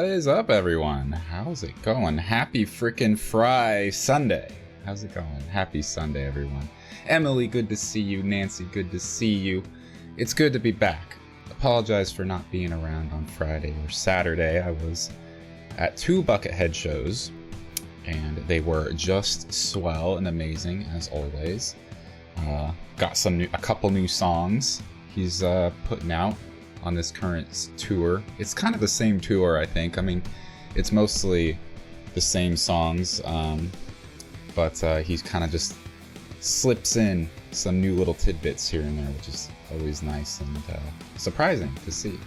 is up, everyone? How's it going? Happy frickin' Sunday. How's it going? Happy Sunday, everyone. Emily, good to see you. Nancy, good to see you. It's good to be back. Apologize for not being around on Friday or Saturday. I was at 2 Buckethead shows, and they were just swell and amazing, as always. Got a couple new songs he's putting out on this current tour. It's kind of the same tour, I think. I mean, it's mostly the same songs, but he's kind of just slips in some new little tidbits here and there, which is always nice and surprising to see.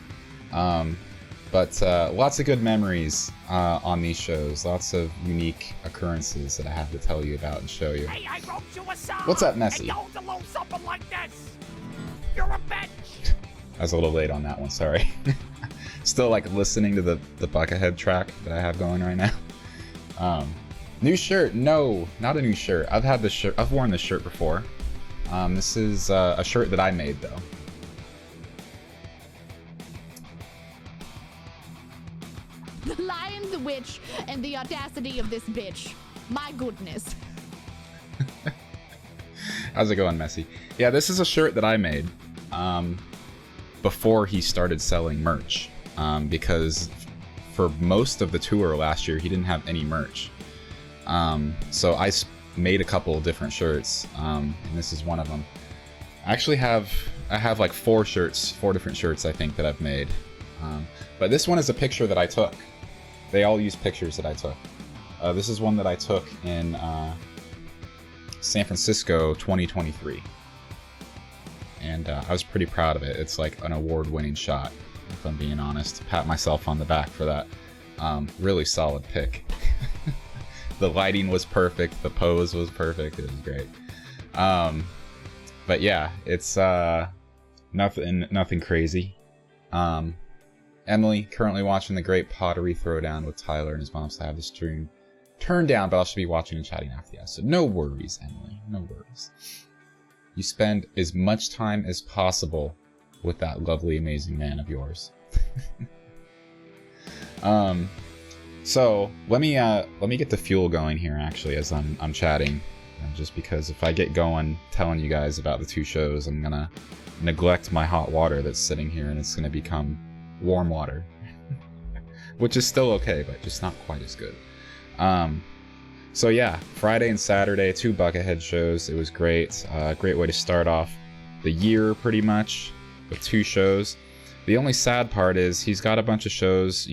But lots of good memories on these shows. Lots of unique occurrences that I have to tell you about and show you. Hey, I wrote you a song. What's up, Messy? It goes a little something like this. You're a bitch. I was a little late on that one, sorry. Still like listening to the Buckethead track that I have going right now. New shirt? No, not a new shirt. I've had this shirt. I've worn this shirt before. This is a shirt that I made, though. The Lion, the Witch, and the audacity of this bitch. My goodness. How's it going, Messy? Yeah, this is a shirt that I made before he started selling merch, because for most of the tour last year, he didn't have any merch. So I made a couple of different shirts, and this is one of them. I have like 4 different shirts, I think, that I've made. But this one is a picture that I took. They all use pictures that I took. This is one that I took in San Francisco 2023. And I was pretty proud of it. It's like an award-winning shot, if I'm being honest. Pat myself on the back for that. Really solid pick. The lighting was perfect. The pose was perfect. It was great. But yeah, it's nothing crazy. Emily, currently watching the Great Pottery Throwdown with Tyler and his mom, so I have the stream turned down, but I should be watching and chatting after the episode. No worries, Emily. No worries. You spend as much time as possible with that lovely, amazing man of yours. So let me get the fuel going here, actually, as I'm chatting, just because if I get going telling you guys about the 2 shows, I'm gonna neglect my hot water that's sitting here, and it's gonna become warm water, which is still okay, but just not quite as good. So yeah, Friday and Saturday, 2 Buckethead shows. It was great. Great way to start off the year, pretty much, with 2 shows. The only sad part is he's got a bunch of shows,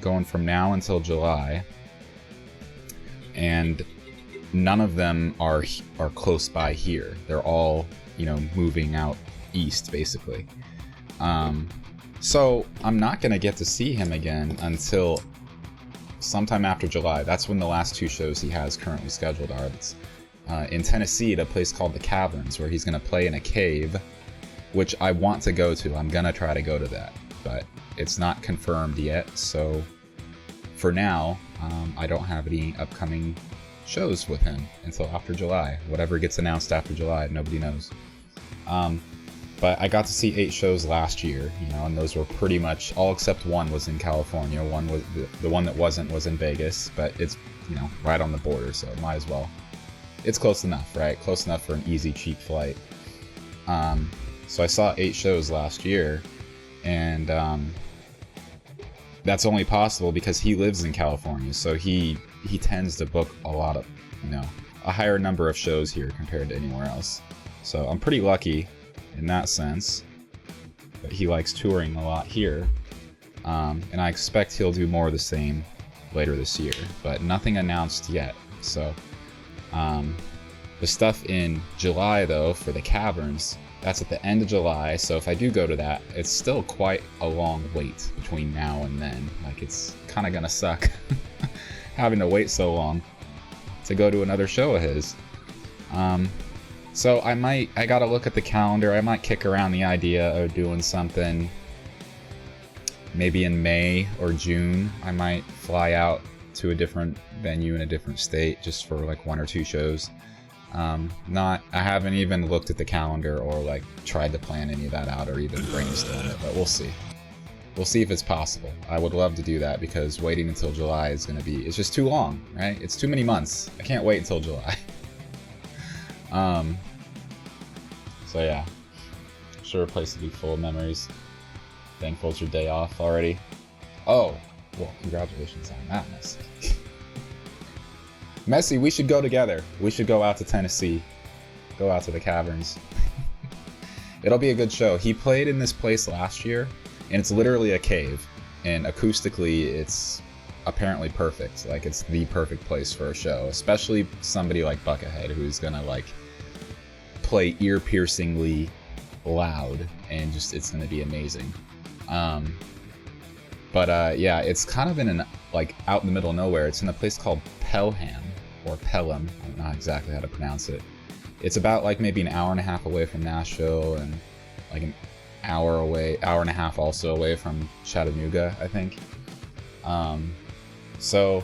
going from now until July, and none of them are close by here. They're all, moving out east, basically. So I'm not gonna get to see him again until sometime after July. That's when the last 2 shows he has currently scheduled are. It's in Tennessee at a place called the Caverns, where he's going to play in a cave, which I want to go to. I'm going to try to go to that, but it's not confirmed yet. So for now, I don't have any upcoming shows with him until after July. Whatever gets announced after July, nobody knows. But I got to see 8 shows last year, and those were pretty much all except one was in California. One was the one that wasn't was in Vegas, but it's right on the border, so it might as well. It's close enough, right? Close enough for an easy, cheap flight. So I saw 8 shows last year, and that's only possible because he lives in California, so he tends to book a lot of, a higher number of shows here compared to anywhere else. So I'm pretty lucky in that sense, but he likes touring a lot here, and I expect he'll do more of the same later this year, but nothing announced yet. So the stuff in July, though, for the Caverns, that's at the end of July, so if I do go to that, it's still quite a long wait between now and then. Like, it's kind of gonna suck having to wait so long to go to another show of his. So I gotta look at the calendar. I might kick around the idea of doing something maybe in May or June. I might fly out to a different venue in a different state just for like 1 or 2 shows. I haven't even looked at the calendar or like tried to plan any of that out or even brainstorm it, but we'll see. we'll see if it's possible. I would love to do that because waiting until July is going to be, it's just too long, right? It's too many months. I can't wait until July. So yeah, sure, a place to be full of memories. Thankful it's your day off already. Oh, well, congratulations on that, Messi. Messi, we should go together. We should go out to Tennessee. Go out to the caverns. It'll be a good show. He played in this place last year, and it's literally a cave. And acoustically, it's apparently perfect. Like, it's the perfect place for a show, especially somebody like Buckethead, who's gonna, like, play ear-piercingly loud, and just, it's gonna be amazing. Yeah, it's kind of in an, like, out in the middle of nowhere. It's in a place called Pelham, or Pelham. I don't know exactly how to pronounce it. It's about, like, maybe an hour and a half away from Nashville, and like an hour and a half also away from Chattanooga, I think. So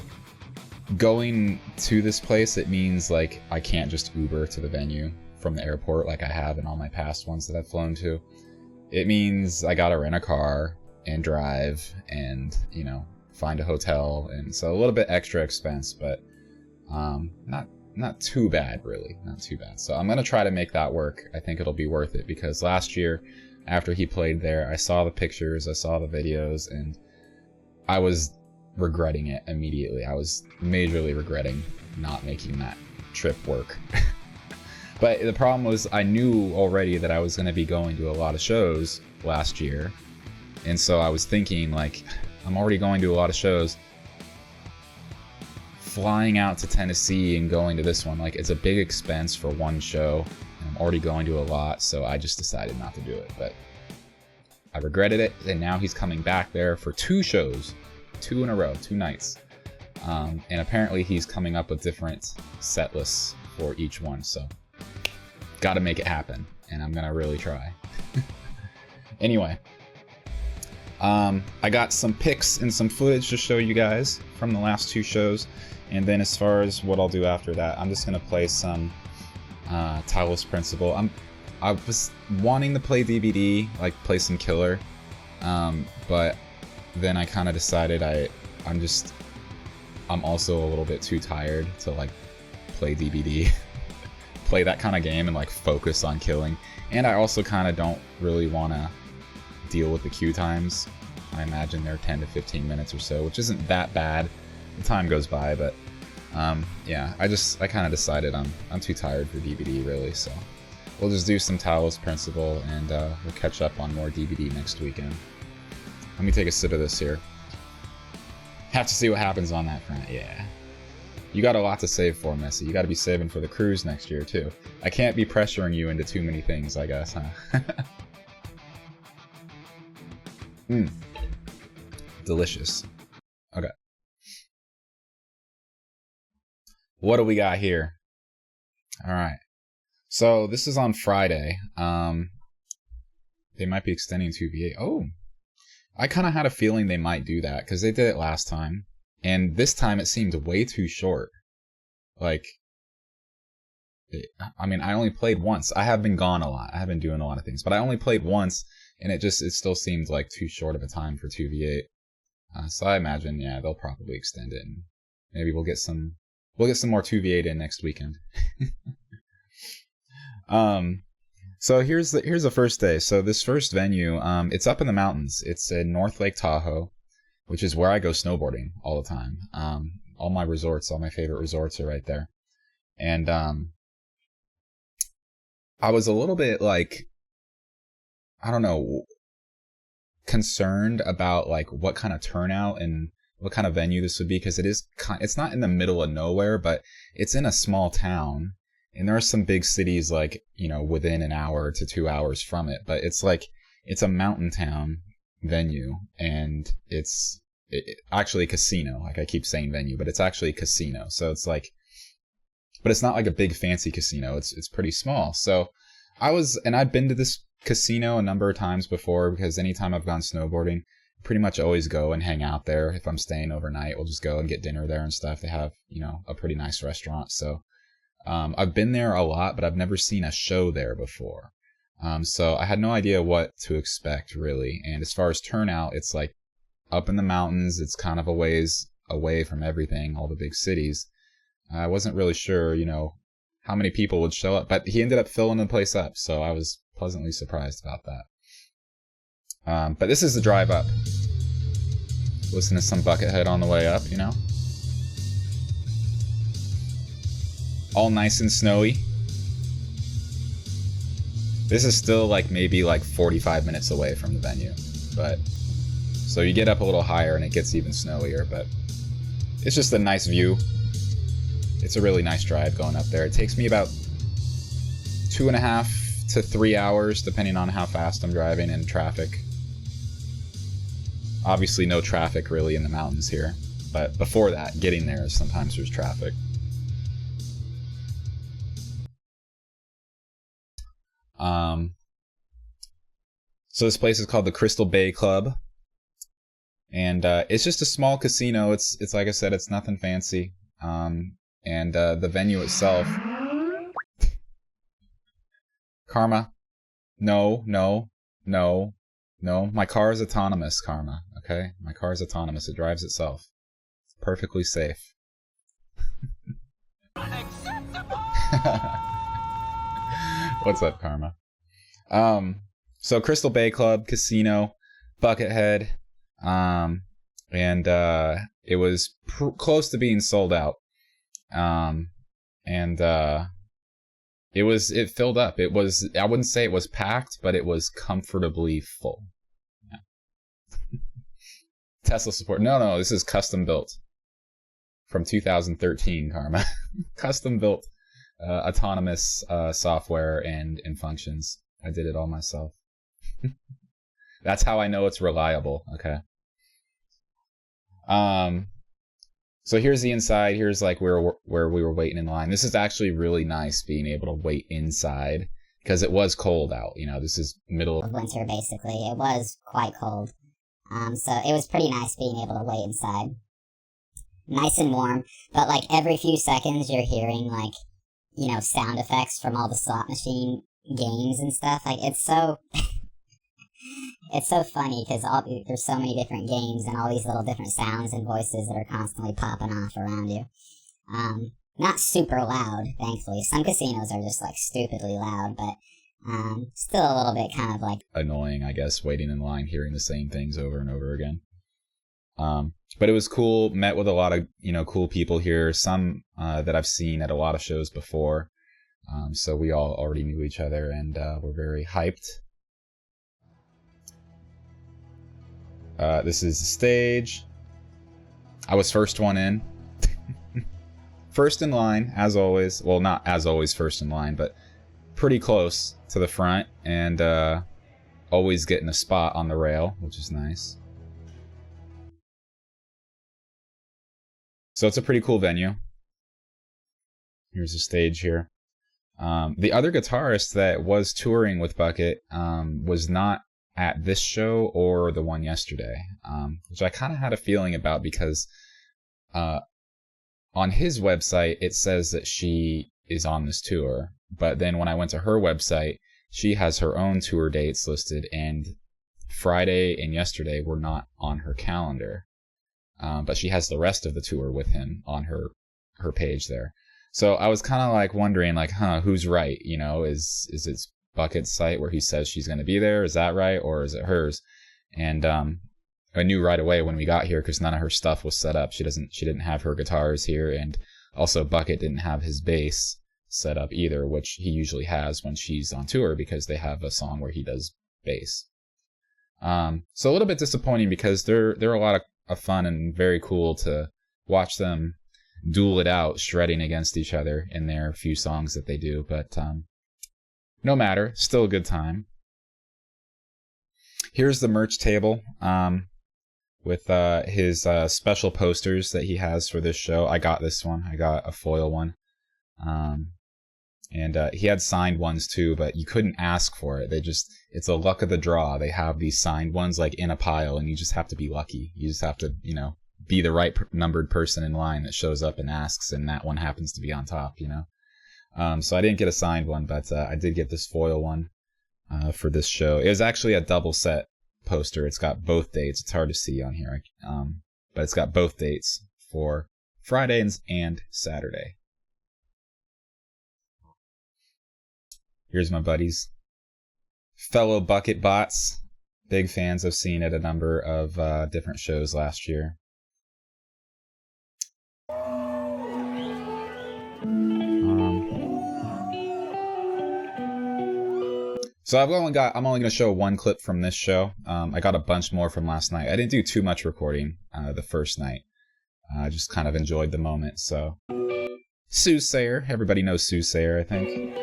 going to this place, it means, like, I can't just Uber to the venue from the airport like I have in all my past ones that I've flown to. It means I gotta rent a car and drive and, you know, find a hotel, and so a little bit extra expense, but not too bad, really. Not too bad. So I'm gonna try to make that work. I think it'll be worth it, because last year, after he played there, I saw the pictures, I saw the videos, and I was regretting it immediately. I was majorly regretting not making that trip work. But the problem was, I knew already that I was going to be going to a lot of shows last year, and so I was thinking, like, I'm already going to a lot of shows. Flying out to Tennessee and going to this one, like, it's a big expense for one show, and I'm already going to a lot, so I just decided not to do it. But I regretted it, and now he's coming back there for 2 shows, 2 in a row, 2 nights, and apparently he's coming up with different set lists for each one, so gotta make it happen, and I'm gonna really try. Anyway, I got some pics and some footage to show you guys from the last 2 shows. And then as far as what I'll do after that, I'm just going to play some Talos Principle. I was wanting to play DBD, like play some killer, but then I kind of decided I'm also a little bit too tired to, like, play DBD, play that kind of game and, like, focus on killing. And I also kind of don't really want to deal with the queue times. I imagine they're 10 to 15 minutes or so, which isn't that bad. The time goes by, but yeah, I kind of decided I'm too tired for DBD, really, so we'll just do some Talos Principle, and we'll catch up on more DBD next weekend. Let me take a sip of this here. Have to see what happens on that front. Yeah, you got a lot to save for, Messi. You got to be saving for the cruise next year too. I can't be pressuring you into too many things, I guess, huh? Delicious. Okay. What do we got here? All right. So this is on Friday. They might be extending 2v8. Oh, I kind of had a feeling they might do that because they did it last time, and this time it seemed way too short. Like, I mean, I only played once. I have been gone a lot. I have been doing a lot of things, but I only played once, and it still seemed like too short of a time for 2v8. So I imagine, yeah, they'll probably extend it, and maybe we'll get some more 2v8 in next weekend. So here's the first day. So this first venue, it's up in the mountains. It's in North Lake Tahoe, which is where I go snowboarding all the time. All my favorite resorts are right there. And I was a little bit, like, I don't know, concerned about, like, what kind of turnout and what kind of venue this would be, because it's not in the middle of nowhere, but it's in a small town, and there are some big cities, like, you know, within an hour to 2 hours from it, but it's a mountain town venue, and it's actually a casino. Like, I keep saying venue, but it's actually a casino. So it's like, but it's not like a big fancy casino. It's pretty small. So I've been to this casino a number of times before, because anytime I've gone snowboarding, pretty much always go and hang out there. If I'm staying overnight, we'll just go and get dinner there and stuff. They have, you know, a pretty nice restaurant. So I've been there a lot, but I've never seen a show there before. So I had no idea what to expect, really. And as far as turnout, it's like up in the mountains. It's kind of a ways away from everything, all the big cities. I wasn't really sure, how many people would show up, but he ended up filling the place up, so I was pleasantly surprised about that. But this is the drive up. Listen to some Buckethead on the way up, All nice and snowy. This is still maybe 45 minutes away from the venue, but so you get up a little higher and it gets even snowier, but it's just a nice view. It's a really nice drive going up there. It takes me about 2.5 to 3 hours, depending on how fast I'm driving in traffic. Obviously no traffic really in the mountains here, but before that, getting there, sometimes there's traffic. So this place is called the Crystal Bay Club, and it's just a small casino. It's like I said, it's nothing fancy. And the venue itself. Karma, no. My car is autonomous, Karma. Okay, my car is autonomous. It drives itself. It's perfectly safe. What's up, Karma? So Crystal Bay Club, casino, Buckethead, and it was close to being sold out. It filled up. It was, I wouldn't say it was packed, but it was comfortably full. Yeah. Tesla support. No, this is custom built from 2013, Karma. Custom built autonomous software and functions. I did it all myself. That's how I know it's reliable. Okay. So here's the inside. Here's where we were waiting in line. This is actually really nice being able to wait inside because it was cold out. This is middle of winter basically. It was quite cold. So it was pretty nice being able to wait inside. Nice and warm, but every few seconds you're hearing sound effects from all the slot machine games and stuff. It's so it's so funny because there's so many different games and all these little different sounds and voices that are constantly popping off around you. Not super loud, thankfully. Some casinos are just stupidly loud, but still a little bit kind of annoying, I guess, waiting in line, hearing the same things over and over again. But it was cool. Met with a lot of cool people here. Some that I've seen at a lot of shows before. So we all already knew each other, and we're very hyped. This is the stage. I was first one in. First in line, as always. Well, not as always first in line, but pretty close to the front, and always getting a spot on the rail, which is nice. So it's a pretty cool venue. Here's the stage here. The other guitarist that was touring with Bucket was not at this show or the one yesterday, which I kind of had a feeling about because on his website it says that she is on this tour, but then when I went to her website, she has her own tour dates listed, and Friday and yesterday were not on her calendar, but she has the rest of the tour with him on her page there. So I was kind of wondering who's right? Is it Bucket's site where he says she's going to be there? Is that right, or is it hers? And I knew right away when we got here because none of her stuff was set up. She didn't have her guitars here, and also Bucket didn't have his bass set up either, which he usually has when she's on tour because they have a song where he does bass. So a little bit disappointing because they're a lot of fun and very cool to watch them duel it out, shredding against each other in their few songs that they do, but no matter, still a good time. Here's the merch table with his special posters that he has for this show. I got this one. I got a foil one. And he had signed ones too, but you couldn't ask for it. It's a luck of the draw. They have these signed ones in a pile, and you just have to be lucky. You just have to, be the right numbered person in line that shows up and asks, and that one happens to be on top, So I didn't get a signed one, but I did get this foil one. for this show. It was actually a double set poster. It's got both dates. It's hard to see on here, but it's got both dates for Friday and Saturday. Here's my buddies, fellow bucket bots, big fans. I've seen at a number of different shows last year. So I'm only going to show one clip from this show. I got a bunch more from last night. I didn't do too much recording the first night. I just kind of enjoyed the moment. So, Soothsayer. Everybody knows Soothsayer, I think.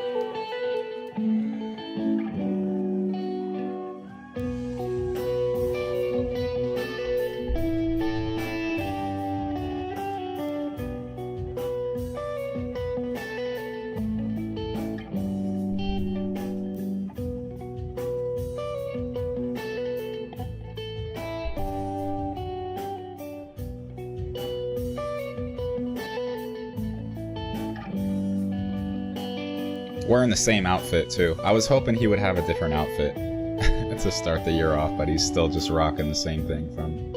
Wearing the same outfit too. I was hoping he would have a different outfit to start the year off, but he's still just rocking the same thing from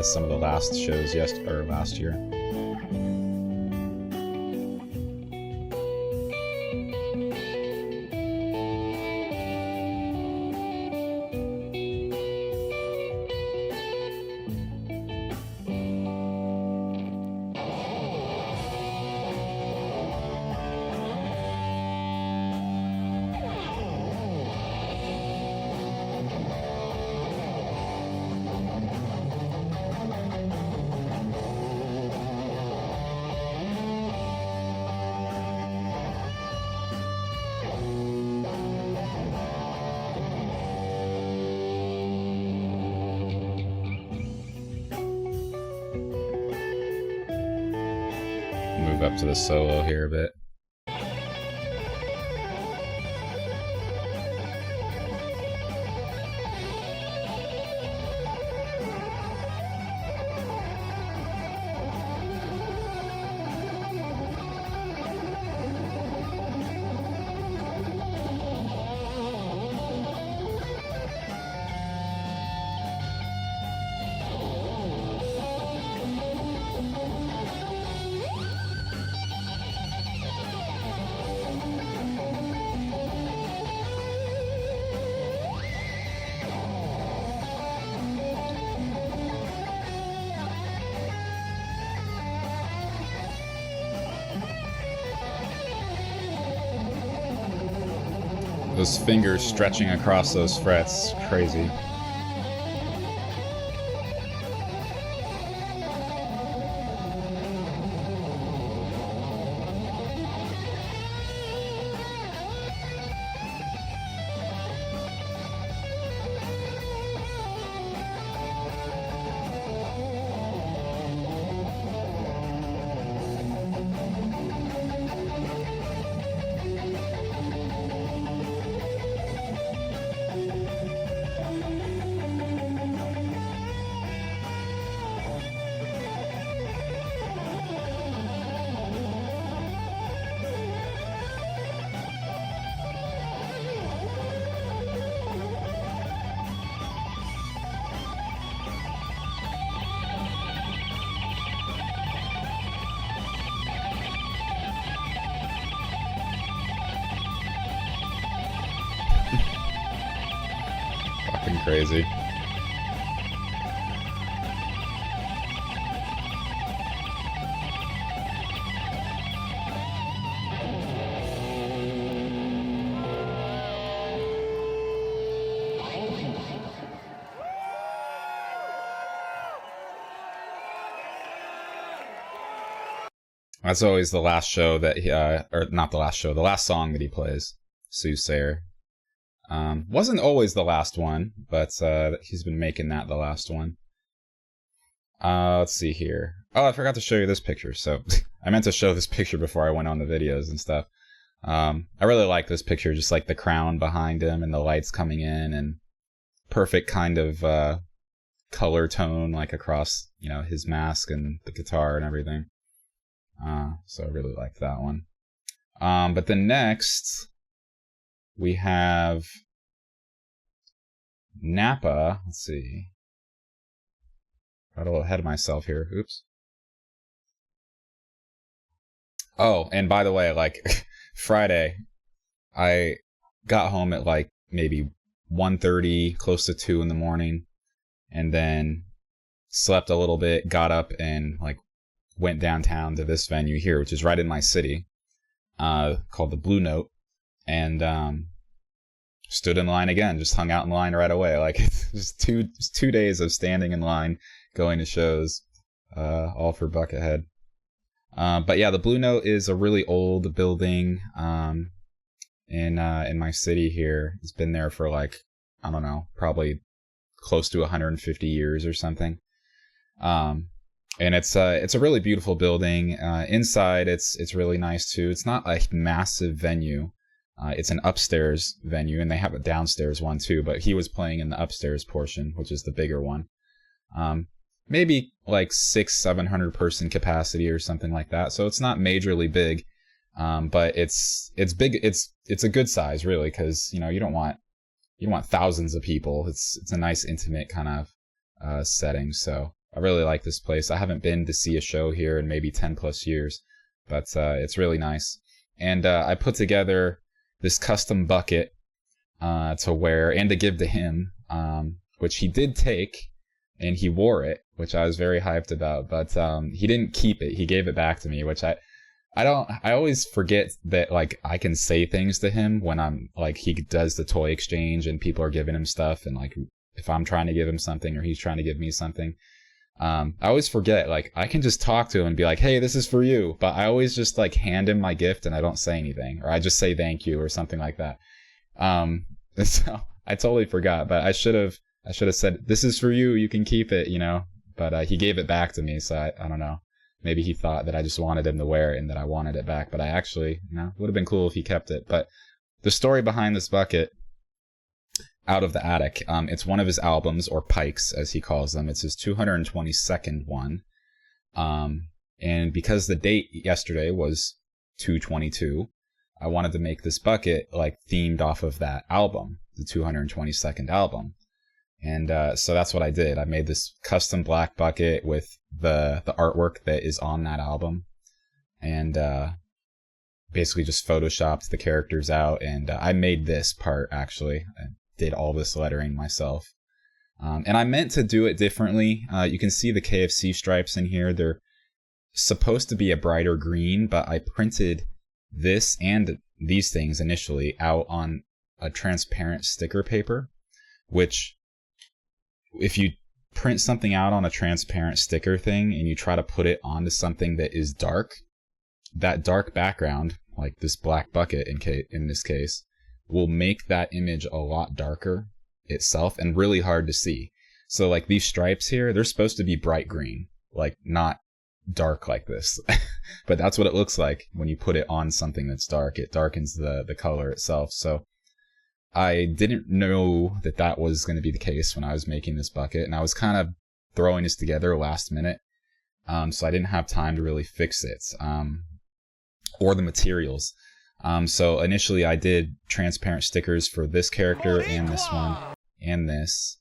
some of the last shows last year. Move up to the solo here a bit. Those fingers stretching across those frets, crazy. Fucking crazy. That's always the last show that he, or not the last show, the last song that he plays, Soothsayer. Wasn't always the last one, but he's been making that the last one. Let's see here. Oh, I forgot to show you this picture. So I meant to show this picture before I went on the videos and stuff. I really like this picture, just like the crown behind him and the lights coming in and perfect kind of color tone like across, you know, his mask and the guitar and everything. So I really like that one. But then next we have Napa. Let's see. Got a little ahead of myself here. Oops. Oh, and by the way, like Friday, I got home at like maybe 1:30, close to 2 in the morning, and then slept a little bit, got up and like went downtown to this venue here, which is right in my city, called the Blue Note, and stood in line again, just hung out in line right away. Like it's just 2 days of standing in line, going to shows, all for Buckethead. But yeah, the Blue Note is a really old building in my city here. It's been there for like, I don't know, probably close to 150 years or something. And it's a really beautiful building. Inside, it's really nice too. It's not a massive venue. It's an upstairs venue, and they have a downstairs one too. But he was playing in the upstairs portion, which is the bigger one. Maybe like 600-700 person capacity or something like that. So it's not majorly big, but it's big. It's a good size really, because you don't want thousands of people. It's a nice intimate kind of setting. So I really like this place. I haven't been to see a show here in maybe 10 plus years, but it's really nice. And I put together this custom bucket to wear and to give to him, which he did take, and he wore it, which I was very hyped about. But he didn't keep it. He gave it back to me, which I always forget that like I can say things to him when I'm like he does the toy exchange and people are giving him stuff, and like if I'm trying to give him something or he's trying to give me something. I always forget, like, I can just talk to him and be like, hey, this is for you. But I always just, like, hand him my gift and I don't say anything. Or I just say thank you or something like that. So I totally forgot. But I should have said, this is for you. You can keep it, But he gave it back to me. So I don't know. Maybe he thought that I just wanted him to wear it and that I wanted it back. But I actually, would have been cool if he kept it. But the story behind this bucket, Out of the Attic. It's one of his albums, or Pikes, as he calls them. It's his 222nd one. And because the date yesterday was 2/22, I wanted to make this bucket like themed off of that album, the 222nd album. And so that's what I did. I made this custom black bucket with the artwork that is on that album. And basically just photoshopped the characters out. And I made this part, actually. Did all this lettering myself. And I meant to do it differently. You can see the KFC stripes in here. They're supposed to be a brighter green, but I printed this and these things initially out on a transparent sticker paper, which if you print something out on a transparent sticker thing and you try to put it onto something that is dark, that dark background, like this black bucket in this case, will make that image a lot darker itself and really hard to see. So like these stripes here, they're supposed to be bright green, like not dark like this. But that's what it looks like when you put it on something that's dark. It darkens the color itself. So I didn't know that was going to be the case when I was making this bucket, and I was kind of throwing this together last minute. So I didn't have time to really fix it, or the materials. So initially I did transparent stickers for this character and this one and this.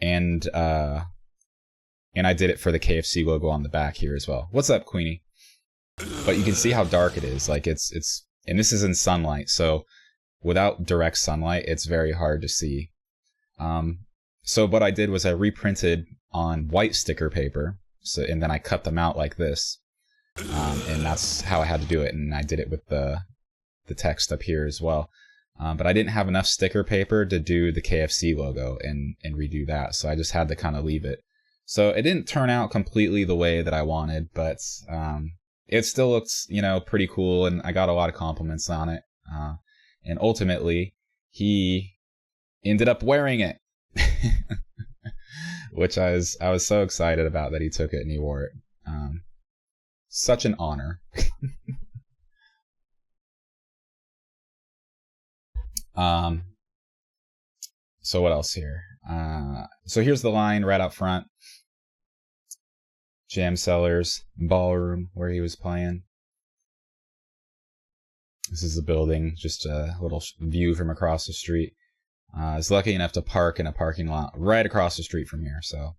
And I did it for the KFC logo on the back here as well. What's up, Queenie? But you can see how dark it is. Like it's and this is in sunlight. So without direct sunlight, it's very hard to see. So what I did was I reprinted on white sticker paper. And then I cut them out like this. And that's how I had to do it, and I did it with the text up here as well. But I didn't have enough sticker paper to do the KFC logo and redo that, so I just had to kind of leave it. So it didn't turn out completely the way that I wanted, but it still looks, pretty cool, and I got a lot of compliments on it. And ultimately, he ended up wearing it, which I was so excited about that he took it and he wore it. Such an honor. So what else here? So here's the line right out front. Jam Cellars Ballroom, where he was playing. This is the building, just a little view from across the street. I was lucky enough to park in a parking lot right across the street from here, so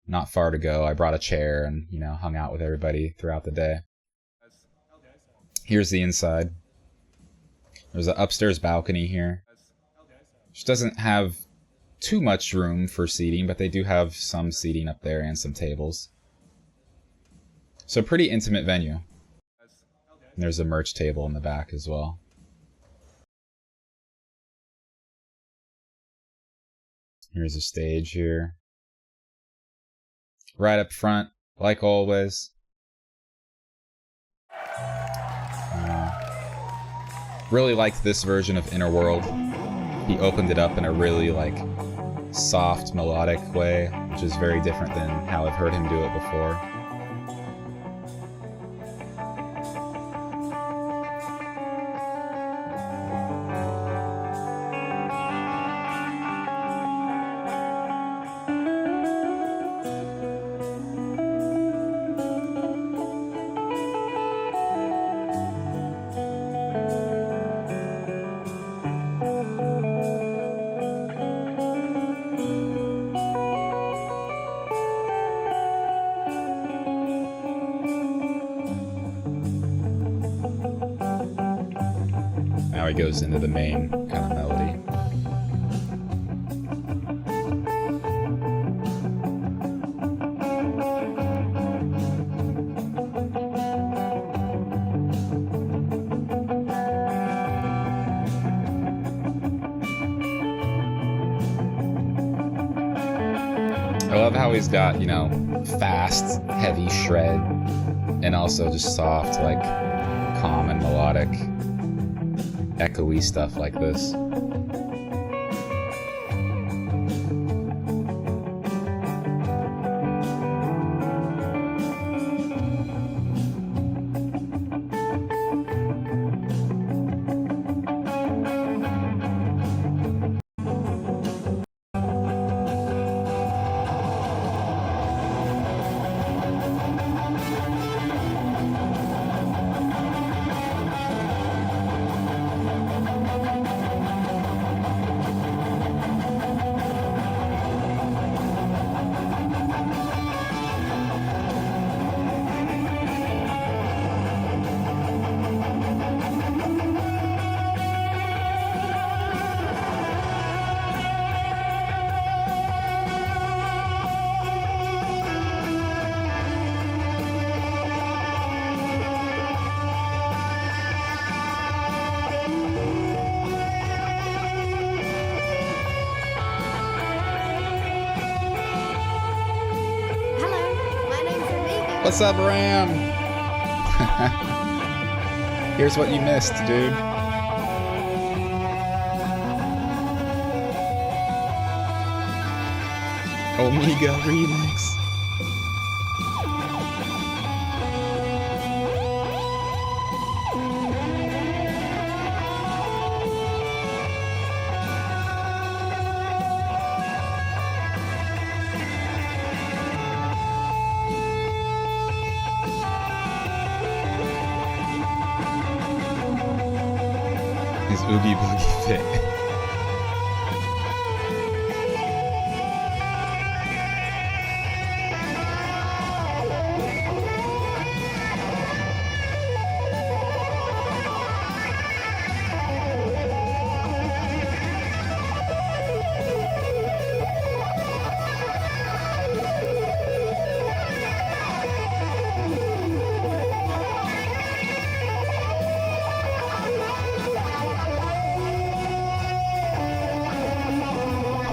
not far to go. I brought a chair and, you know, hung out with everybody throughout the day. Here's the inside. There's an upstairs balcony here, which doesn't have too much room for seating, but they do have some seating up there and some tables. So pretty intimate venue. And there's a merch table in the back as well. Here's a stage here. Right up front, like always. Really liked this version of Inner World. He opened it up in a really like soft, melodic way, which is very different than how I've heard him do it before. Now he goes into the main kind of melody. I love how he's got, you know, fast, heavy shred, and also just soft, like, calm and melodic, echoey stuff like this. What's up, Ram? Here's what you missed, dude. Omega Remix. His Oogie Boogie fit.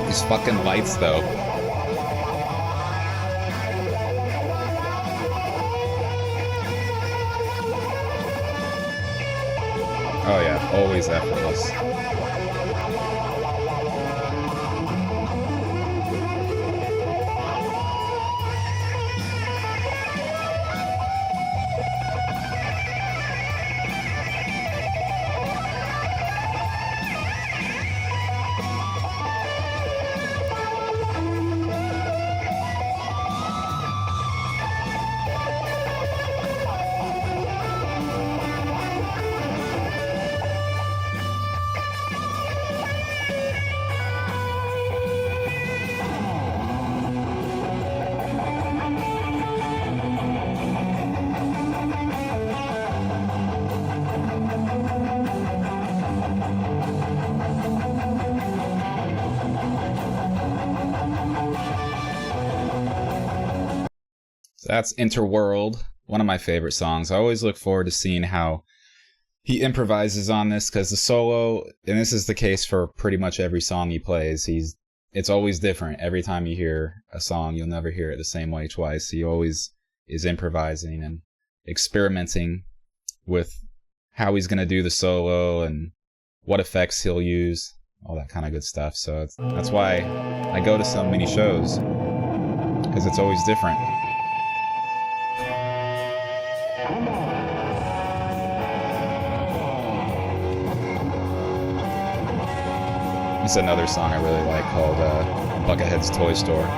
These fucking lights, though. Oh yeah, always effortless. So that's Interworld, one of my favorite songs. I always look forward to seeing how he improvises on this, because the solo, and this is the case for pretty much every song he plays, it's always different. Every time you hear a song, you'll never hear it the same way twice. He always is improvising and experimenting with how he's going to do the solo and what effects he'll use, all that kind of good stuff. So that's why I go to so many shows, because it's always different. It's another song I really like called Buckethead's Toy Store.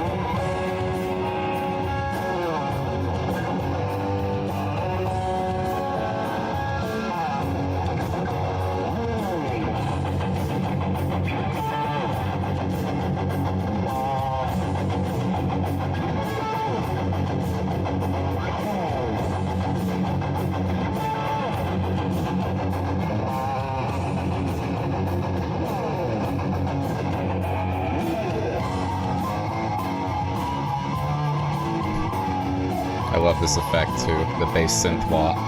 I love this effect too, the bass synth wah.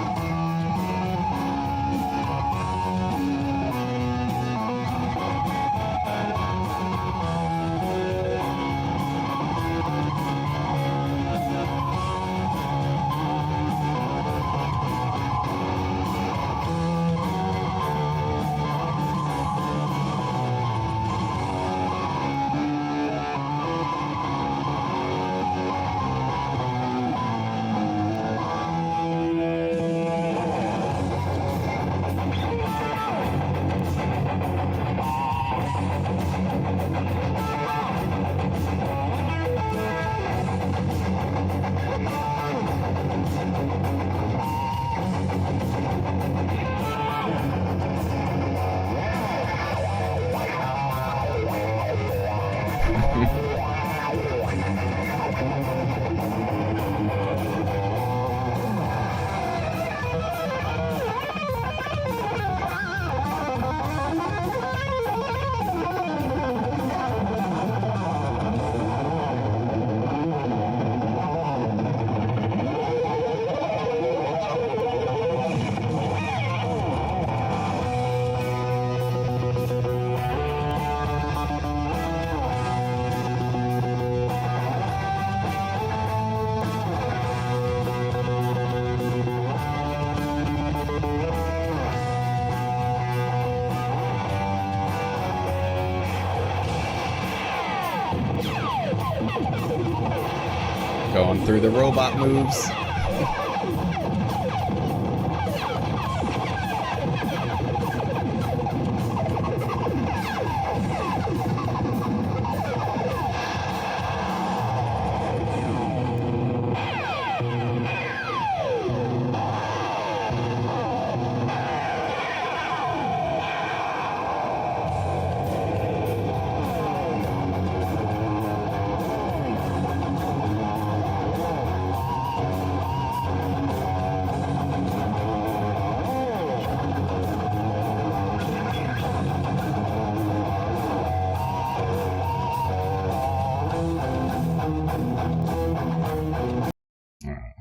Going through the robot moves.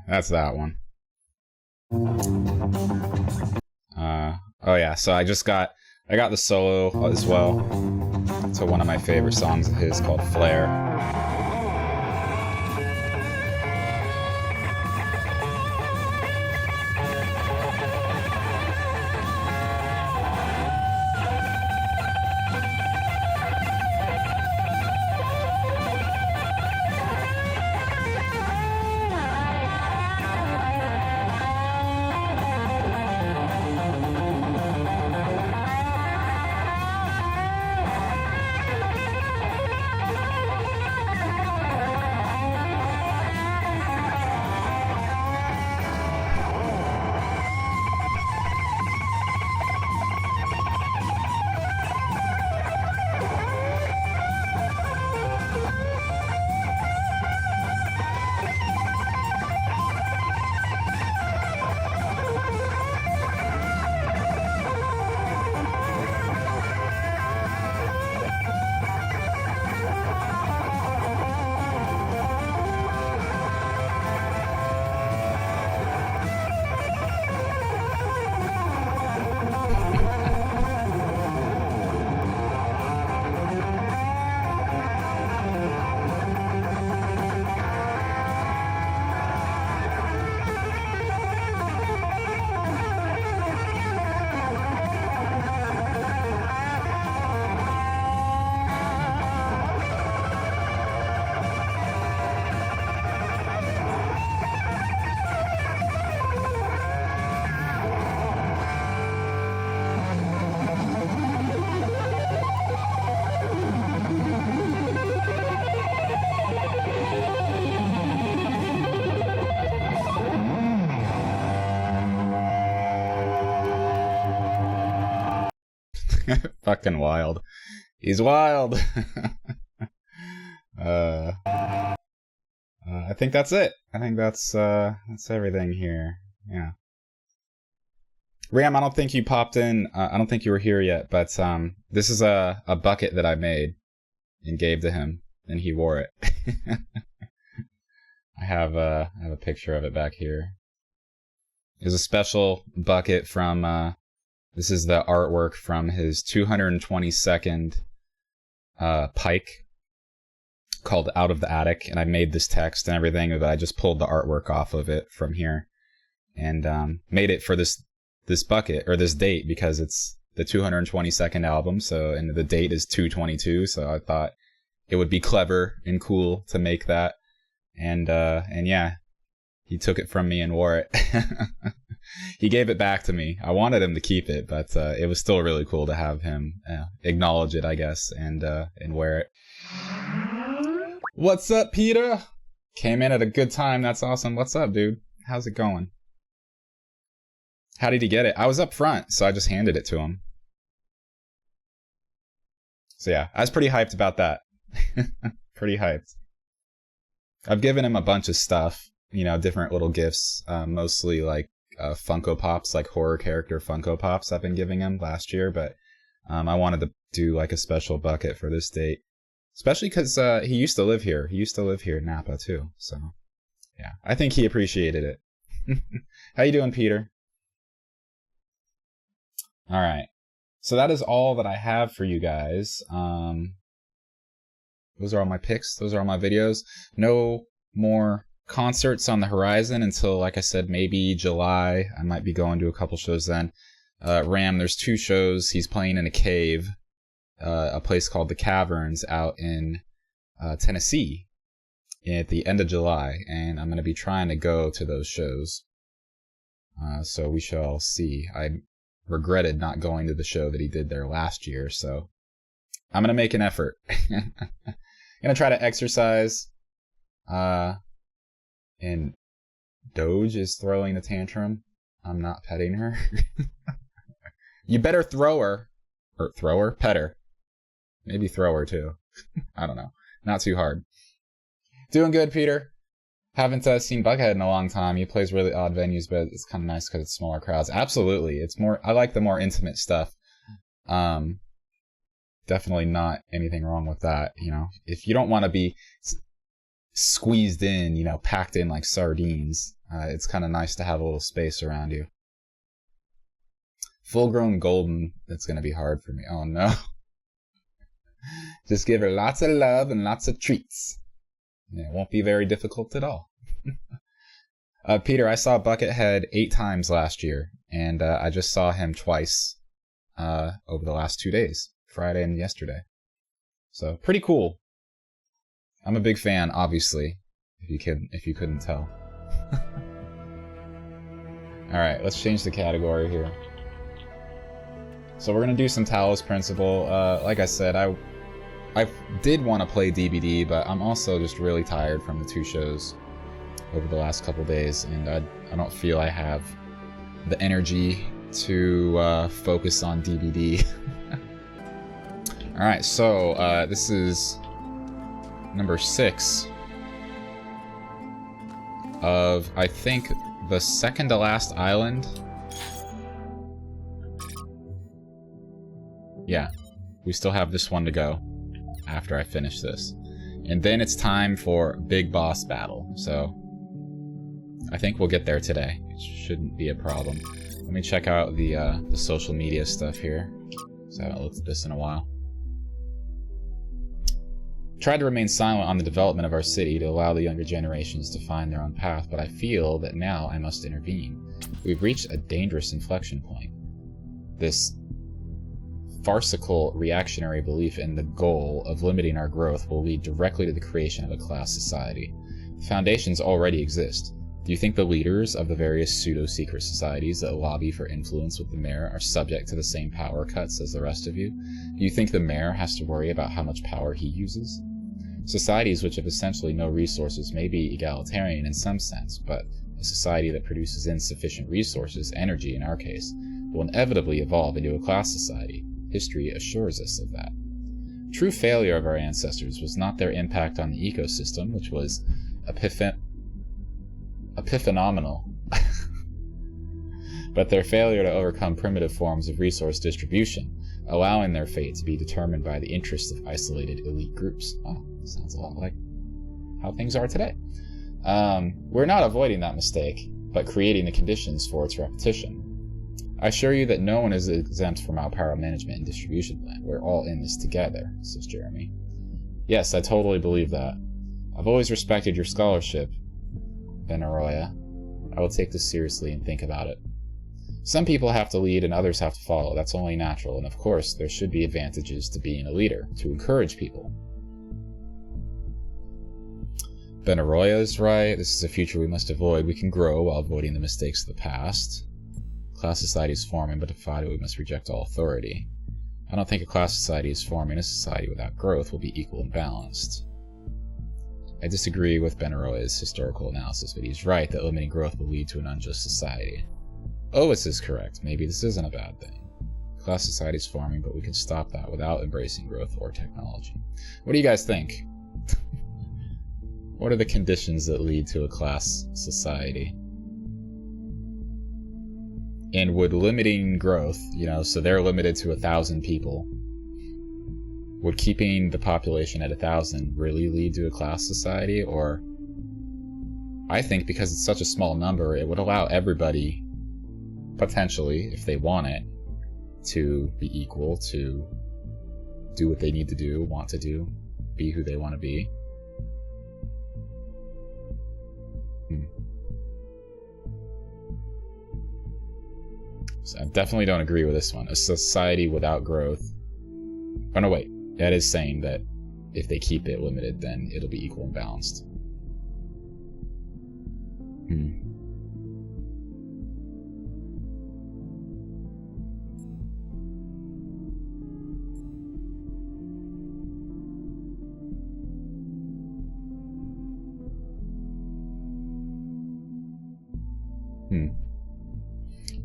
That's that one. Oh yeah, so I got the solo as well to one of my favorite songs of his called Flare. Fucking wild. He's wild. I think that's it. I think that's everything here. Yeah. Ram, I don't think you popped in. I don't think you were here yet, but this is a bucket that I made and gave to him, and he wore it. I have a picture of it back here. It's a special bucket from. This is the artwork from his 222nd pike called Out of the Attic, and I made this text and everything, but I just pulled the artwork off of it from here and made it for this bucket, or this date, because it's the 222nd album, so, and the date is 2/22, so I thought it would be clever and cool to make that, and yeah, he took it from me and wore it. He gave it back to me. I wanted him to keep it, but it was still really cool to have him acknowledge it, I guess, and wear it. What's up, Peter? Came in at a good time. That's awesome. What's up, dude? How's it going? How did he get it? I was up front, so I just handed it to him. So yeah, I was pretty hyped about that. Pretty hyped. I've given him a bunch of stuff, you know, different little gifts, mostly like Funko Pops, like horror character Funko Pops I've been giving him last year, but I wanted to do like a special bucket for this date. Especially because he used to live here. He used to live here in Napa too, so yeah, I think he appreciated it. How you doing, Peter? All right, so that is all that I have for you guys. Those are all my picks. Those are all my videos. No more concerts on the horizon until, like I said, maybe July. I might be going to a couple shows then. Ram, there's 2 shows. He's playing in a cave, a place called the Caverns out in Tennessee at the end of July, and I'm going to be trying to go to those shows. So we shall see. I regretted not going to the show that he did there last year, so I'm going to make an effort. I'm going to try to exercise. And Doge is throwing a tantrum. I'm not petting her. You better throw her. Or throw her? Pet her. Maybe throw her too. I don't know. Not too hard. Doing good, Peter. Haven't seen Bughead in a long time. He plays really odd venues, but it's kind of nice because it's smaller crowds. Absolutely. It's more. I like the more intimate stuff. Definitely not anything wrong with that. You know, if you don't want to be squeezed in, you know, packed in like sardines, it's kind of nice to have a little space around you. Full-grown golden, that's going to be hard for me. Oh no. Just give her lots of love and lots of treats. Yeah, it won't be very difficult at all. Peter, I saw Buckethead 8 times last year, and I just saw him twice over the last 2 days, Friday and yesterday. So pretty cool. I'm a big fan, obviously, if you couldn't tell. All right, let's change the category here. So we're gonna do some Talos Principle. Like I said, I did want to play DBD, but I'm also just really tired from the 2 shows over the last couple days, and I don't feel I have the energy to focus on DBD. All right, so this is number 6 of, I think, the second to last island. Yeah, we still have this one to go after I finish this. And then it's time for Big Boss Battle. So I think we'll get there today. It shouldn't be a problem. Let me check out the social media stuff here, because I haven't looked at this in a while. Tried to remain silent on the development of our city to allow the younger generations to find their own path, but I feel that now I must intervene. We've reached a dangerous inflection point. This farcical reactionary belief in the goal of limiting our growth will lead directly to the creation of a class society. The foundations already exist. Do you think the leaders of the various pseudo-secret societies that lobby for influence with the mayor are subject to the same power cuts as the rest of you? Do you think the mayor has to worry about how much power he uses? Societies which have essentially no resources may be egalitarian in some sense, but a society that produces insufficient resources, energy in our case, will inevitably evolve into a class society. History assures us of that. True failure of our ancestors was not their impact on the ecosystem, which was epiphenomenal, but their failure to overcome primitive forms of resource distribution, allowing their fate to be determined by the interests of isolated elite groups. Oh, sounds a lot like how things are today. We're not avoiding that mistake, but creating the conditions for its repetition. I assure you that no one is exempt from our power management and distribution plan. We're all in this together, says Jeremy. Yes, I totally believe that. I've always respected your scholarship, Benaroya. I will take this seriously and think about it. Some people have to lead and others have to follow. That's only natural, and of course, there should be advantages to being a leader, to encourage people. Benaroya is right. This is a future we must avoid. We can grow while avoiding the mistakes of the past. Class society is forming, but to fight it, we must reject all authority. I don't think a class society is forming. A society without growth will be equal and balanced. I disagree with Benaroya's historical analysis, but he's right that limiting growth will lead to an unjust society. Ovis is correct. Maybe this isn't a bad thing. Class society is forming, but we can stop that without embracing growth or technology. What do you guys think? What are the conditions that lead to a class society? And would limiting growth, so they're limited to 1,000 people, would keeping the population at 1,000 really lead to a class society? Or I think because it's such a small number, it would allow everybody, potentially, if they want it, to be equal, to do what they need to do, want to do, be who they want to be. So I definitely don't agree with this one. A society without growth. Oh no, wait. That is saying that if they keep it limited, then it'll be equal and balanced.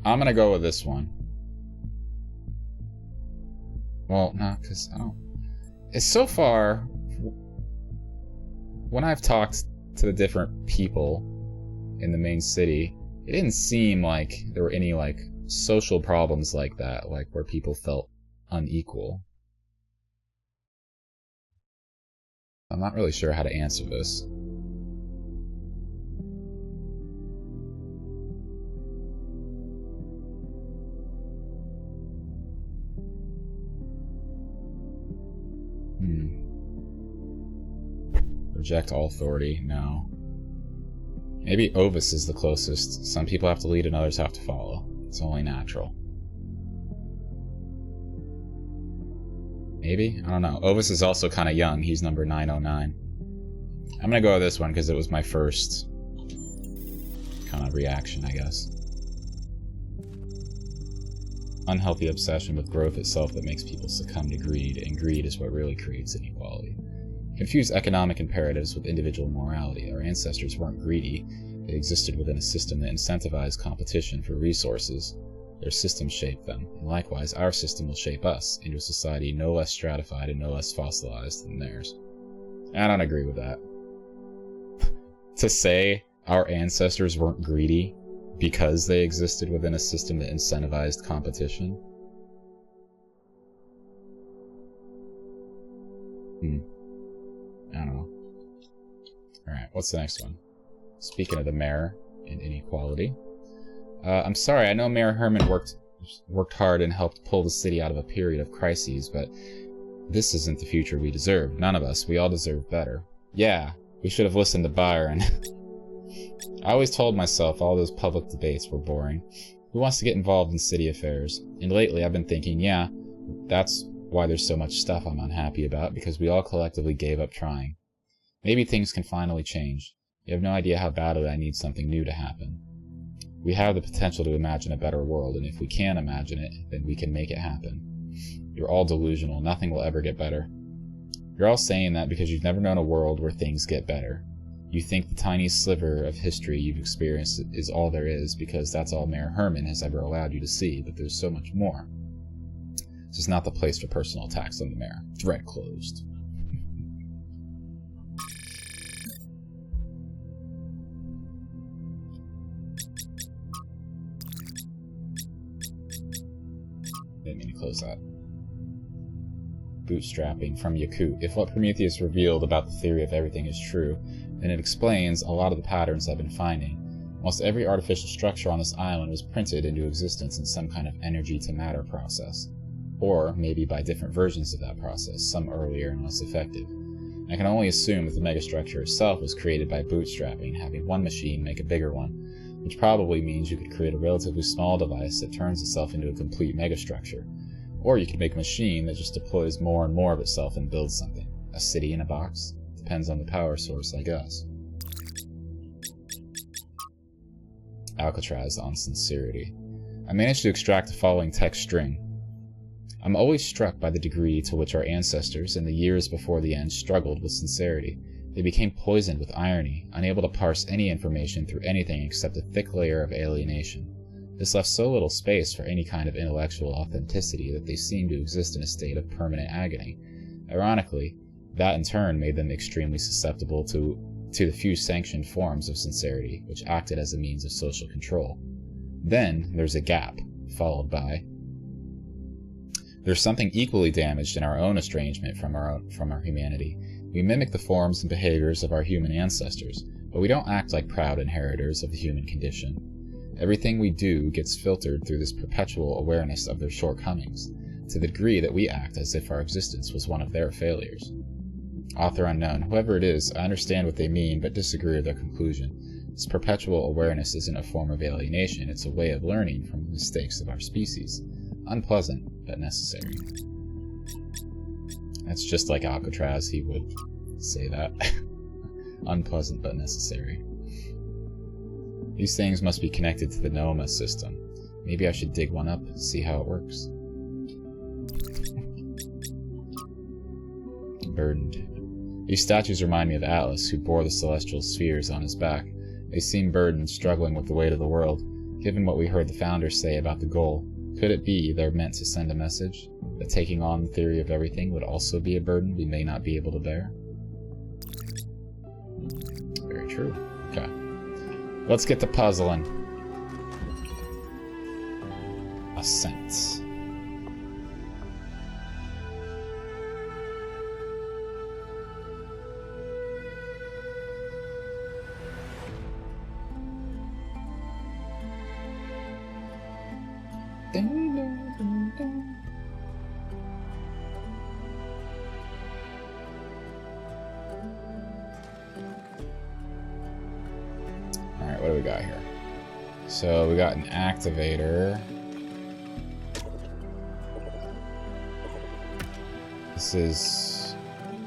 I'm gonna go with this one. Well, no, because I don't... It's so far... When I've talked to the different people in the main city, it didn't seem like there were any, social problems like that, where people felt unequal. I'm not really sure how to answer this. Reject all authority, no. Maybe Ovis is the closest. Some people have to lead and others have to follow. It's only natural. Maybe? I don't know. Ovis is also kind of young. He's number 909. I'm gonna go with this one because it was my first kind of reaction, I guess. Unhealthy obsession with growth itself that makes people succumb to greed, and greed is what really creates inequality. Confuse economic imperatives with individual morality. Our ancestors weren't greedy. They existed within a system that incentivized competition for resources. Their system shaped them, and likewise our system will shape us into a society no less stratified and no less fossilized than theirs. I don't agree with that. To say our ancestors weren't greedy because they existed within a system that incentivized competition? I don't know. Alright, what's the next one? Speaking of the mayor and inequality. I'm sorry, I know Mayor Herman worked hard and helped pull the city out of a period of crises, but this isn't the future we deserve. None of us. We all deserve better. Yeah, we should have listened to Byron. I always told myself all those public debates were boring. Who wants to get involved in city affairs? And lately I've been thinking, yeah, that's why there's so much stuff I'm unhappy about, because we all collectively gave up trying. Maybe things can finally change. You have no idea how badly I need something new to happen. We have the potential to imagine a better world, and if we can imagine it, then we can make it happen. You're all delusional. Nothing will ever get better. You're all saying that because you've never known a world where things get better. You think the tiny sliver of history you've experienced is all there is because that's all Mayor Herman has ever allowed you to see, but there's so much more. This is not the place for personal attacks on the mayor. Thread closed. Didn't mean to close that. Bootstrapping from Yakut. If what Prometheus revealed about the theory of everything is true, then it explains a lot of the patterns I've been finding. Almost every artificial structure on this island was printed into existence in some kind of energy-to-matter process. Or maybe by different versions of that process, some earlier and less effective. I can only assume that the megastructure itself was created by bootstrapping, having one machine make a bigger one, which probably means you could create a relatively small device that turns itself into a complete megastructure. Or you could make a machine that just deploys more and more of itself and builds something. A city in a box? Depends on the power source, I guess. Alcatraz on sincerity. I managed to extract the following text string. I'm always struck by the degree to which our ancestors, in the years before the end, struggled with sincerity. They became poisoned with irony, unable to parse any information through anything except a thick layer of alienation. This left so little space for any kind of intellectual authenticity that they seemed to exist in a state of permanent agony. Ironically, that in turn made them extremely susceptible to the few sanctioned forms of sincerity, which acted as a means of social control. Then there's a gap, followed by... There's something equally damaged in our own estrangement from our humanity. We mimic the forms and behaviors of our human ancestors, but we don't act like proud inheritors of the human condition. Everything we do gets filtered through this perpetual awareness of their shortcomings, to the degree that we act as if our existence was one of their failures. Author unknown, whoever it is, I understand what they mean, but disagree with their conclusion. This perpetual awareness isn't a form of alienation, it's a way of learning from the mistakes of our species. Unpleasant, but necessary. That's just like Alcatraz, he would say that. Unpleasant, but necessary. These things must be connected to the Noma system. Maybe I should dig one up, see how it works. Burdened. These statues remind me of Atlas, who bore the celestial spheres on his back. They seem burdened, struggling with the weight of the world. Given what we heard the founders say about the goal, could it be they're meant to send a message? That taking on the theory of everything would also be a burden we may not be able to bear? Very true. Okay. Let's get to puzzling. Ascent. Alright, what do we got here? So we got an activator. This is...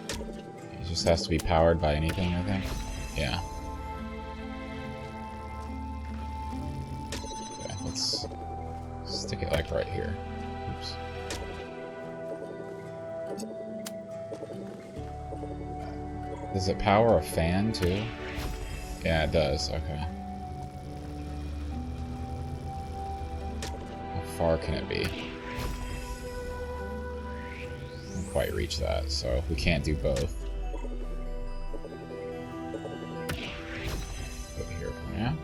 It just has to be powered by anything, I think. Yeah. Okay, let's stick it like right here. Oops. Does it power a fan too? Yeah, it does. Okay. How far can it be? Can't quite reach that, so we can't do both. Put it here for now.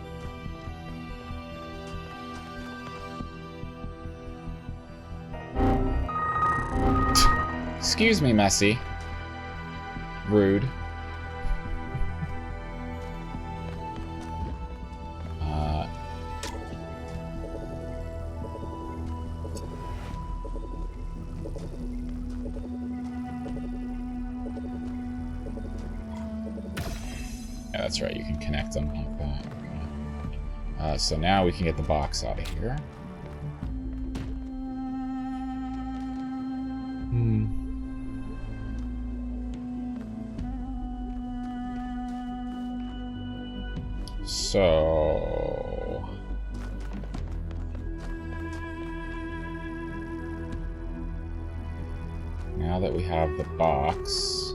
Excuse me, Messi. Rude. Yeah, that's right, you can connect them like that. Okay. So now we can get the box out of here. So... now that we have the box...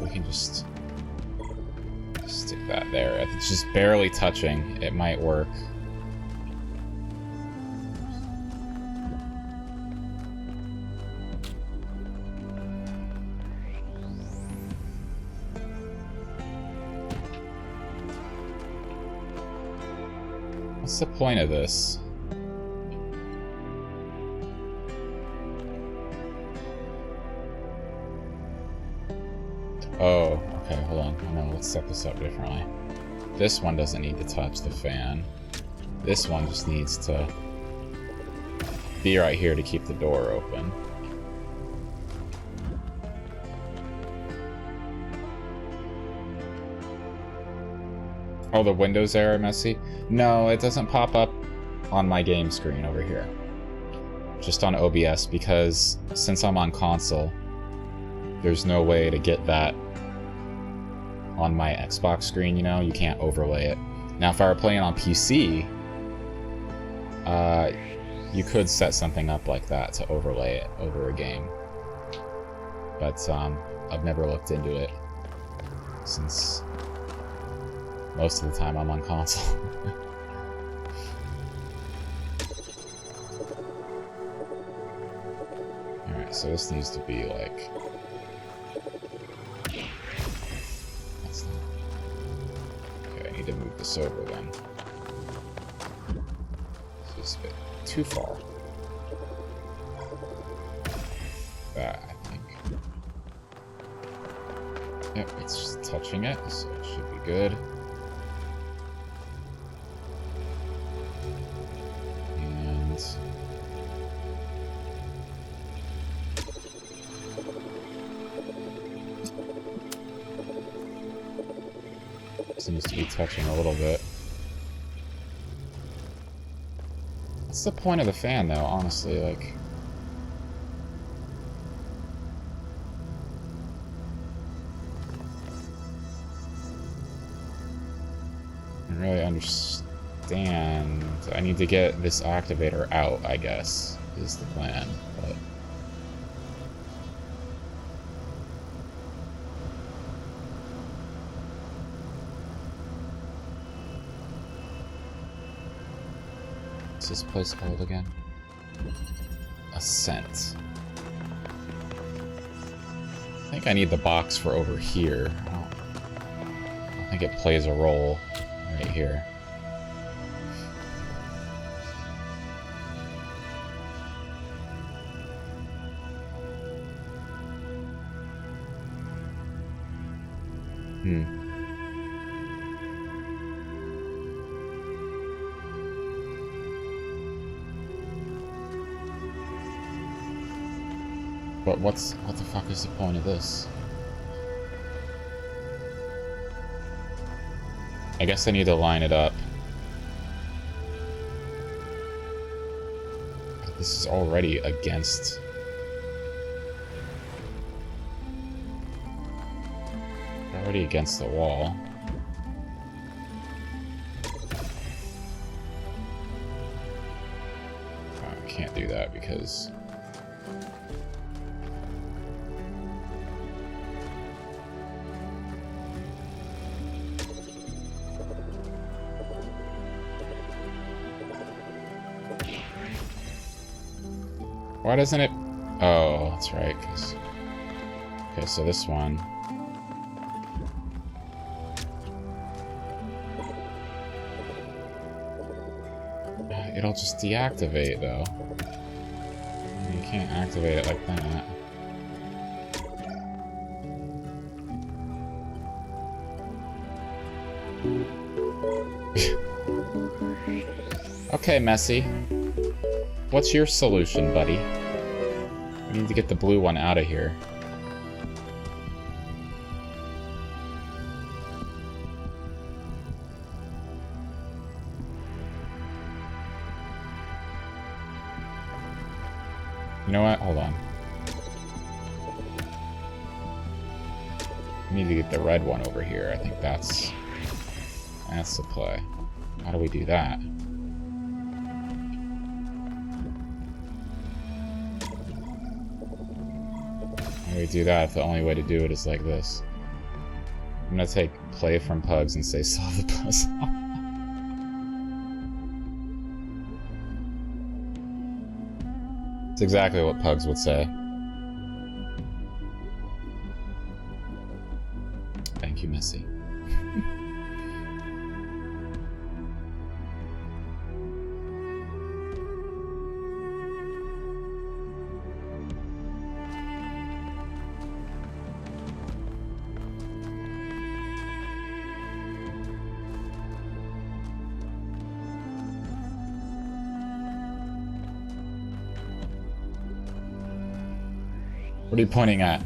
we can just stick that there. If it's just barely touching, it might work. What's the point of this? Oh, okay, hold on. No, let's set this up differently. This one doesn't need to touch the fan. This one just needs to be right here to keep the door open. Oh, the windows there are messy? No, it doesn't pop up on my game screen over here. Just on OBS, because since I'm on console, there's no way to get that on my Xbox screen, you know? You can't overlay it. Now, if I were playing on PC, you could set something up like that to overlay it over a game. But, I've never looked into it, since most of the time I'm on console. Alright, so this needs to be like... That's not... Okay, I need to move this over then. This is a bit too far. That, I think. Yep, it's just touching it, so it should be good. Seems to be touching a little bit. What's the point of the fan, though, honestly? Like... I don't really understand. I need to get this activator out, I guess, is the plan, but... What's this place called again? Ascent. I think I need the box for over here. I don't think it plays a role right here. But what the fuck is the point of this? I guess I need to line it up. This is already against... Already against the wall. I can't do that because... Why doesn't it... Oh, that's right, 'cause... Okay, so this one... It'll just deactivate, though. You can't activate it like that. Okay, Messy. What's your solution, buddy? We need to get the blue one out of here. You know what? Hold on. We need to get the red one over here. I think that's the play. How do we do that? How do we do that if the only way to do it is like this? I'm gonna take play from Pugs and say solve the puzzle. It's exactly what Pugs would say. Thank you, Missy. What are you pointing at?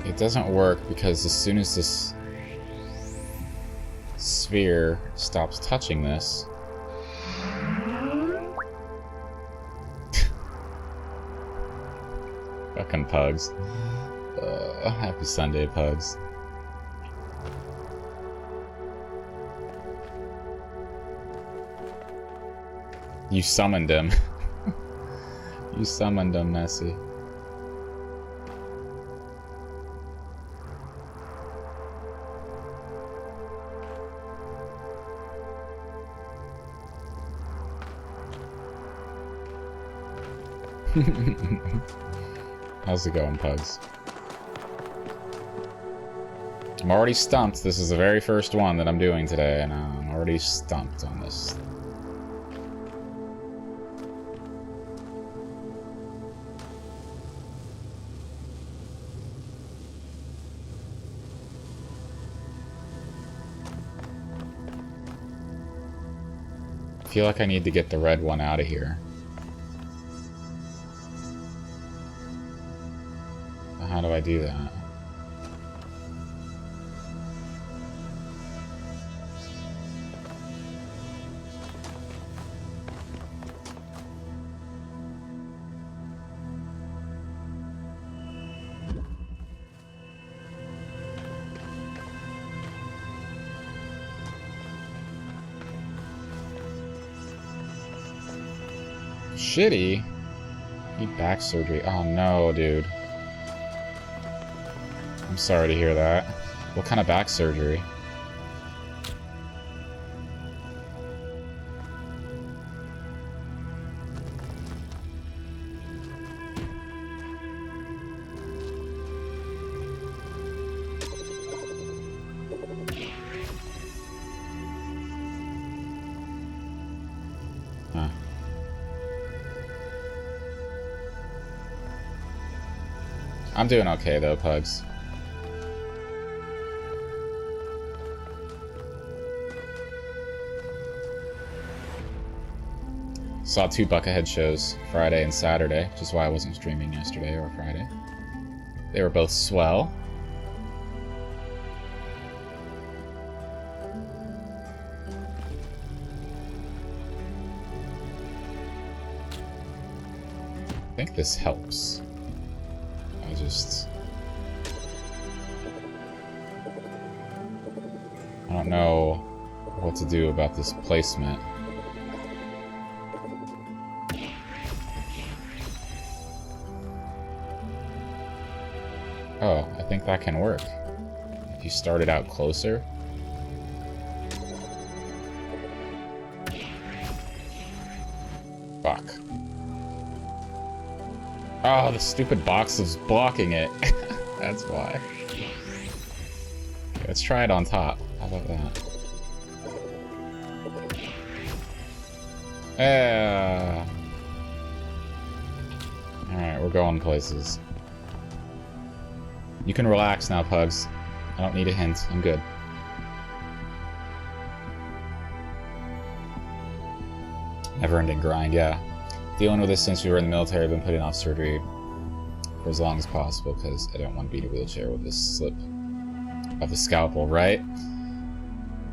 It doesn't work because as soon as this sphere stops touching this, fucking pugs. Happy Sunday, pugs. You summoned him. You summoned him, Messi. How's it going, pugs? I'm already stumped. This is the very first one that I'm doing today, and I'm already stumped on this. I feel like I need to get the red one out of here. How do I do that? Shitty? Need back surgery. Oh no, dude. I'm sorry to hear that. What kind of back surgery? Huh. I'm doing okay though, pugs. Saw 2 Buckethead shows, Friday and Saturday, which is why I wasn't streaming yesterday or Friday. They were both swell. I think this helps. I don't know what to do about this placement. Oh, I think that can work. If you start it out closer. Fuck. Oh, the stupid box is blocking it. That's why. Okay, let's try it on top. How about that? Yeah. Alright, we're going places. You can relax now, pugs. I don't need a hint. I'm good. Never-ending grind, yeah. Dealing with this since we were in the military. I've been putting off surgery for as long as possible because I don't want to be in a wheelchair with this slip of the scalpel, right?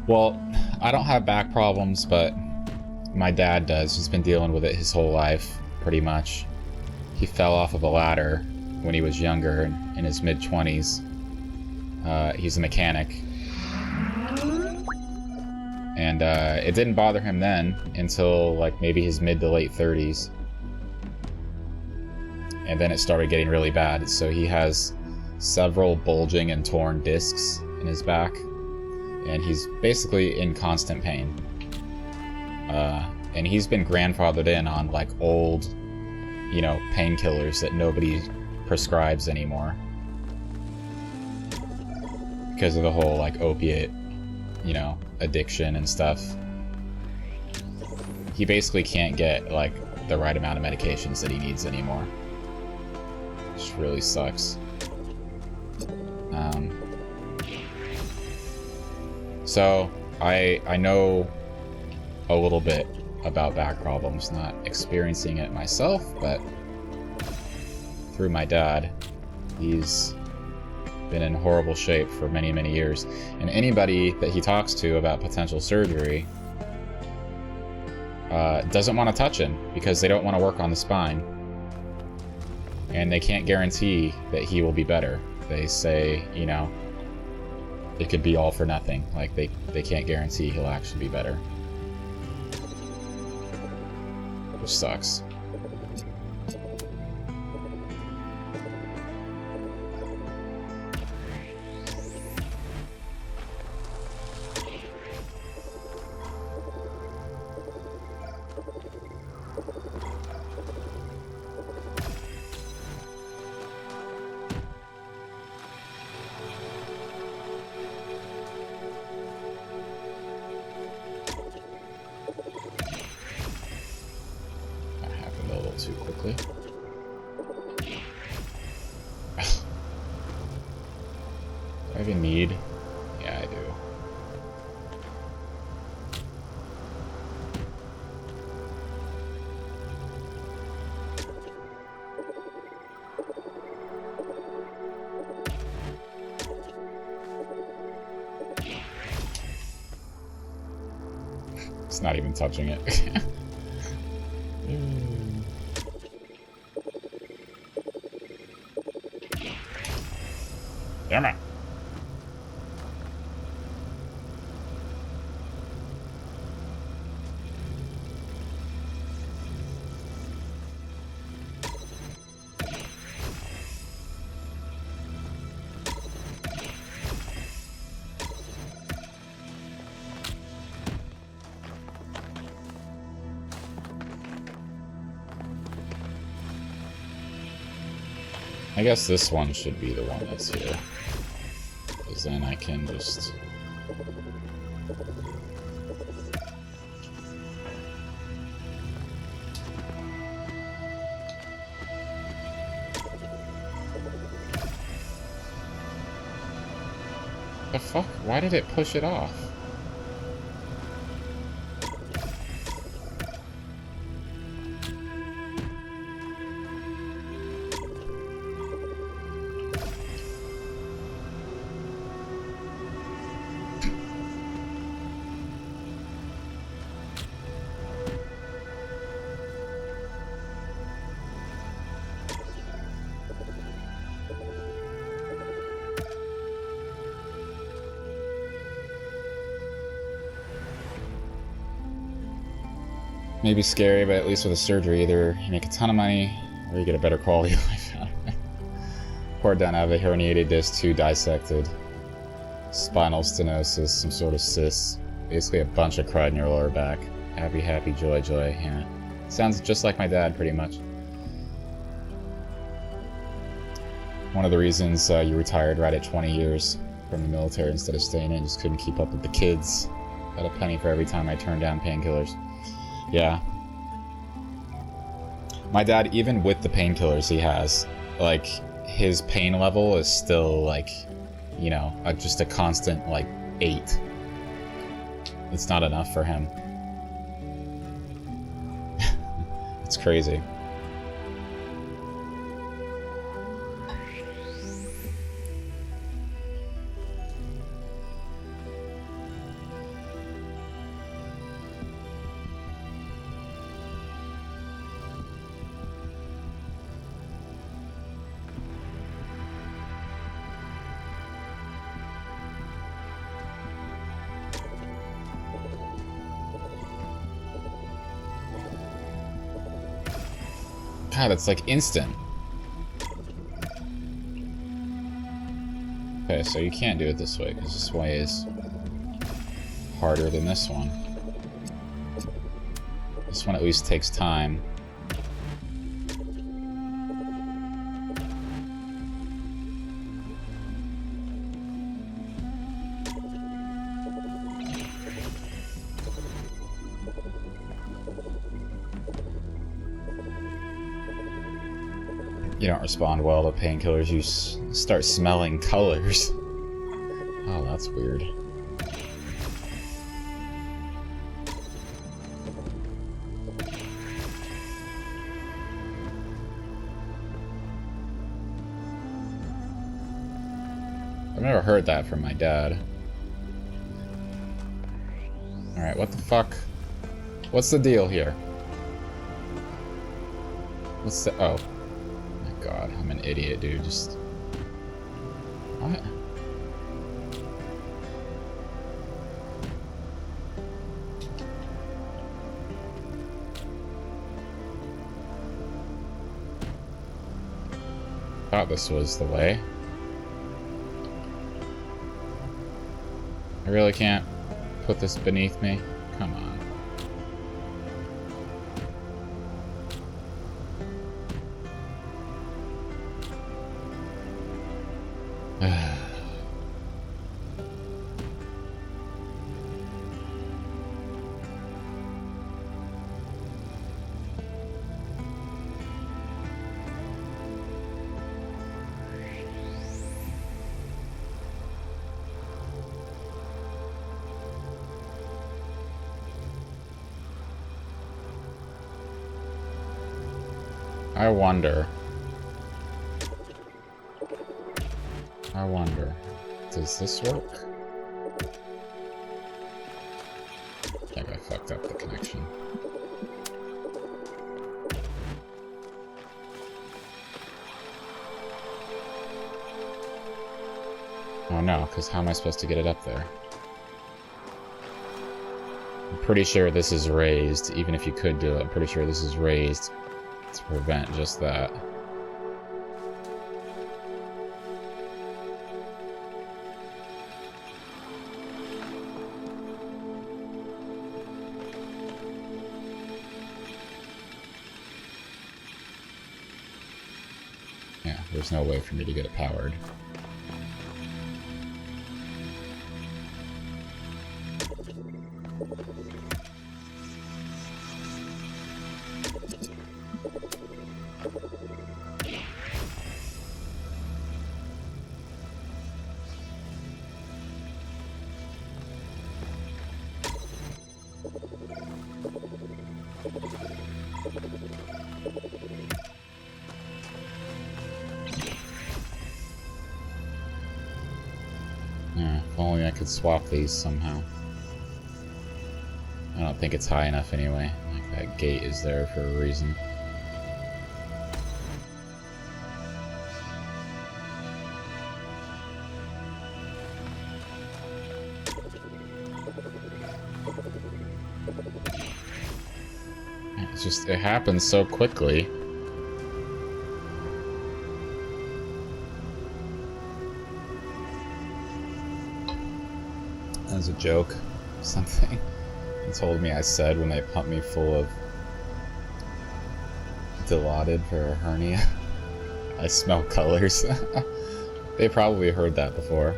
Well, I don't have back problems, but my dad does. He's been dealing with it his whole life, pretty much. He fell off of a ladder when he was younger, in his mid-20s. He's a mechanic. And it didn't bother him then until like maybe his mid to late 30s. And then it started getting really bad. So he has several bulging and torn discs in his back. And he's basically in constant pain. And he's been grandfathered in on like old, you know, painkillers that nobody prescribes anymore. Because of the whole like opiate, you know, addiction and stuff. He basically can't get like the right amount of medications that he needs anymore. Which really sucks. So I know a little bit about back problems, not experiencing it myself, but through my dad. He's been in horrible shape for many, many years. And anybody that he talks to about potential surgery doesn't want to touch him because they don't want to work on the spine. And they can't guarantee that he will be better. They say, you know, it could be all for nothing. Like, they can't guarantee he'll actually be better. Which sucks. Too quickly. Do I even need? Yeah, I do. It's not even touching it. Damn it. I guess this one should be the one that's here. Because then I can just... The fuck? Why did it push it off? Maybe scary, but at least with a surgery, either you make a ton of money or you get a better quality of life out of it. Poor Dun have a herniated disc, 2 dissected, spinal stenosis, some sort of cyst, basically a bunch of crud in your lower back. Happy, happy, joy, joy. Yeah, sounds just like my dad, pretty much. One of the reasons you retired right at 20 years from the military instead of staying in, just couldn't keep up with the kids. Got a penny for every time I turned down painkillers. Yeah. My dad, even with the painkillers he has, like, his pain level is still, like, you know, just a constant, like, 8. It's not enough for him. It's crazy. God, it's like instant. Okay, so you can't do it this way, because this way is harder than this one. This one at least takes time. You don't respond well to painkillers, you start smelling colors. Oh, that's weird. I've never heard that from my dad. Alright, what the fuck? What's the deal here? What's the... oh. My god, I'm an idiot, dude. Just... what? Thought this was the way. I really can't put this beneath me? Come on. I wonder, does this work? I think I fucked up the connection. Oh no, because how am I supposed to get it up there? I'm pretty sure this is raised, even if you could do it, I'm pretty sure this is raised to prevent just that. Yeah, there's no way for me to get it powered. Yeah, if only I could swap these somehow. I don't think it's high enough anyway. Like, that gate is there for a reason. It's just, it happens so quickly. As a joke, something they told me I said when they pumped me full of Dilaudid for a hernia. I smell colors. They probably heard that before.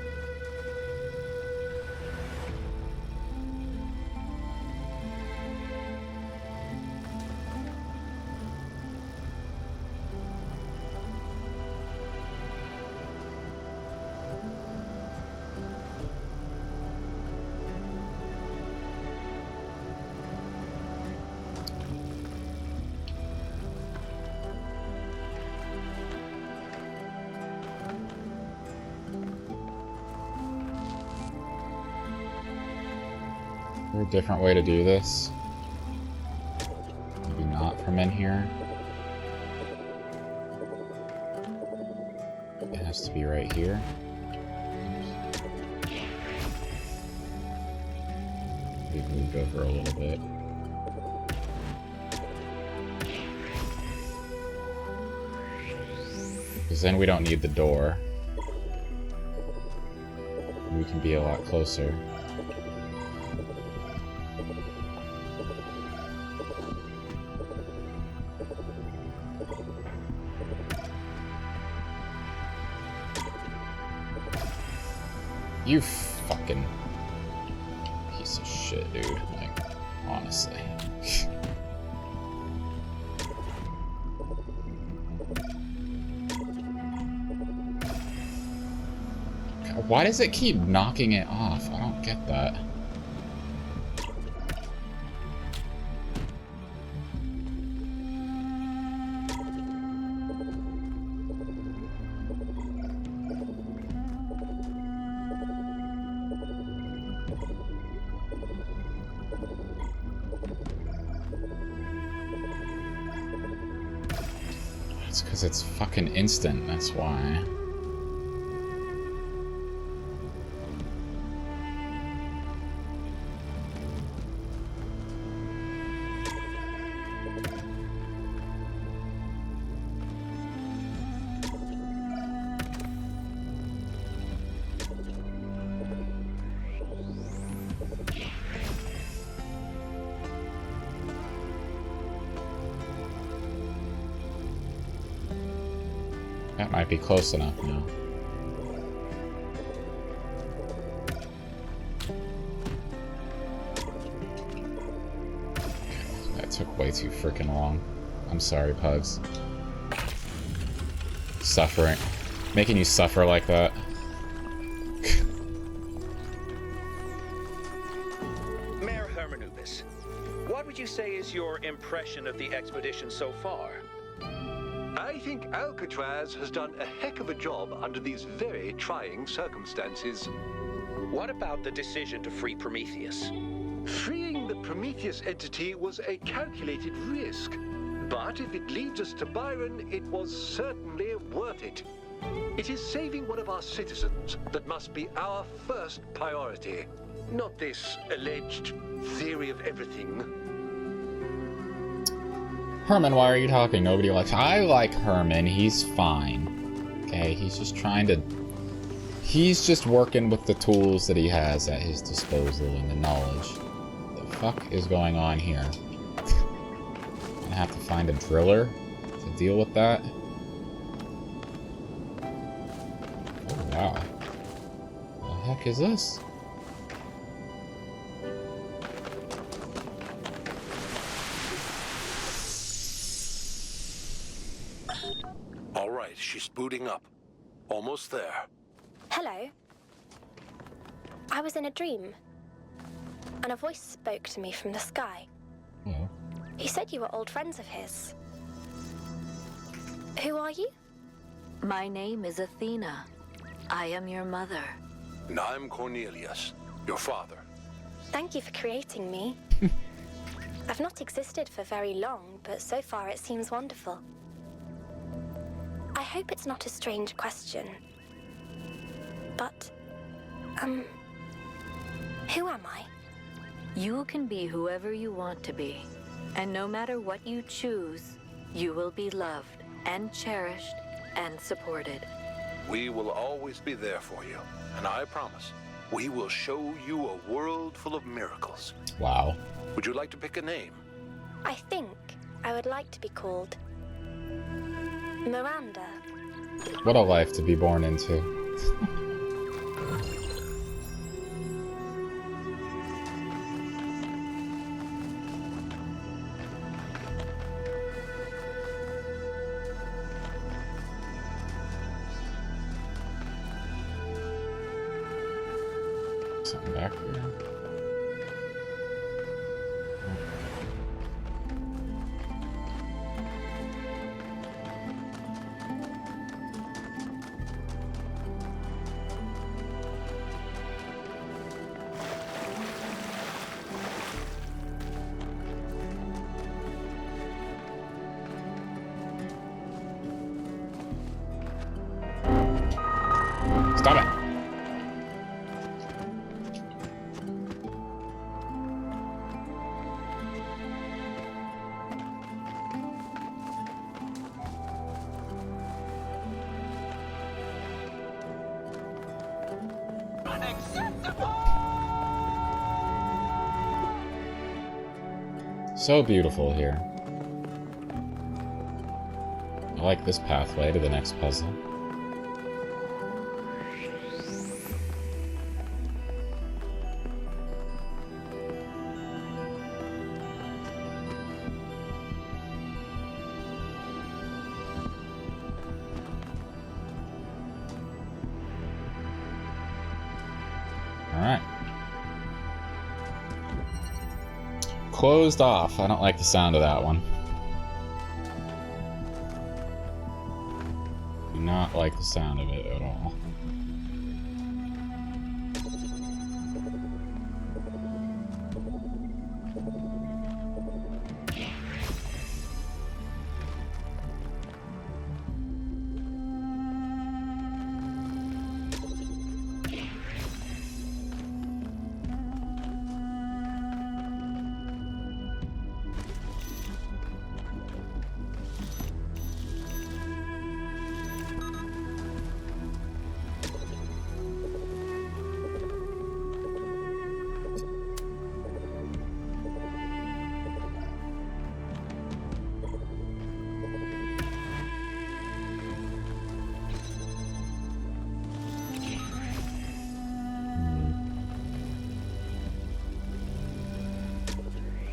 Is there a different way to do this? Maybe not from in here. It has to be right here. We've moved over a little bit. because then we don't need the door. We can be a lot closer. You fucking piece of shit, dude. Like, honestly. God, why does it keep knocking it off? I don't get that. It's because it's fucking instant, that's why. That might be close enough now. That took way too freaking long. I'm sorry, Pugs. Suffering. Making you suffer like that. Mayor Hermanubis, what would you say is your impression of the expedition so far? I think Alcatraz has done a heck of a job under these very trying circumstances. What about the decision to free Prometheus? Freeing the Prometheus entity was a calculated risk, but if it leads us to Byron, it was certainly worth it. It is saving one of our citizens that must be our first priority, not this alleged theory of everything. Herman, why are you talking? Nobody likes... I like Herman. He's fine. Okay, he's just trying to... He's just working with the tools that he has at his disposal and the knowledge. What the fuck is going on here? I'm gonna have to find a driller to deal with that. Oh, wow. What the heck is this? All right, she's booting up. Almost there. Hello. I was in a dream, and a voice spoke to me from the sky. Oh. He said you were old friends of his. Who are you? My name is Athena. I am your mother. And I'm Cornelius, your father. Thank you for creating me. I've not existed for very long, but so far it seems wonderful. I hope it's not a strange question, but, who am I? You can be whoever you want to be. And no matter what you choose, you will be loved and cherished and supported. We will always be there for you, and I promise, we will show you a world full of miracles. Wow. Would you like to pick a name? I think I would like to be called Miranda. What a life to be born into. Something back here. Stop it. So beautiful here. I like this pathway to the next puzzle. Alright. Closed off. I don't like the sound of that one. Do not like the sound of it at all.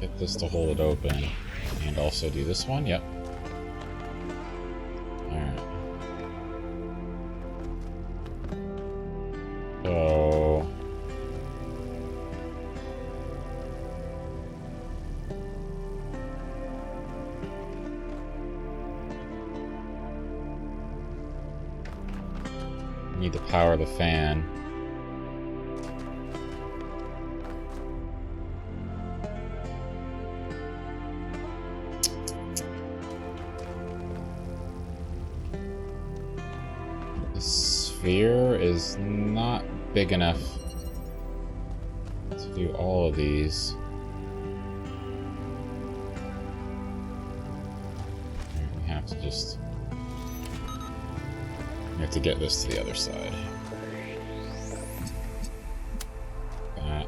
Get this to hold it open. And also do this one? Yep. Alright. So... need to power the fan. Sphere is not big enough to do all of these. We have to just... we have to get this to the other side. That.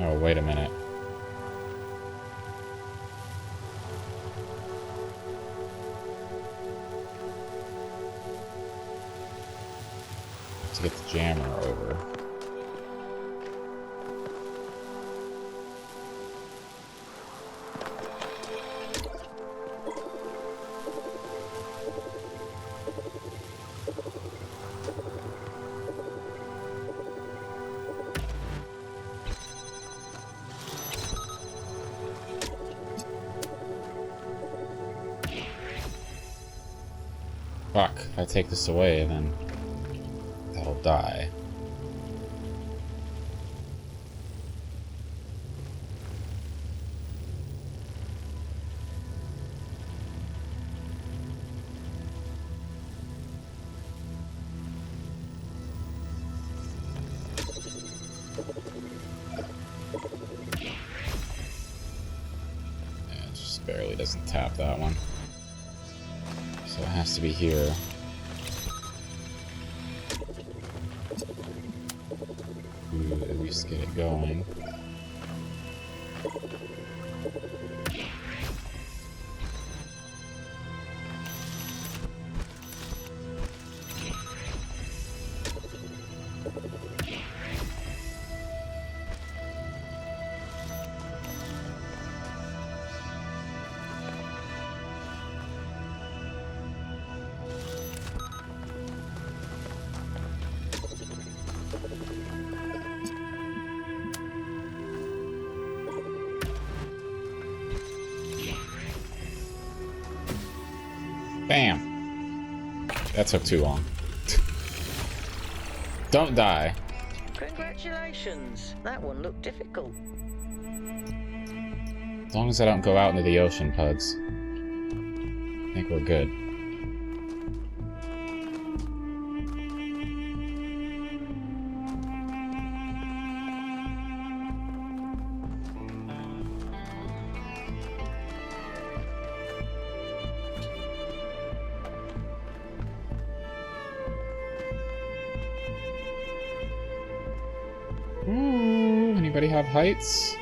Oh, wait a minute. To get the jammer over. Fuck, if I take this away, then that'll die. Yeah, it just barely doesn't tap that one. So it has to be here. To at least get it going. Bam! That took too long. Don't die. Congratulations. That one looked difficult. As long as I don't go out into the ocean, Pugs. I think we're good. Anybody have heights?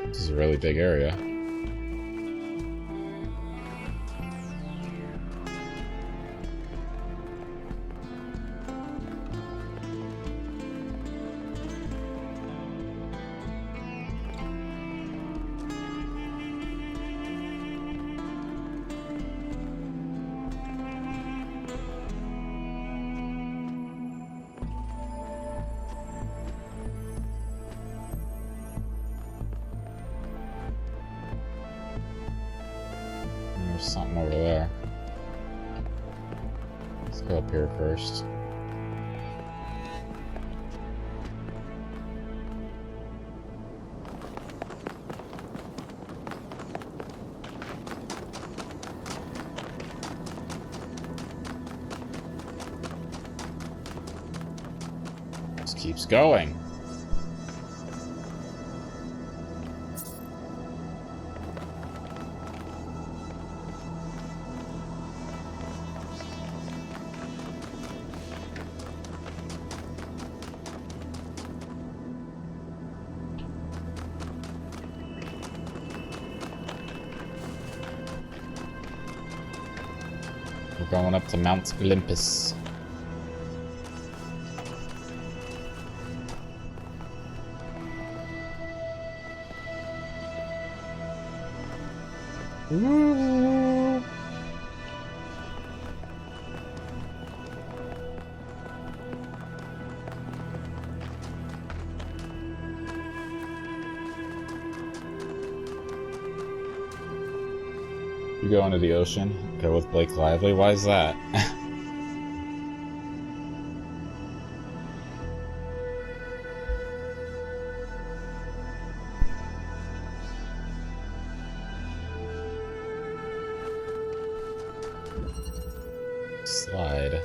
This is a really big area. There's something over there. Let's go up here first. Just keeps going. We're going up to Mount Olympus. Ooh. You go into the ocean, go with Blake Lively. Why is that? Slide.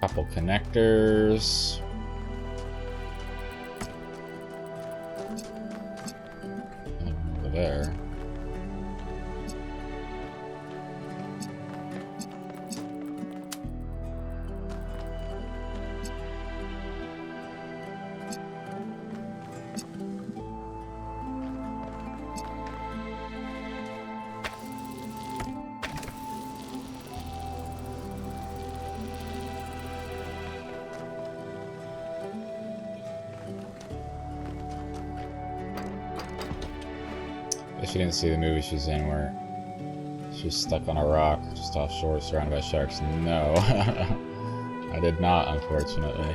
Couple connectors. Over there. She didn't see the movie she's in where she's stuck on a rock just offshore surrounded by sharks. No. I did not, unfortunately.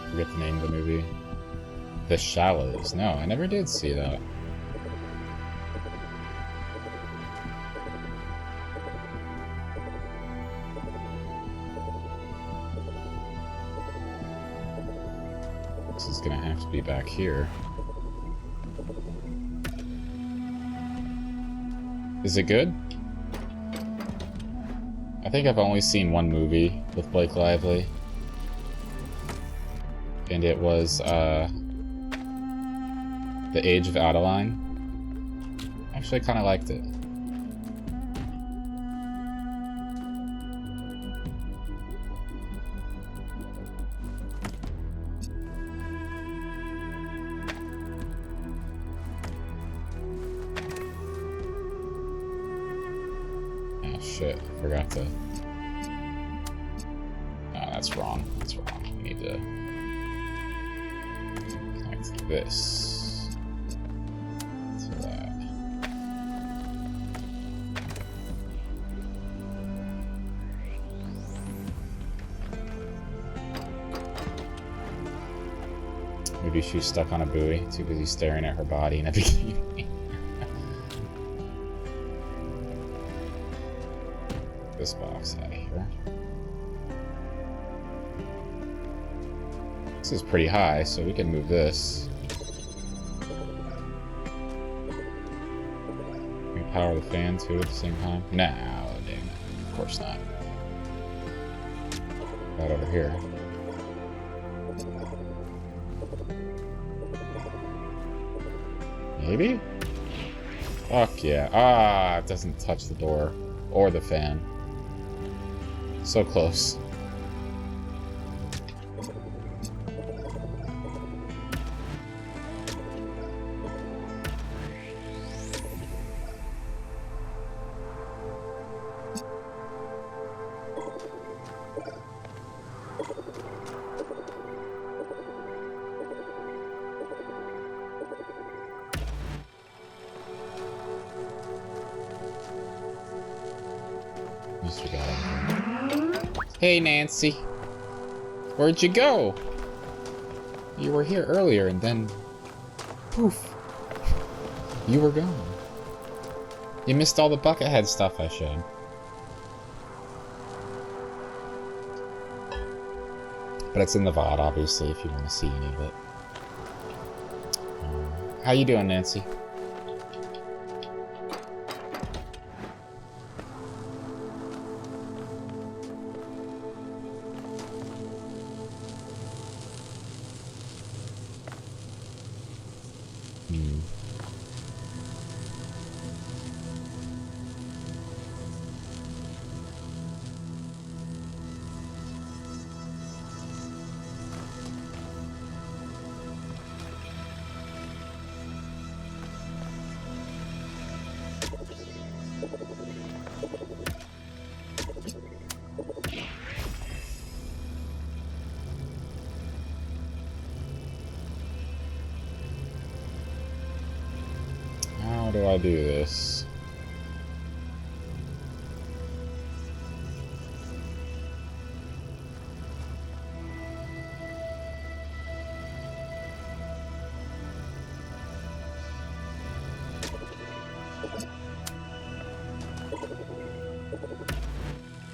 Forget the name of the movie. The Shallows. No, I never did see that. This is gonna have to be back here. Is it good? I think I've only seen one movie with Blake Lively. And it was, The Age of Adeline. Actually, I kinda liked it. Shit, I forgot to... No, that's wrong. That's wrong. We need to connect this to that. Maybe she's stuck on a buoy, too busy staring at her body in a bikini. This box out of here. This is pretty high, so we can move this. Can we power the fan too at the same time? No, damn it. Of course not. Right over here. Maybe? Fuck yeah. Ah, it doesn't touch the door. Or the fan. So close. Hey, Nancy. Where'd you go? You were here earlier and then... poof. You were gone. You missed all the Buckethead stuff I showed. But it's in the VOD, obviously, if you want to see any of it. How you doing, Nancy? How do I do this?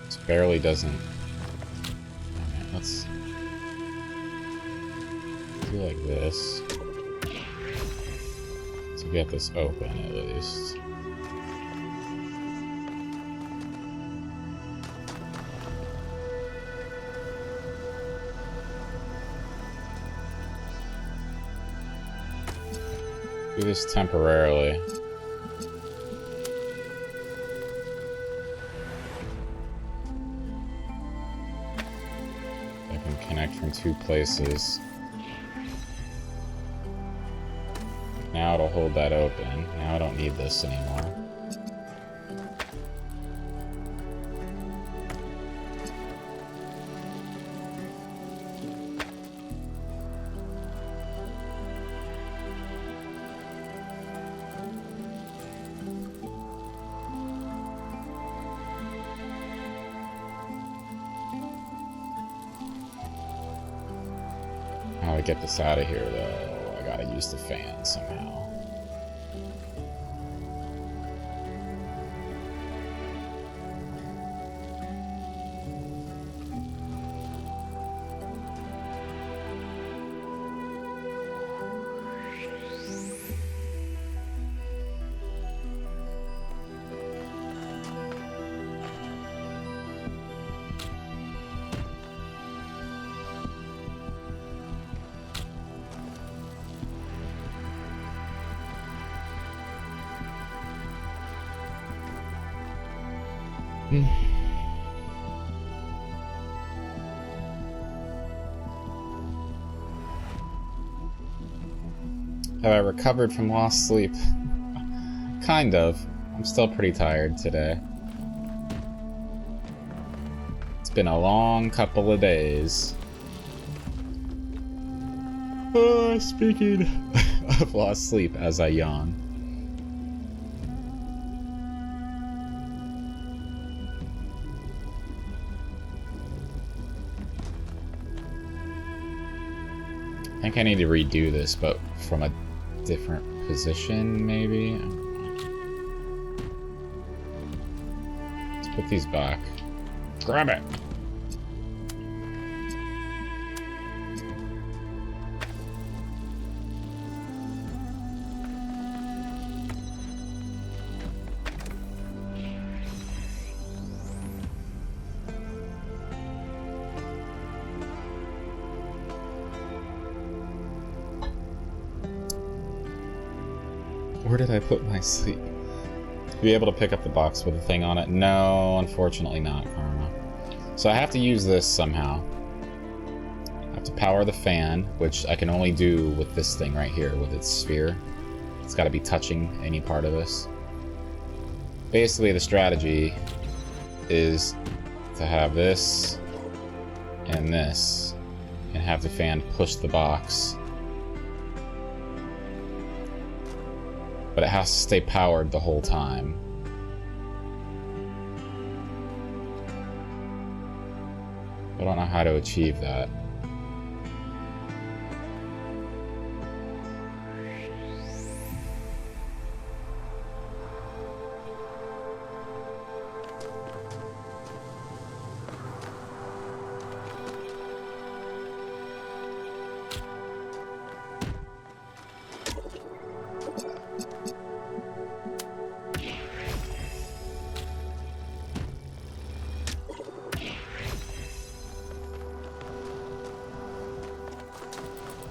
This barely doesn't. Alright, let's do like this. Get this open at least. Do this temporarily. I can connect from two places. Now it'll hold that open. Now I don't need this anymore. How do I get this out of here, though? I gotta use the fan somehow. Have I recovered from lost sleep? Kind of. I'm still pretty tired today. It's been a long couple of days. Speaking of lost sleep as I yawn. I think I need to redo this, but from a different position, maybe? Let's put these back. Grab it! Where did I put my sleep? Be able to pick up the box with a thing on it? No, unfortunately not, Karma. So I have to use this somehow. I have to power the fan, which I can only do with this thing right here, with its sphere. It's got to be touching any part of this. Basically, the strategy is to have this and this, and have the fan push the box. But it has to stay powered the whole time. I don't know how to achieve that.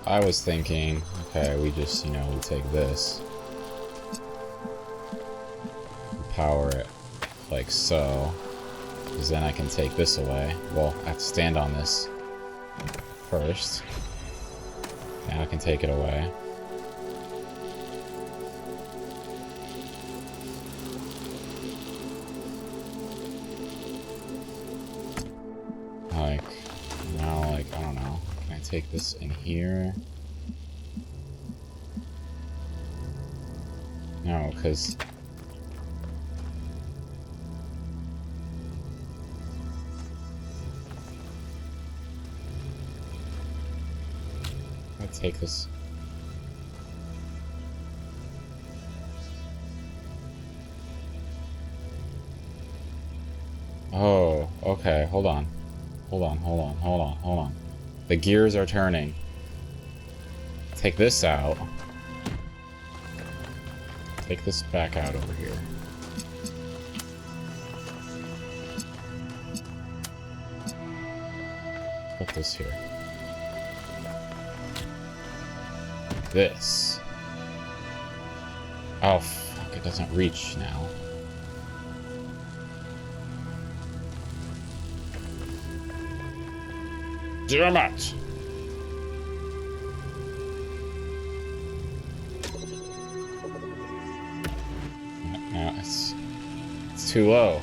I was thinking, okay, we just, you know, we take this, power it like so, because then I can take this away. Well, I have to stand on this first. Now I can take it away. Like, now, like, I don't know. Can I take this in here? No, because... I take this... Oh, okay, hold on. Hold on. The gears are turning. Take this out. Take this back out over here. Put this here. This. Oh, fuck, it doesn't reach now. Damn it! No, it's too low.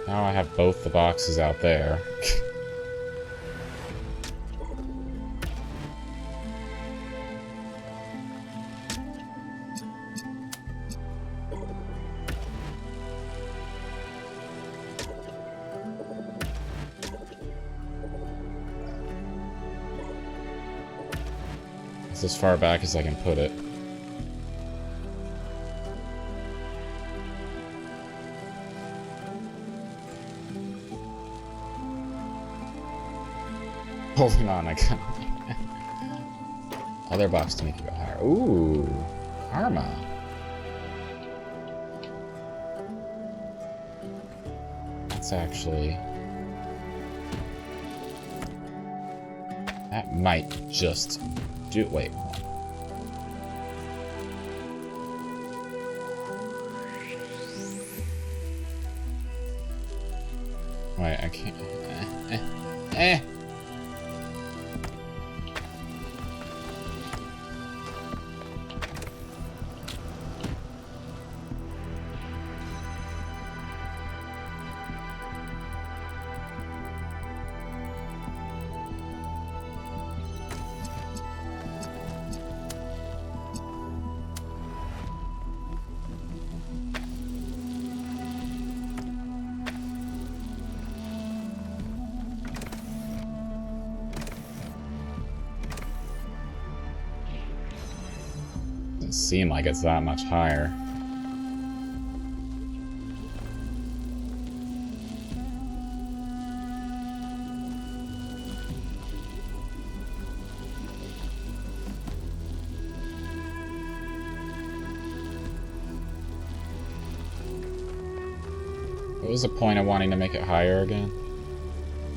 Now I have both the boxes out there. It's as far back as I can put it. Holding on, I can't. Other box to make it go higher. Ooh, karma. That's actually... That might just do it. Wait. Wait, I can't... Doesn't seem like it's that much higher. What was the point of wanting to make it higher again?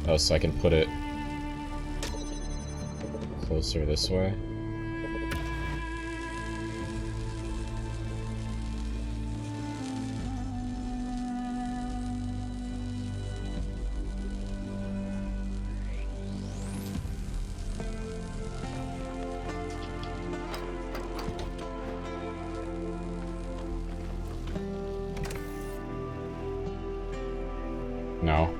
Oh, so I can put it closer this way. No.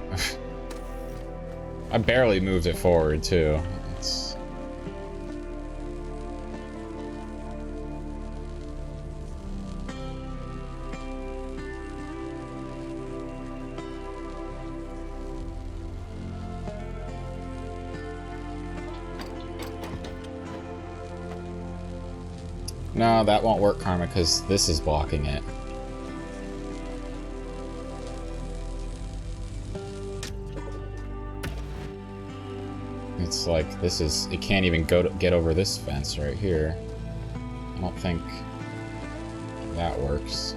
I barely moved it forward, too. It's... No, that won't work, Karma, because this is blocking it. It's like, this is, it can't even get over this fence right here. I don't think that works.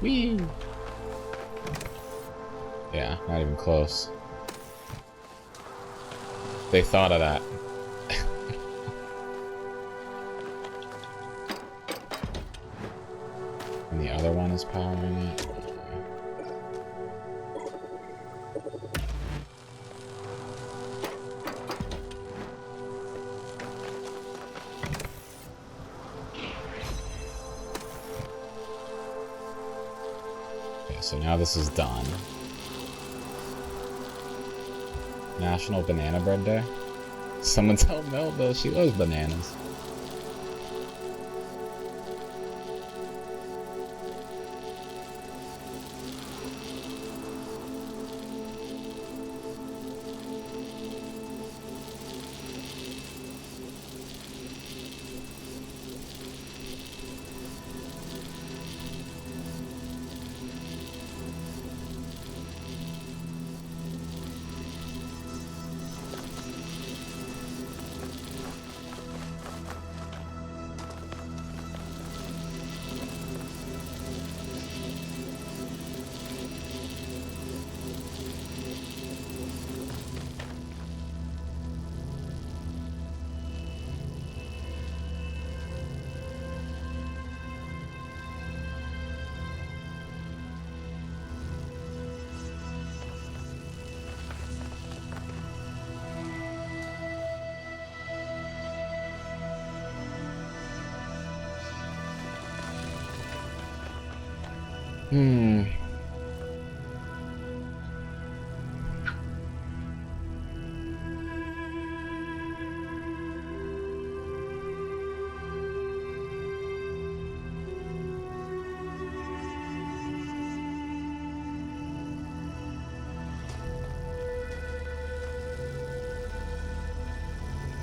Whee! Yeah, not even close. They thought of that. And the other one is powering it. So now this is done. National Banana Bread Day? Someone tell Melville she loves bananas.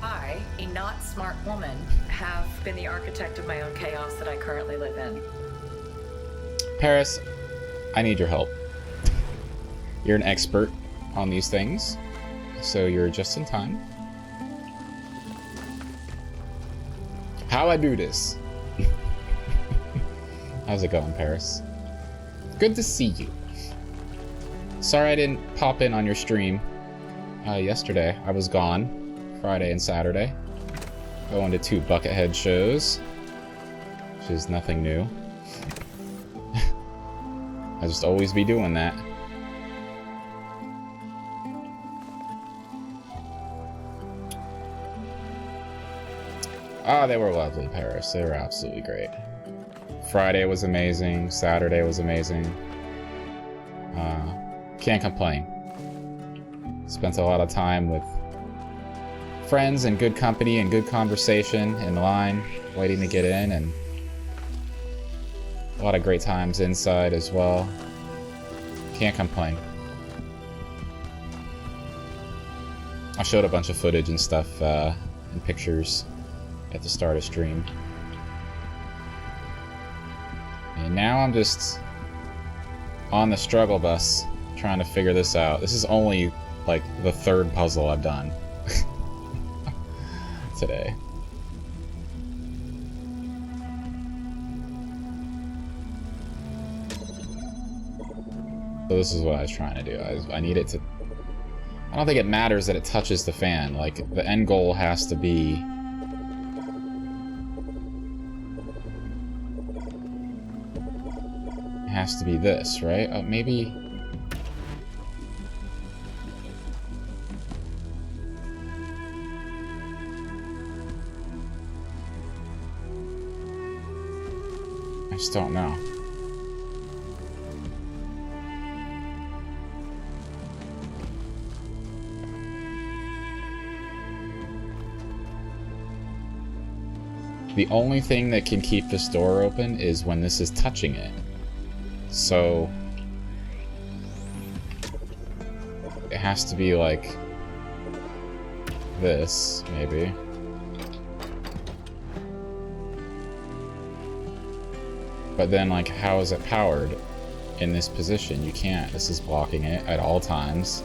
I, a not smart woman, have been the architect of my own chaos that I currently live in. Paris, I need your help. You're an expert on these things, so you're just in time. How I do this? How's it going, Paris? Good to see you. Sorry I didn't pop in on your stream yesterday. I was gone. Friday and Saturday. Going to 2 Buckethead shows, which is nothing new. I just always be doing that. Ah, they were lovely, Paris. They were absolutely great. Friday was amazing. Saturday was amazing. Can't complain. Spent a lot of time with friends and good company and good conversation in line, waiting to get in, and a lot of great times inside as well. Can't complain. I showed a bunch of footage and stuff and pictures at the start of stream. And now I'm just on the struggle bus trying to figure this out. This is only like the 3rd puzzle I've done today. So this is what I was trying to do. I need it to... I don't think it matters that it touches the fan. Like, the end goal has to be... It has to be this, right? Maybe... I just don't know. The only thing that can keep this door open is when this is touching it. So it has to be like this, maybe. But then, like, how is it powered in this position? You can't. This is blocking it at all times.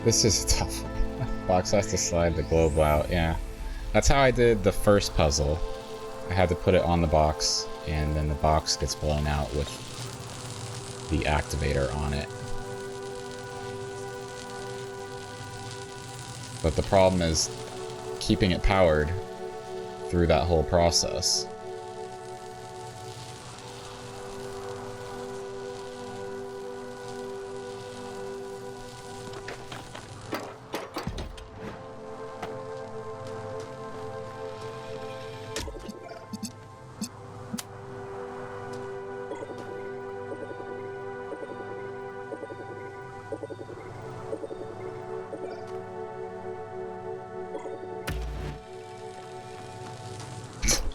This is a tough one. Box has to slide the globe out, yeah. That's how I did the first puzzle. I had to put it on the box, and then the box gets blown out with the activator on it. But the problem is keeping it powered through that whole process.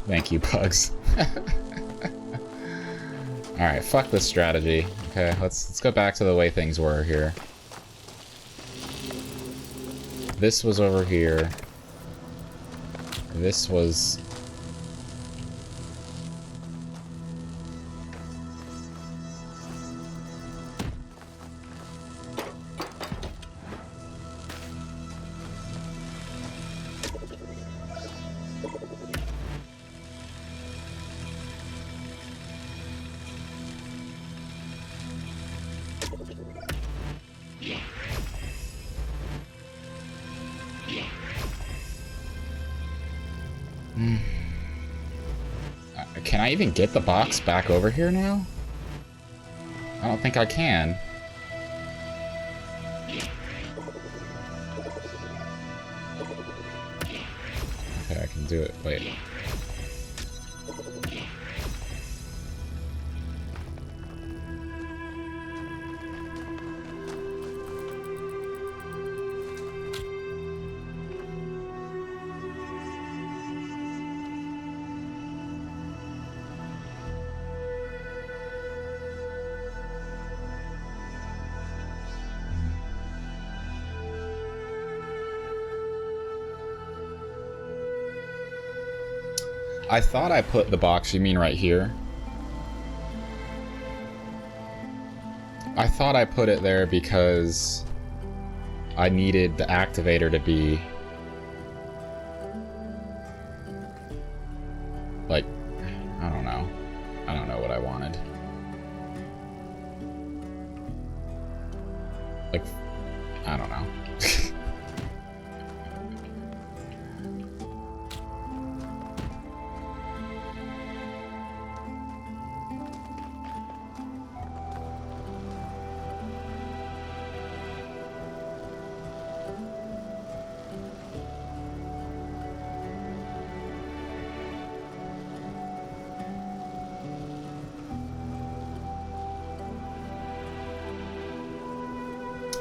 Thank you, bugs. Alright, fuck this strategy. Okay, let's go back to the way things were here. This was over here. This was... Can I even get the box back over here now? I don't think I can. Okay, I can do it. Wait. I thought I put the box, you mean right here? I thought I put it there because I needed the activator to be like, I don't know. I don't know what I wanted. Like, I don't know.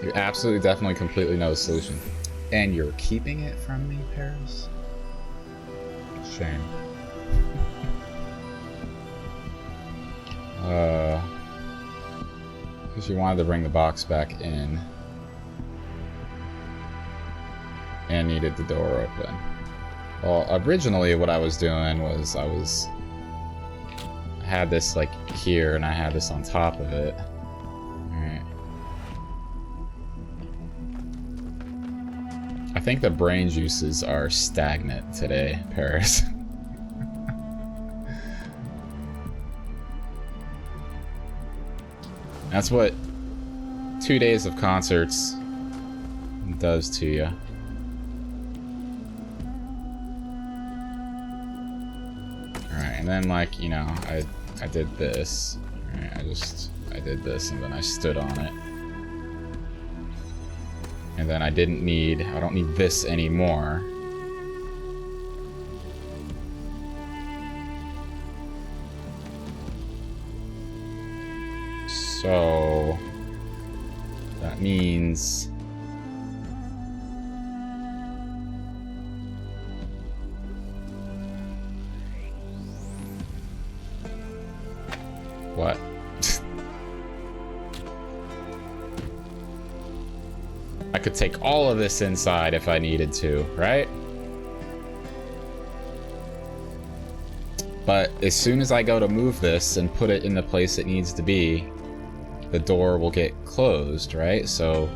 You absolutely, definitely, completely know the solution. And you're keeping it from me, Paris? Shame. Because you wanted to bring the box back in. And needed the door open. Well, originally what I was doing was I had this like here and I had this on top of it. Alright. I think the brain juices are stagnant today, Paris. That's what 2 days of concerts does to you. Alright, and then like, you know, I did this. Alright, I did this and then I stood on it. And then I don't need this anymore. So that means what? I could take all of this inside if I needed to, right? But as soon as I go to move this and put it in the place it needs to be, the door will get closed, right? So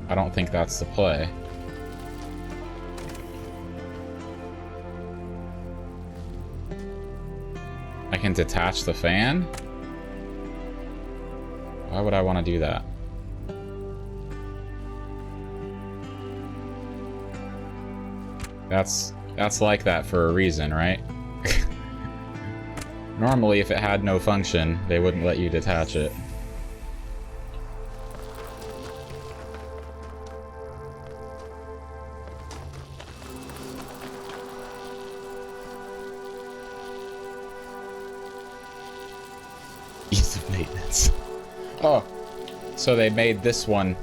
I don't think that's the play. I can detach the fan? Why would I want to do that? That's like that for a reason, right? Normally, if it had no function, they wouldn't let you detach it. Ease of maintenance. Oh, so they made this one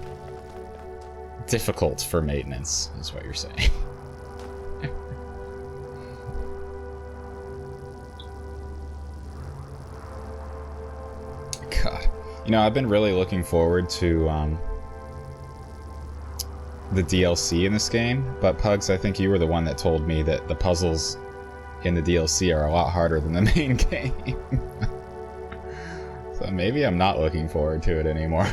difficult for maintenance, is what you're saying. God. You know, I've been really looking forward to the DLC in this game, but Pugs, I think you were the one that told me that the puzzles in the DLC are a lot harder than the main game. So maybe I'm not looking forward to it anymore.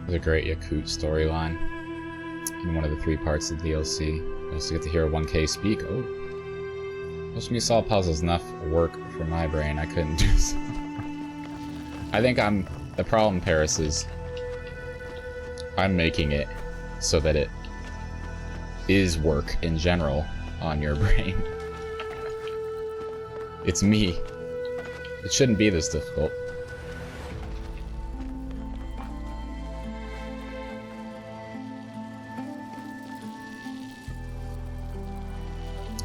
The Great Yakut storyline in one of the 3 parts of the DLC. You also get to hear 1K speak. Oh. Most of me saw puzzles enough work for my brain. I couldn't do so. I think the problem, Paris, is I'm making it so that it is work in general on your brain. It's me. It shouldn't be this difficult.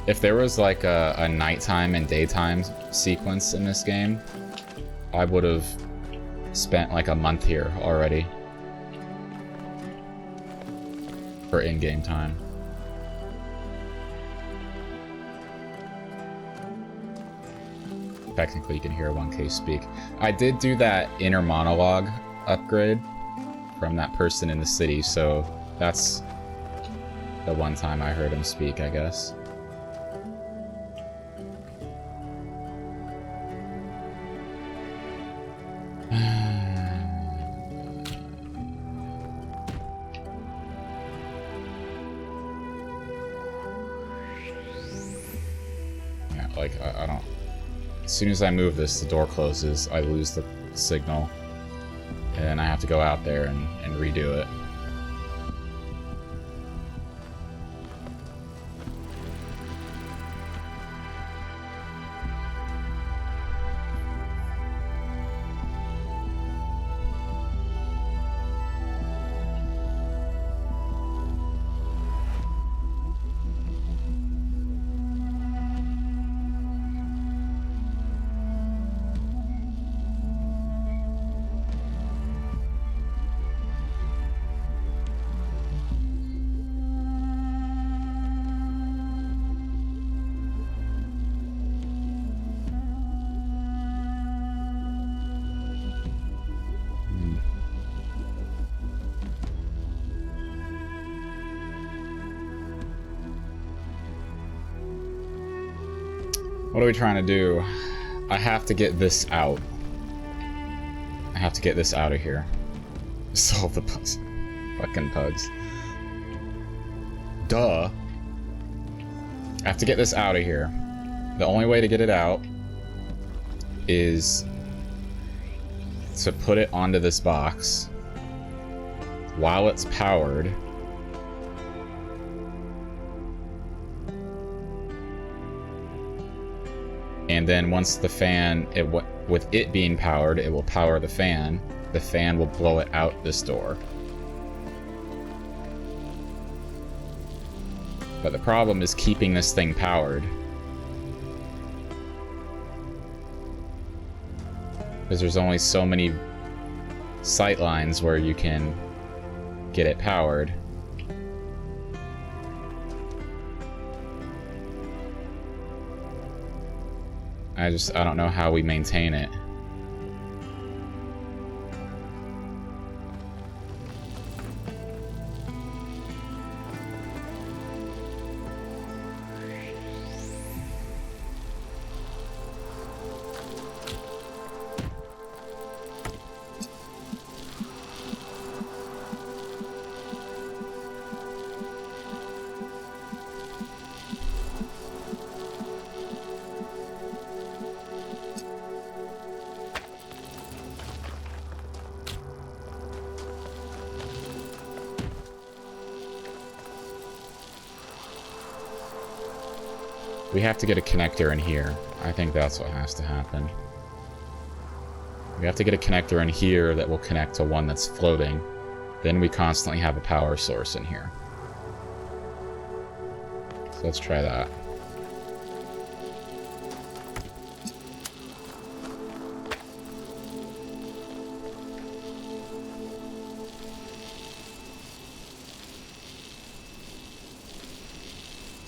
If there was like a nighttime and daytime sequence in this game, I would have spent like a month here already for in-game time. Technically, you can hear 1K speak. I did do that inner monologue upgrade from that person in the city, so That's the one time I heard him speak, I guess. Yeah, like, I don't... As soon as I move this, the door closes, I lose the signal, and I have to go out there and redo it. What are we trying to do? I have to get this out. I have to get this out of here. Solve the pugs. Fucking pugs. Duh. I have to get this out of here. The only way to get it out is to put it onto this box while it's powered. And then once the fan, with it being powered, it will power the fan. The fan will blow it out this door. But the problem is keeping this thing powered. Because there's only so many sight lines where you can get it powered. I don't know how we maintain it. We have to get a connector in here. I think that's what has to happen. We have to get a connector in here that will connect to one that's floating. Then we constantly have a power source in here. So let's try that.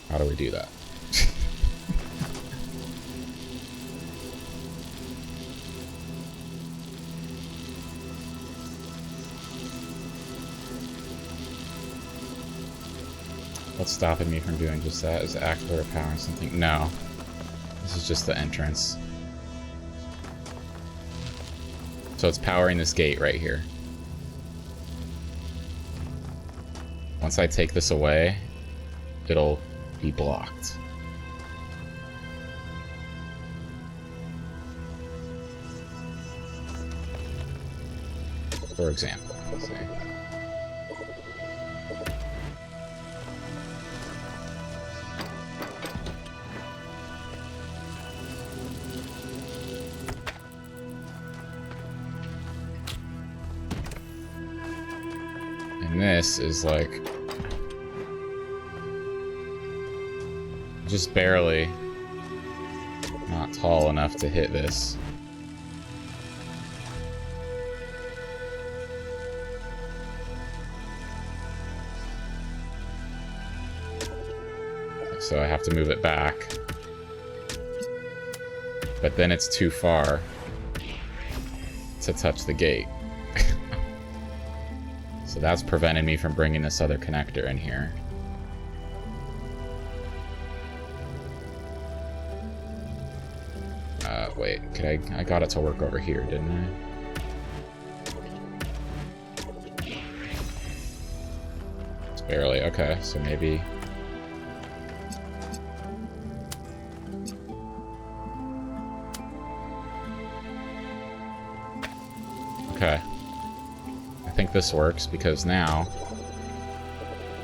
How do we do that? What's stopping me from doing just that? Is the activator powering something? No. This is just the entrance. So it's powering this gate right here. Once I take this away, it'll be blocked. For example, let's see. And this is like just barely not tall enough to hit this. So I have to move it back. But then it's too far to touch the gate. So that's preventing me from bringing this other connector in here. Wait, I got it to work over here, didn't I? It's barely, okay, so maybe... Okay. I think this works because now,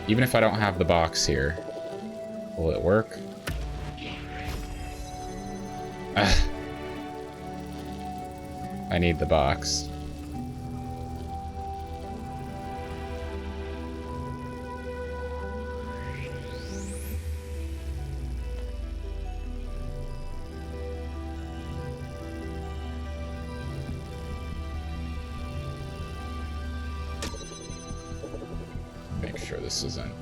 even if I don't have the box here, will it work? I need the box. Make sure this isn't...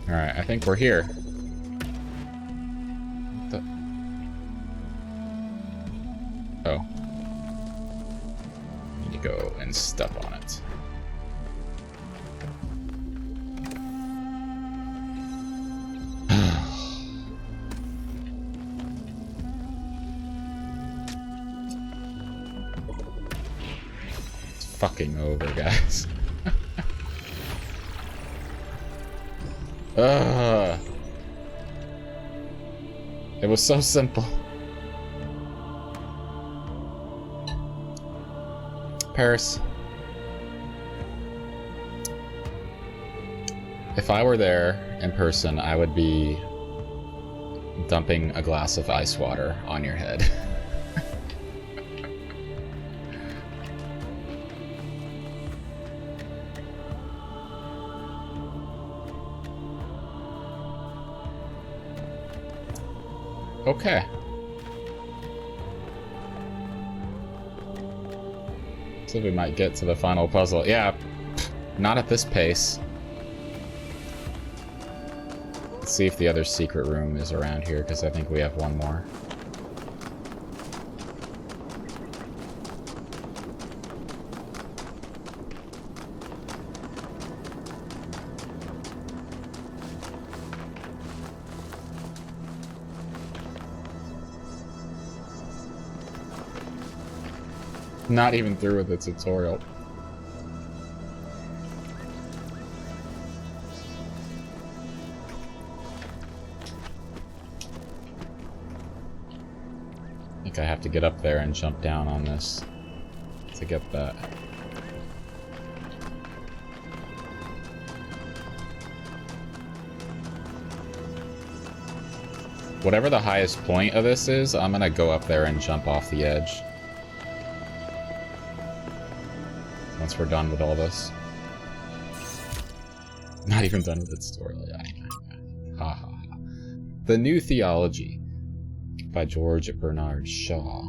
Alright, I think we're here. Oh. Need to go and step on it. It's fucking over, guys. It was so simple. Paris. If I were there in person, I would be dumping a glass of ice water on your head. Okay. So we might get to the final puzzle. Yeah, not at this pace. Let's see if the other secret room is around here, because I think we have one more. Not even through with the tutorial. I think I have to get up there and jump down on this to get that. Whatever the highest point of this is, I'm gonna go up there and jump off the edge. Once we're done with all this. Not even done with the tutorial yet. Ha ha ha. The New Theology by George Bernard Shaw.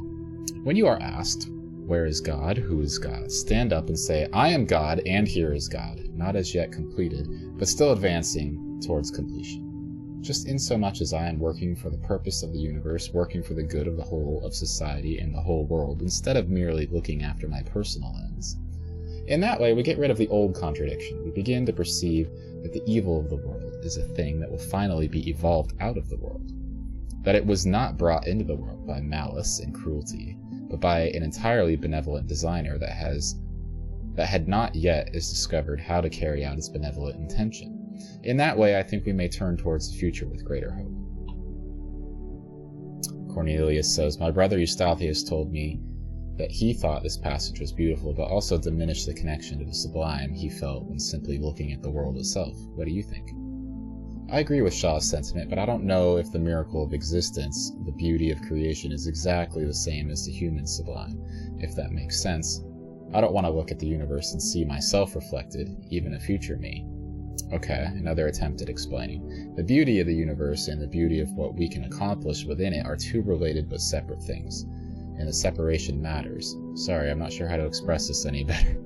When you are asked, where is God, who is God, stand up and say, I am God and here is God, not as yet completed, but still advancing towards completion. Just insomuch as I am working for the purpose of the universe, working for the good of the whole of society and the whole world, instead of merely looking after my personal ends. In that way, we get rid of the old contradiction. We begin to perceive that the evil of the world is a thing that will finally be evolved out of the world. That it was not brought into the world by malice and cruelty, but by an entirely benevolent designer that had not yet discovered how to carry out its benevolent intention. In that way, I think we may turn towards the future with greater hope. Cornelius says, my brother Eustathius told me that he thought this passage was beautiful, but also diminished the connection to the sublime he felt when simply looking at the world itself. What do you think? I agree with Shaw's sentiment, but I don't know if the miracle of existence, the beauty of creation, is exactly the same as the human sublime, if that makes sense. I don't want to look at the universe and see myself reflected, even a future me. Okay, another attempt at explaining. The beauty of the universe and the beauty of what we can accomplish within it are two related but separate things. And the separation matters. Sorry, I'm not sure how to express this any better.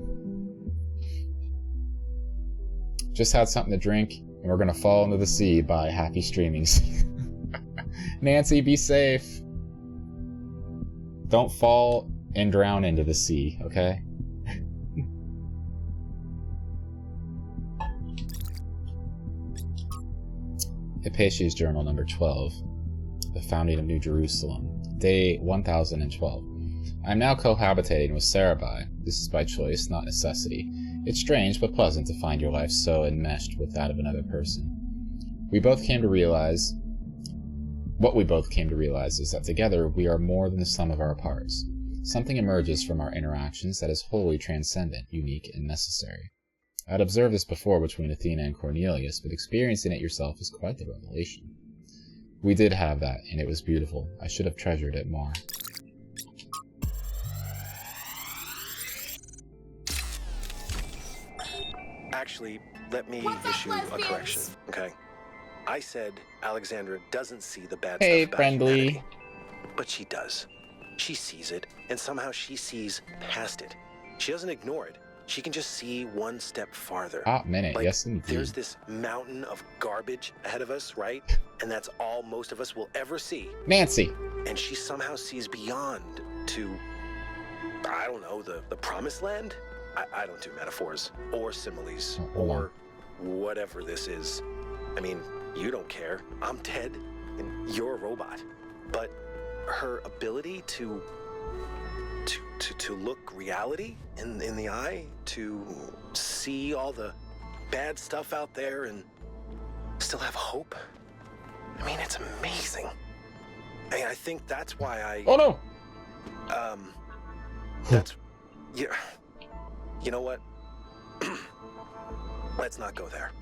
Just had something to drink, and we're gonna fall into the sea by happy streamings. Nancy, be safe. Don't fall and drown into the sea, okay? Hypatia's Journal number 12. The Founding of New Jerusalem. Day 1012. I am now cohabitating with Sarabai. This is by choice, not necessity. It's strange but pleasant to find your life so enmeshed with that of another person. What we both came to realize is that together we are more than the sum of our parts. Something emerges from our interactions that is wholly transcendent, unique, and necessary. I had observed this before between Athena and Cornelius, but experiencing it yourself is quite the revelation. We did have that, and it was beautiful. I should have treasured it more. Actually, let me issue a correction, okay? I said Alexandra doesn't see the bad stuff about humanity, but she does. She sees it, and somehow she sees past it. She doesn't ignore it. She can just see one step farther. Minute, like, yes indeed. There's this mountain of garbage ahead of us, right? And that's all most of us will ever see. Nancy! And she somehow sees beyond to, I don't know, the promised land? I don't do metaphors, or similes, or whatever this is. I mean, you don't care. I'm dead, and you're a robot. But her ability to look reality in the eye, to see all the bad stuff out there and still have hope. I mean, it's amazing. I mean, I think that's why I... Oh no! That's... Yeah. You know what? Let's not go there.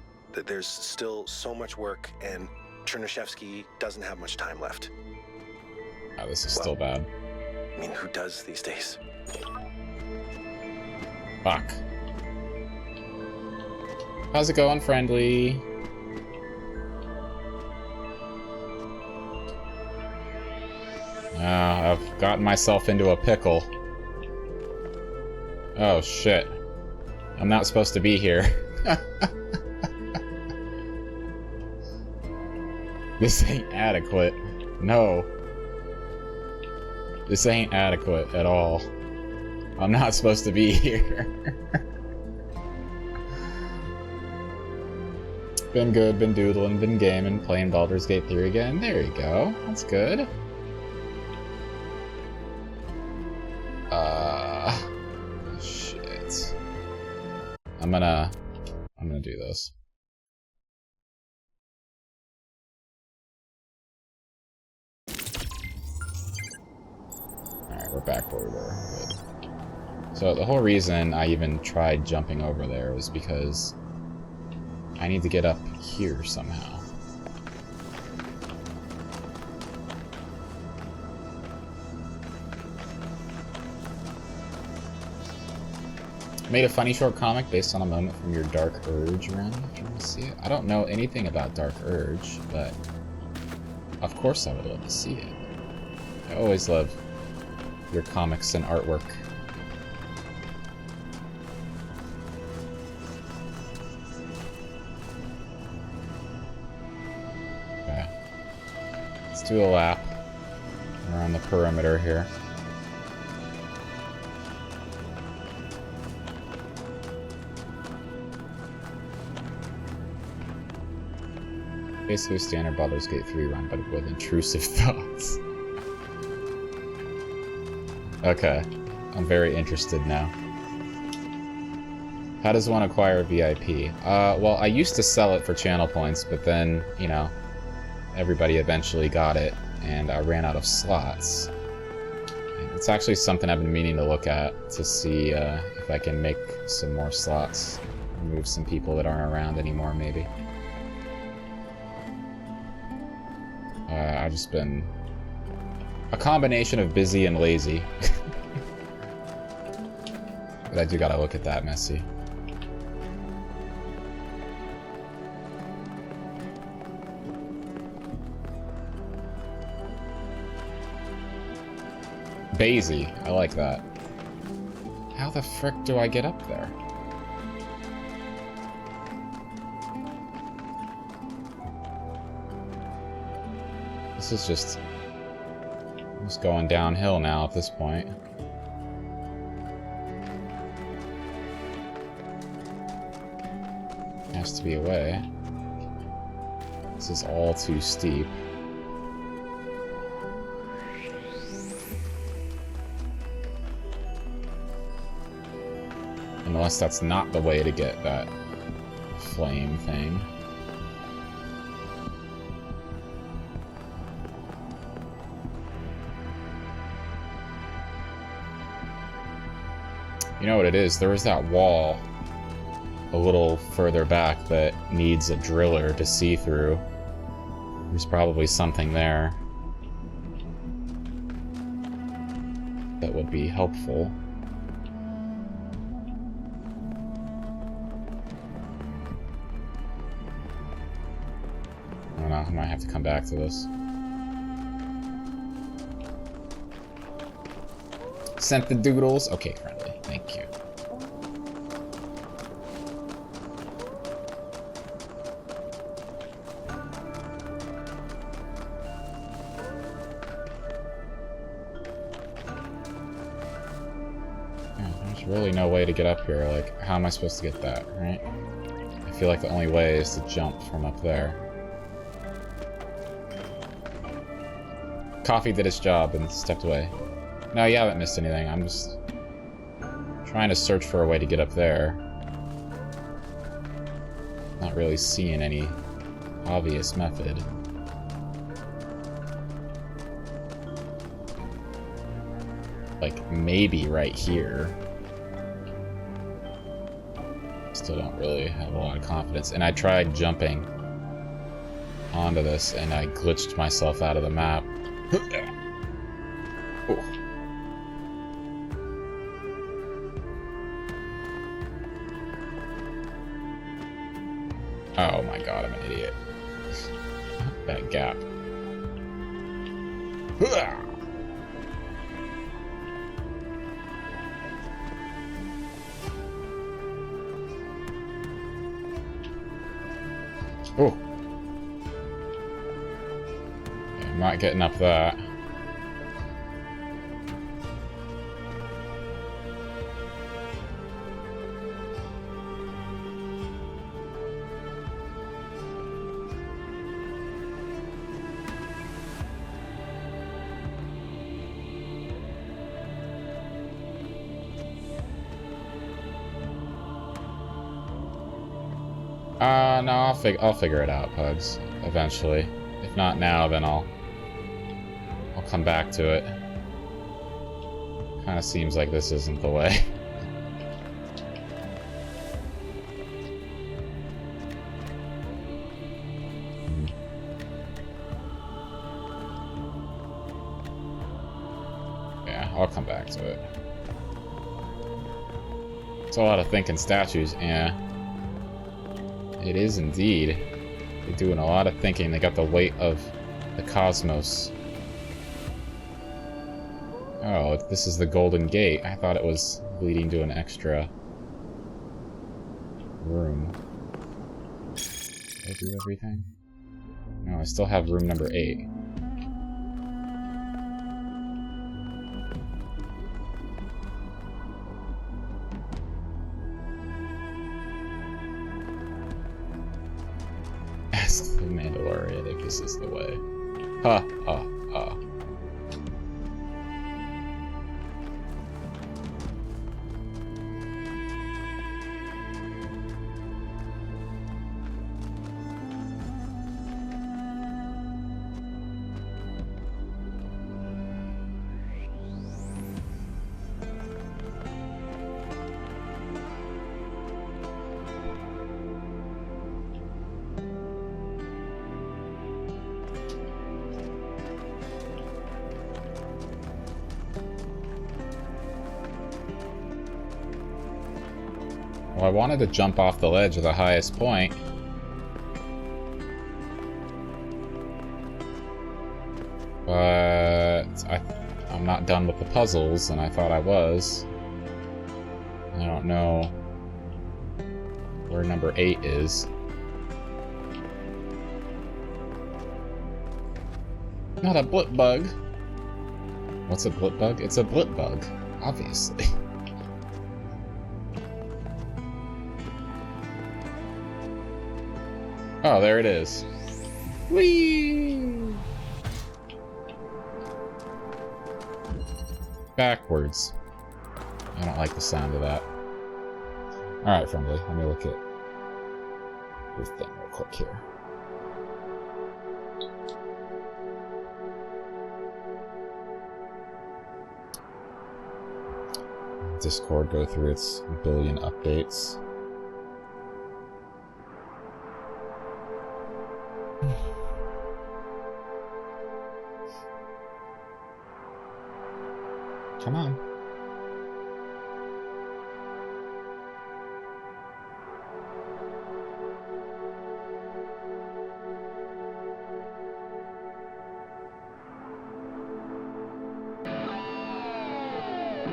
There's still so much work, and Chernyshevsky doesn't have much time left. Oh, this is still bad. I mean, who does these days? Fuck. How's it going, friendly? I've gotten myself into a pickle. Oh, shit. I'm not supposed to be here. This ain't adequate. No. This ain't adequate at all. I'm not supposed to be here. Been good, been doodling, been gaming, playing Baldur's Gate 3 again. There you go. That's good. Shit. I'm gonna do this. Alright, we're back where we were. Good. So the whole reason I even tried jumping over there was because I need to get up here somehow. Made a funny short comic based on a moment from your Dark Urge run. If you want to see it. I don't know anything about Dark Urge, but of course I would love to see it. I always love your comics and artwork. Okay. Let's do a lap around the perimeter here. Basically standard Baldur's Gate 3 run, but with intrusive thoughts. Okay, I'm very interested now. How does one acquire VIP? Well, I used to sell it for channel points, but then, you know, everybody eventually got it, and I ran out of slots. It's actually something I've been meaning to look at to see if I can make some more slots. Remove some people that aren't around anymore, maybe. I've just been a combination of busy and lazy. But I do gotta look at that, Messy. Basie, I like that. How the frick do I get up there? This is just going downhill now at this point. Has to be a way. This is all too steep. Unless that's not the way to get that flame thing. You know what it is? There was that wall a little further back that needs a driller to see through. There's probably something there that would be helpful. I don't know, I might have to come back to this. Sent the doodles. Okay, friendly. Thank you. There's really no way to get up here. Like, how am I supposed to get that, right? I feel like the only way is to jump from up there. Coffee did its job and stepped away. No, you haven't missed anything. I'm just trying to search for a way to get up there. Not really seeing any obvious method. Like, maybe right here. Still don't really have a lot of confidence. And I tried jumping onto this, and I glitched myself out of the map. Oh. Oh my god, I'm an idiot. That gap. Oh. Okay, I'm not getting up that. No, I'll figure it out, Pugs. Eventually. If not now, then I'll come back to it. Kinda seems like this isn't the way. Yeah, I'll come back to it. It's a lot of thinking statues, yeah. It is indeed. They're doing a lot of thinking. They got the weight of the cosmos. Oh, this is the Golden Gate. I thought it was leading to an extra room. Did I do everything? No, I still have room number 8. Ask the Mandalorian if this is the way. Ha ha ha. Well, I wanted to jump off the ledge of the highest point. But I'm not done with the puzzles, and I thought I was. I don't know where number 8 is. Not a blip bug. What's a blip bug? It's a blip bug, obviously. Oh, there it is. Whee! Backwards. I don't like the sound of that. Alright, friendly. Let me look at your thing real quick here. Discord go through its billion updates. Come on.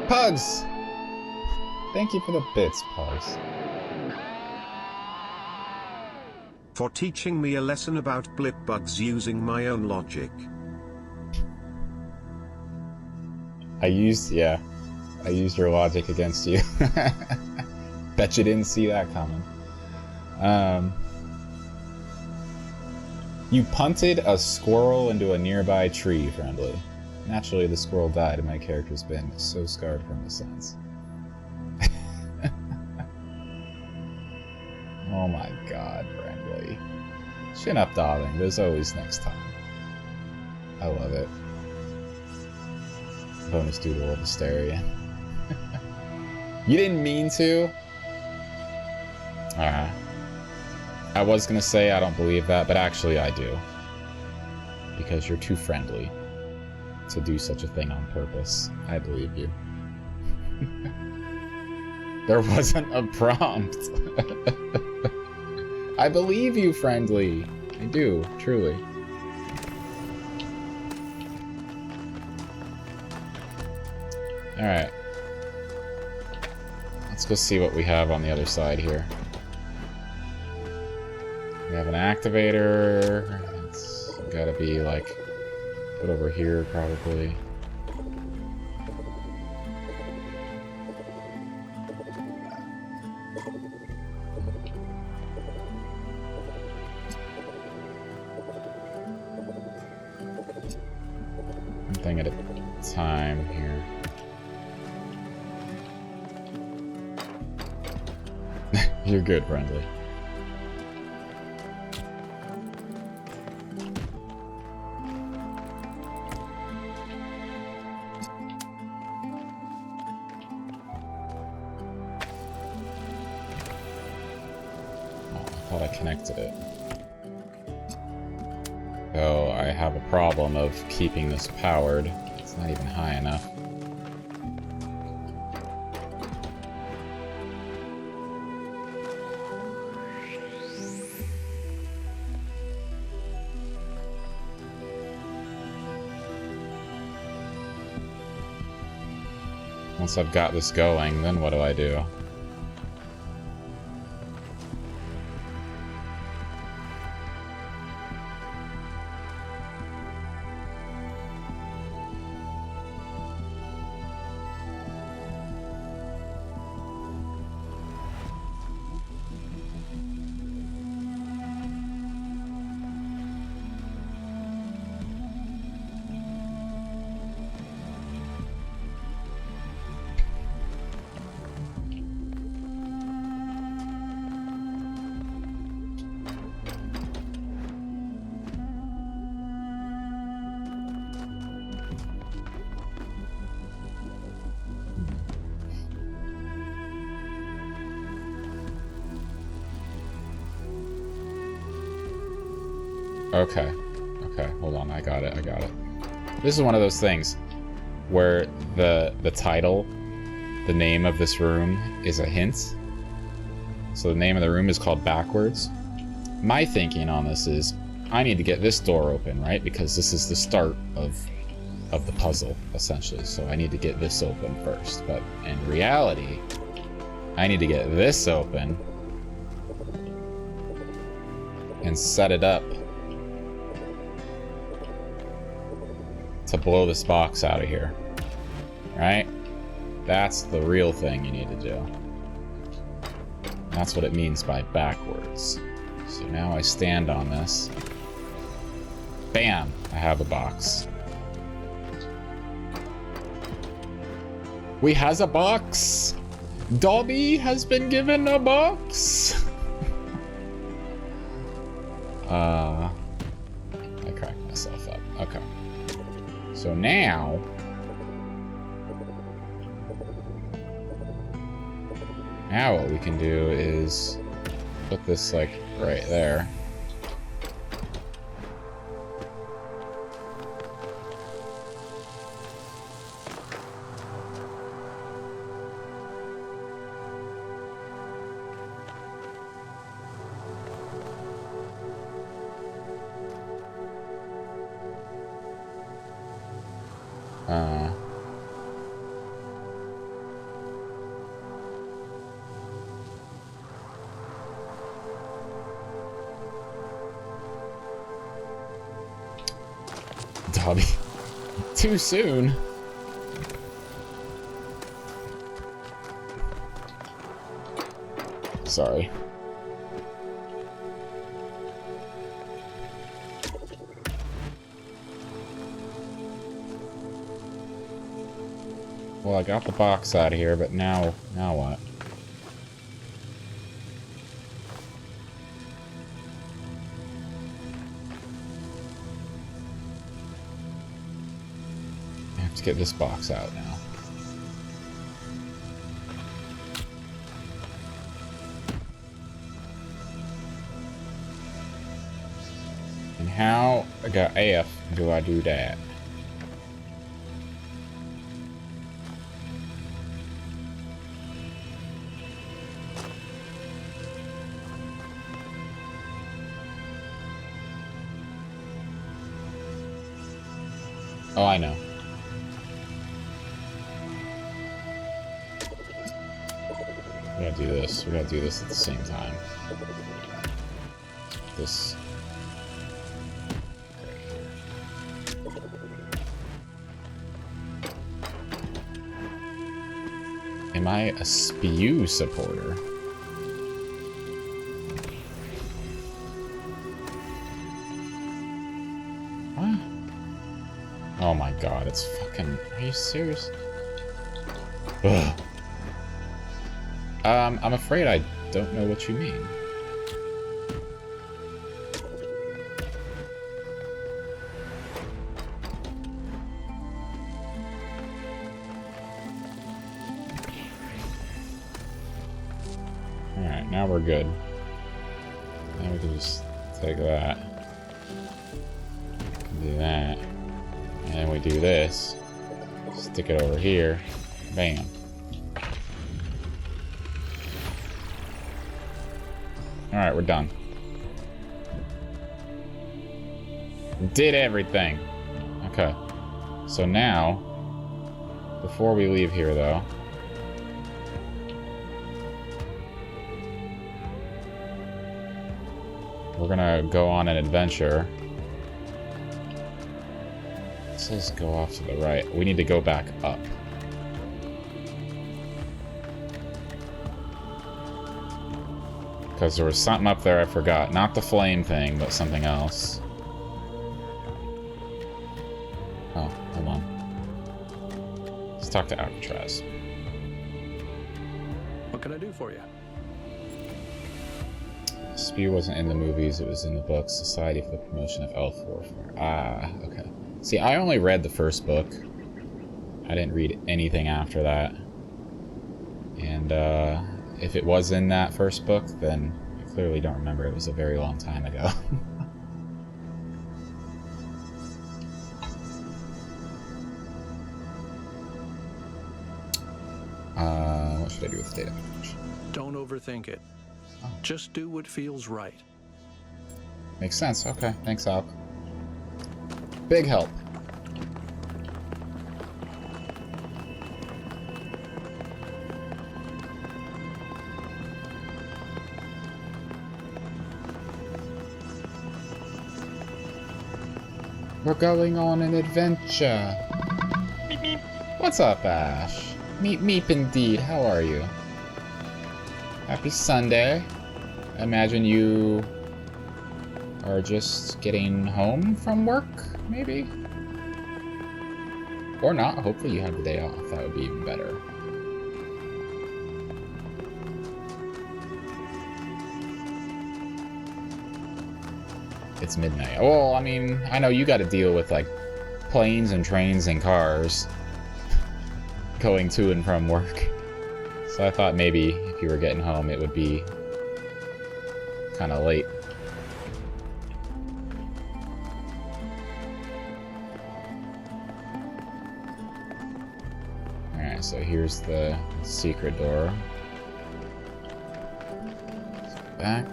Pugs! Thank you for the bits, Pugs. For teaching me a lesson about blip bugs using my own logic. I used your logic against you. Bet you didn't see that coming. You punted a squirrel into a nearby tree, friendly. Naturally, the squirrel died, and my character's been so scarred from it since. Oh my god, friendly. Chin up, darling. There's always next time. I love it. Bonus doodle of hysteria. You didn't mean to? I was gonna say I don't believe that, but actually I do. Because you're too friendly to do such a thing on purpose. I believe you. There wasn't a prompt. I believe you, friendly. I do, truly. Alright. Let's go see what we have on the other side here. We have an activator. It's gotta be, like, put over here, probably. One thing at a time here. You're good, friendly. Connected it. Oh, I have a problem of keeping this powered. It's not even high enough. Once I've got this going, then what do I do? Okay. Okay, hold on. I got it. I got it. This is one of those things where the title, the name of this room is a hint. So the name of the room is called Backwards. My thinking on this is I need to get this door open, right? Because this is the start of the puzzle, essentially. So I need to get this open first. But in reality, I need to get this open and set it up to blow this box out of here. Right? That's the real thing you need to do. That's what it means by backwards. So now I stand on this. Bam! I have a box. We has a box! Dobby has been given a box! I cracked myself up. Okay. So now... Now what we can do is put this, like, right there. Dobby. Too soon. Sorry. Well, I got the box out of here, but now what? I have to get this box out now. And how do I do that? Oh, I know. We gotta do this. We gotta do this at the same time. This. Am I a spew supporter? What? Oh my god, it's fucking... Are you serious? Ugh. I'm afraid I don't know what you mean. Alright, now we're good. Now we can just take that. Do that. And then we do this. Stick it over here. Bam. Alright, we're done. Did everything. Okay. So now, before we leave here though, we're gonna go on an adventure. It says go off to the right. We need to go back up. Because there was something up there I forgot. Not the flame thing, but something else. Oh, hold on. Let's talk to Alcatraz. What can I do for you? Spew wasn't in the movies, it was in the books. Society for the Promotion of Elf Warfare. Ah, okay. See, I only read the first book. I didn't read anything after that. And, if it was in that first book, then I clearly don't remember. It was a very long time ago. What should I do with the data package? Don't overthink it. Oh. Just do what feels right. Makes sense. Okay, thanks, Al. Big help. We're going on an adventure. Meep meep. What's up, Ash? Meep meep indeed. How are you? Happy Sunday. I imagine you are just getting home from work, maybe? Or not. Hopefully you have the day off. That would be even better. It's midnight. Well, I mean, I know you got to deal with, like, planes and trains and cars going to and from work. So I thought maybe if you were getting home, it would be kind of late. Alright, so here's the secret door. Back.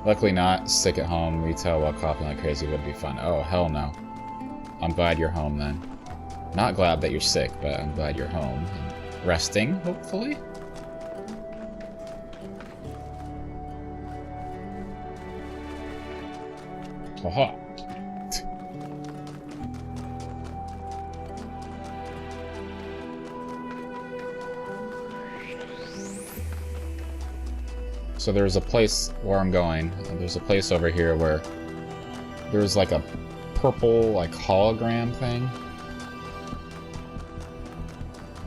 Luckily not. Sick at home, retail while coughing like crazy would be fun. Oh, hell no. I'm glad you're home then. Not glad that you're sick, but I'm glad you're home. And resting, hopefully? Haha. So there's a place where I'm going. There's a place over here where there's like a purple like hologram thing.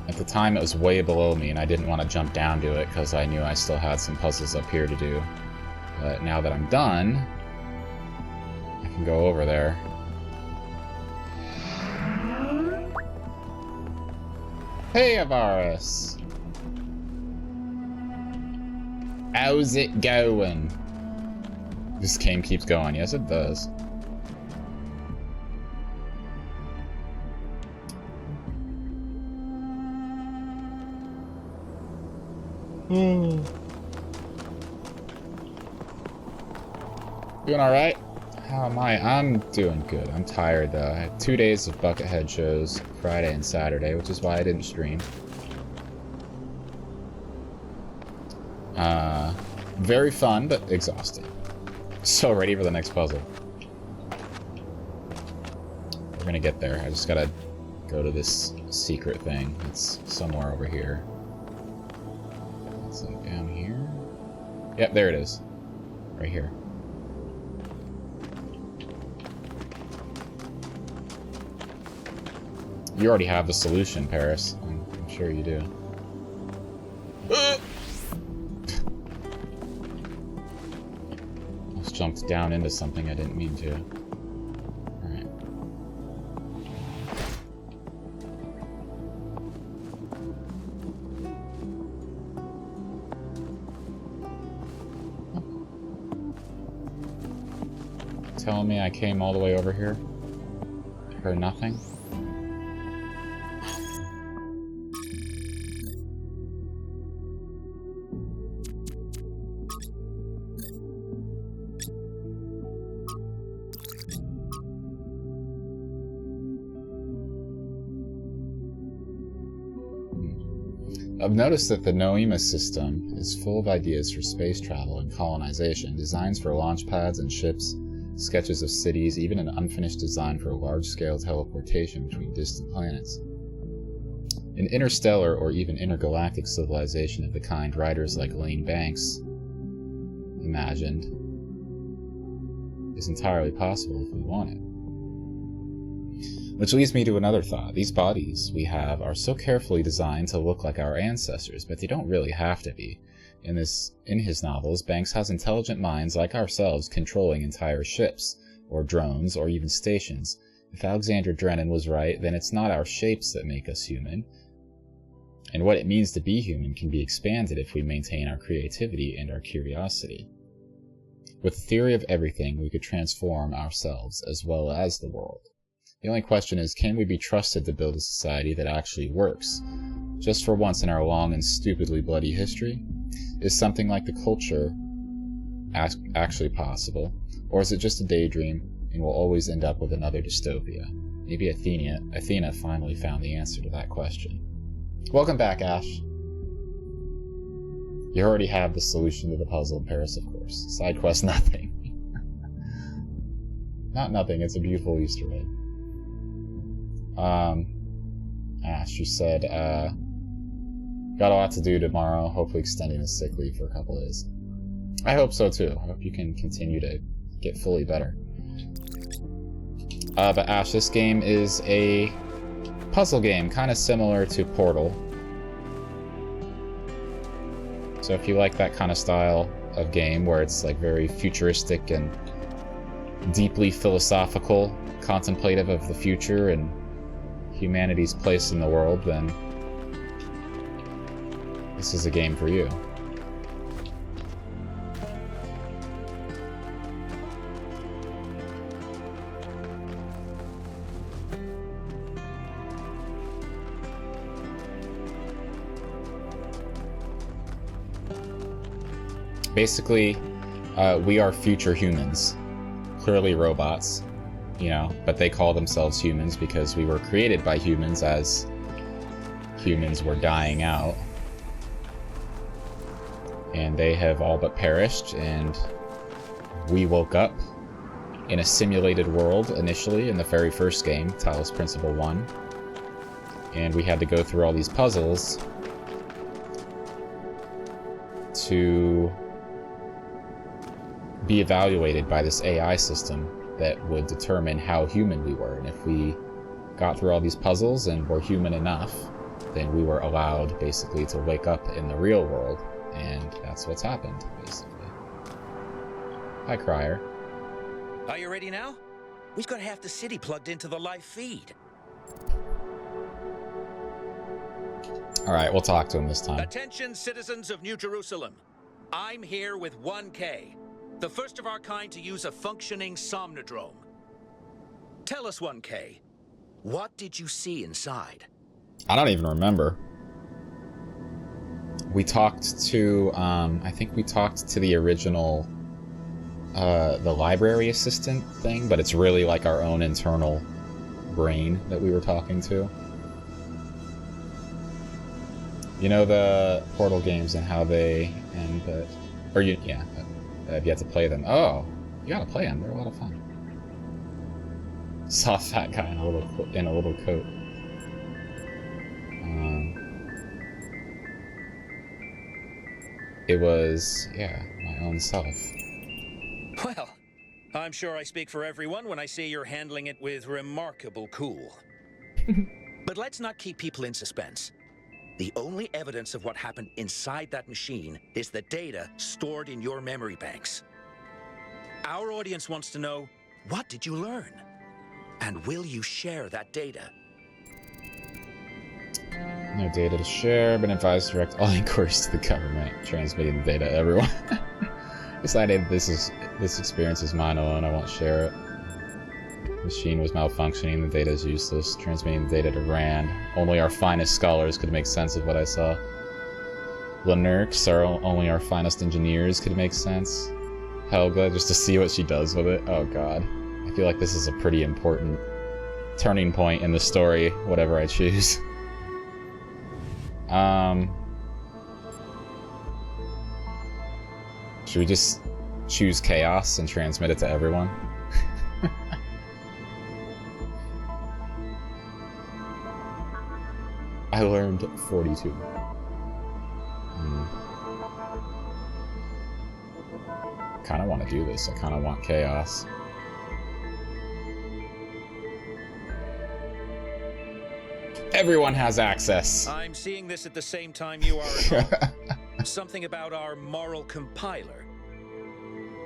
At the time it was way below me and I didn't want to jump down to it because I knew I still had some puzzles up here to do. But now that I'm done, I can go over there. Hey, Avaris! How's it going? This game keeps going. Yes, it does. Doing alright? How am I? I'm doing good. I'm tired though. I had 2 days of Buckethead shows, Friday and Saturday, which is why I didn't stream. Very fun, but exhausting. So ready for the next puzzle. We're gonna get there. I just gotta go to this secret thing. It's somewhere over here. It's like down here? Yep, there it is. Right here. You already have the solution, Paris. I'm sure you do. Jumped down into something I didn't mean to. Alright. Telling me I came all the way over here for nothing? I've noticed that the Noema system is full of ideas for space travel and colonization, designs for launch pads and ships, sketches of cities, even an unfinished design for a large-scale teleportation between distant planets. An interstellar or even intergalactic civilization of the kind writers like Lane Banks imagined is entirely possible if we want it. Which leads me to another thought. These bodies we have are so carefully designed to look like our ancestors, but they don't really have to be. In his novels, Banks has intelligent minds like ourselves controlling entire ships, or drones, or even stations. If Alexander Drennan was right, then it's not our shapes that make us human. And what it means to be human can be expanded if we maintain our creativity and our curiosity. With the theory of everything, we could transform ourselves as well as the world. The only question is, can we be trusted to build a society that actually works? Just for once in our long and stupidly bloody history? Is something like the culture actually possible? Or is it just a daydream and we'll always end up with another dystopia? Maybe Athena finally found the answer to that question. Welcome back, Ash. You already have the solution to the puzzle in Paris, of course. Side quest, nothing. Not nothing, it's a beautiful Easter egg. Ash, you said, got a lot to do tomorrow, hopefully extending the sick leave for a couple days. I hope so too. I hope you can continue to get fully better. But Ash, this game is a puzzle game, kind of similar to Portal. So if you like that kind of style of game, where it's like very futuristic and deeply philosophical, contemplative of the future and humanity's place in the world, then this is a game for you. Basically, we are future humans. Clearly robots, you know, but they call themselves humans because we were created by humans as humans were dying out. And they have all but perished, and we woke up in a simulated world initially in the very first game, Talos Principle 1. And we had to go through all these puzzles to be evaluated by this AI system that would determine how human we were. And if we got through all these puzzles and were human enough, then we were allowed basically to wake up in the real world. And that's what's happened, basically. Hi, Crier. Are you ready now? We've got half the city plugged into the live feed. Alright, we'll talk to him this time. Attention, citizens of New Jerusalem. I'm here with 1K. The first of our kind to use a functioning somnodrome. Tell us, 1K, what did you see inside? I don't even remember. We talked to, I think we talked to the original, the library assistant thing, but it's really like our own internal brain that we were talking to. You know the Portal games and how they end, or you, yeah. I've yet to play them. Oh, you gotta play them. They're a lot of fun. Saw a fat guy in a little coat. It was, yeah, my own self. Well, I'm sure I speak for everyone when I say you're handling it with remarkable cool. But let's not keep people in suspense. The only evidence of what happened inside that machine is the data stored in your memory banks. Our audience wants to know, what did you learn? And will you share that data? No data to share, but advised to direct all inquiries to the government, transmitting the data to everyone. Decided this experience is mine alone, I won't share it. Machine was malfunctioning, the data is useless, transmitting the data to Rand. Only our finest scholars could make sense of what I saw. Lenurks, only our finest engineers could make sense. Helga, just to see what she does with it. Oh god. I feel like this is a pretty important turning point in the story, whatever I choose. Should we just choose chaos and transmit it to everyone? I learned 42. Kind of want to do this. I kind of want chaos. Everyone has access. I'm seeing this at the same time you are at home. Something about our moral compiler.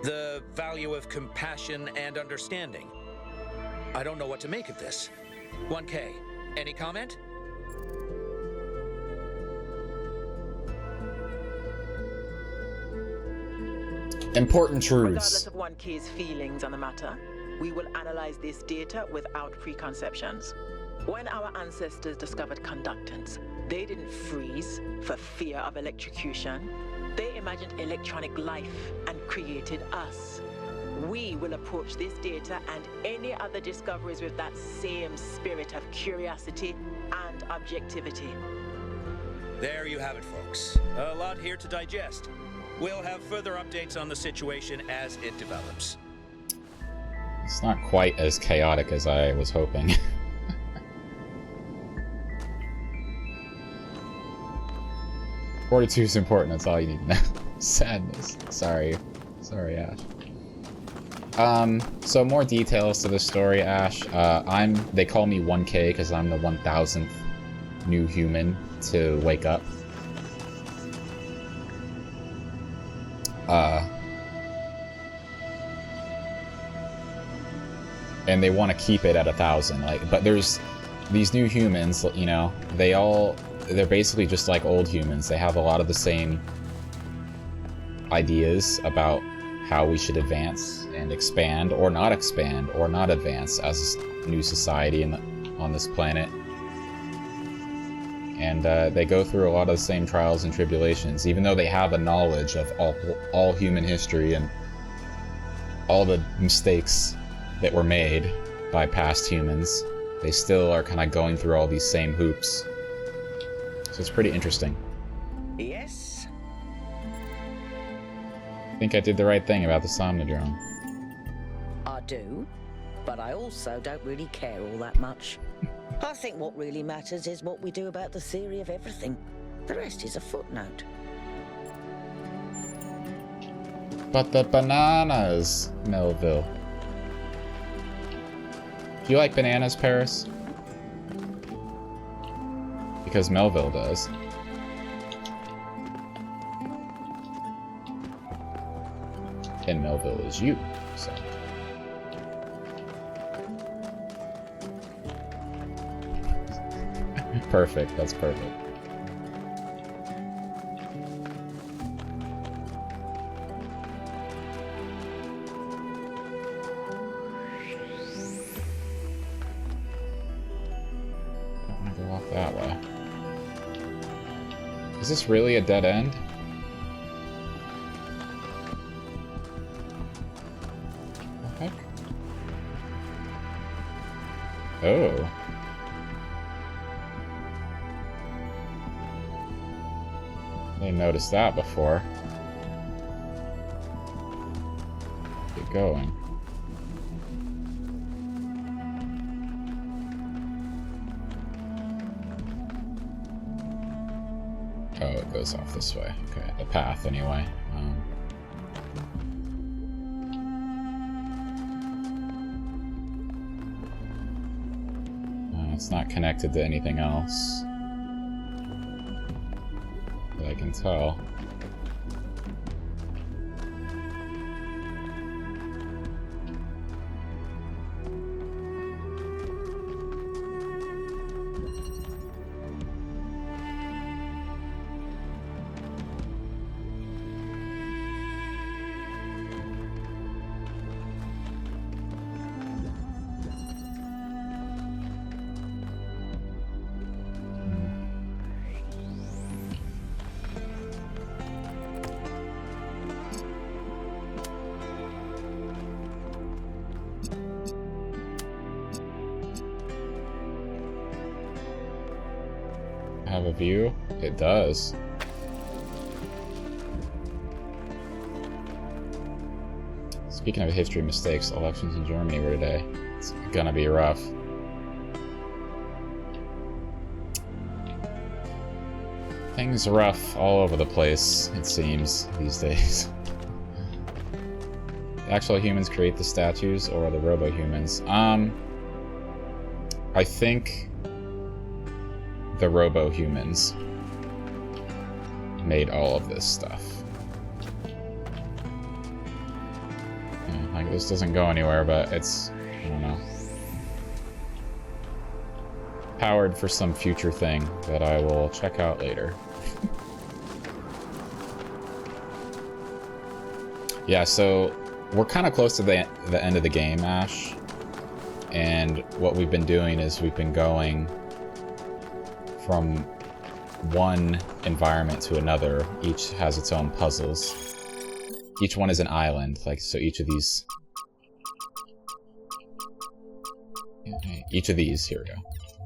The value of compassion and understanding. I don't know what to make of this. 1K, any comment? Important truths. Regardless of 1K's feelings on the matter, we will analyze this data without preconceptions. When our ancestors discovered conductance, they didn't freeze for fear of electrocution. They imagined electronic life and created us. We will approach this data and any other discoveries with that same spirit of curiosity and objectivity. There you have it, folks. A lot here to digest. We'll have further updates on the situation as it develops. It's not quite as chaotic as I was hoping. "42 is important, that's all you need to know." Sadness. Sorry, Ash. So more details to the story, Ash. They call me 1K because I'm the 1000th new human to wake up. And they want to keep it at 1,000. But there's these new humans, you know, they're basically just like old humans. They have a lot of the same ideas about how we should advance and expand, or not advance as a new society on this planet. And they go through a lot of the same trials and tribulations, even though they have a knowledge of all human history and all the mistakes that were made by past humans. They still are kind of going through all these same hoops. So it's pretty interesting. Yes? I think I did the right thing about the Somnodrome. I do, but I also don't really care all that much. I think what really matters is what we do about the theory of everything. The rest is a footnote. But the bananas, Melville. Do you like bananas, Paris? Because Melville does. And Melville is you, so. Perfect, that's perfect. I'm gonna go off that way. Is this really a dead end? What the heck? Oh. I didn't notice that before. Keep going. Oh, it goes off this way. Okay, the path anyway. It's not connected to anything else that I can tell. Have a view? It does. Speaking of history mistakes, elections in Germany were today. It's gonna be rough. Things are rough all over the place, it seems, these days. The actual humans create the statues, or the robo-humans? I think the robo-humans made all of this stuff. Like, this doesn't go anywhere, but it's, I don't know, powered for some future thing that I will check out later. Yeah, so we're kind of close to the end of the game, Ash. And what we've been doing is we've been going from one environment to another. Each has its own puzzles. Each one is an island, like, so each of these Each of these, here we go,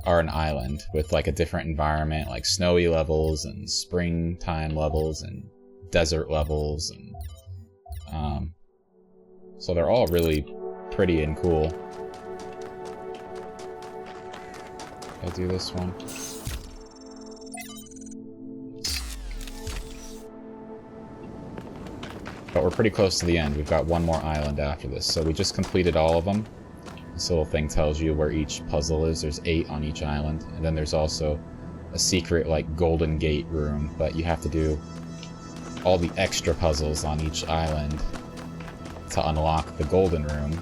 are an island with like a different environment, like snowy levels and springtime levels and desert levels, and so they're all really pretty and cool. I'll do this one. But we're pretty close to the end. We've got one more island after this, so we just completed all of them. This little thing tells you where each puzzle is. There's 8 on each island, and then there's also a secret like golden gate room, but you have to do all the extra puzzles on each island to unlock the golden room.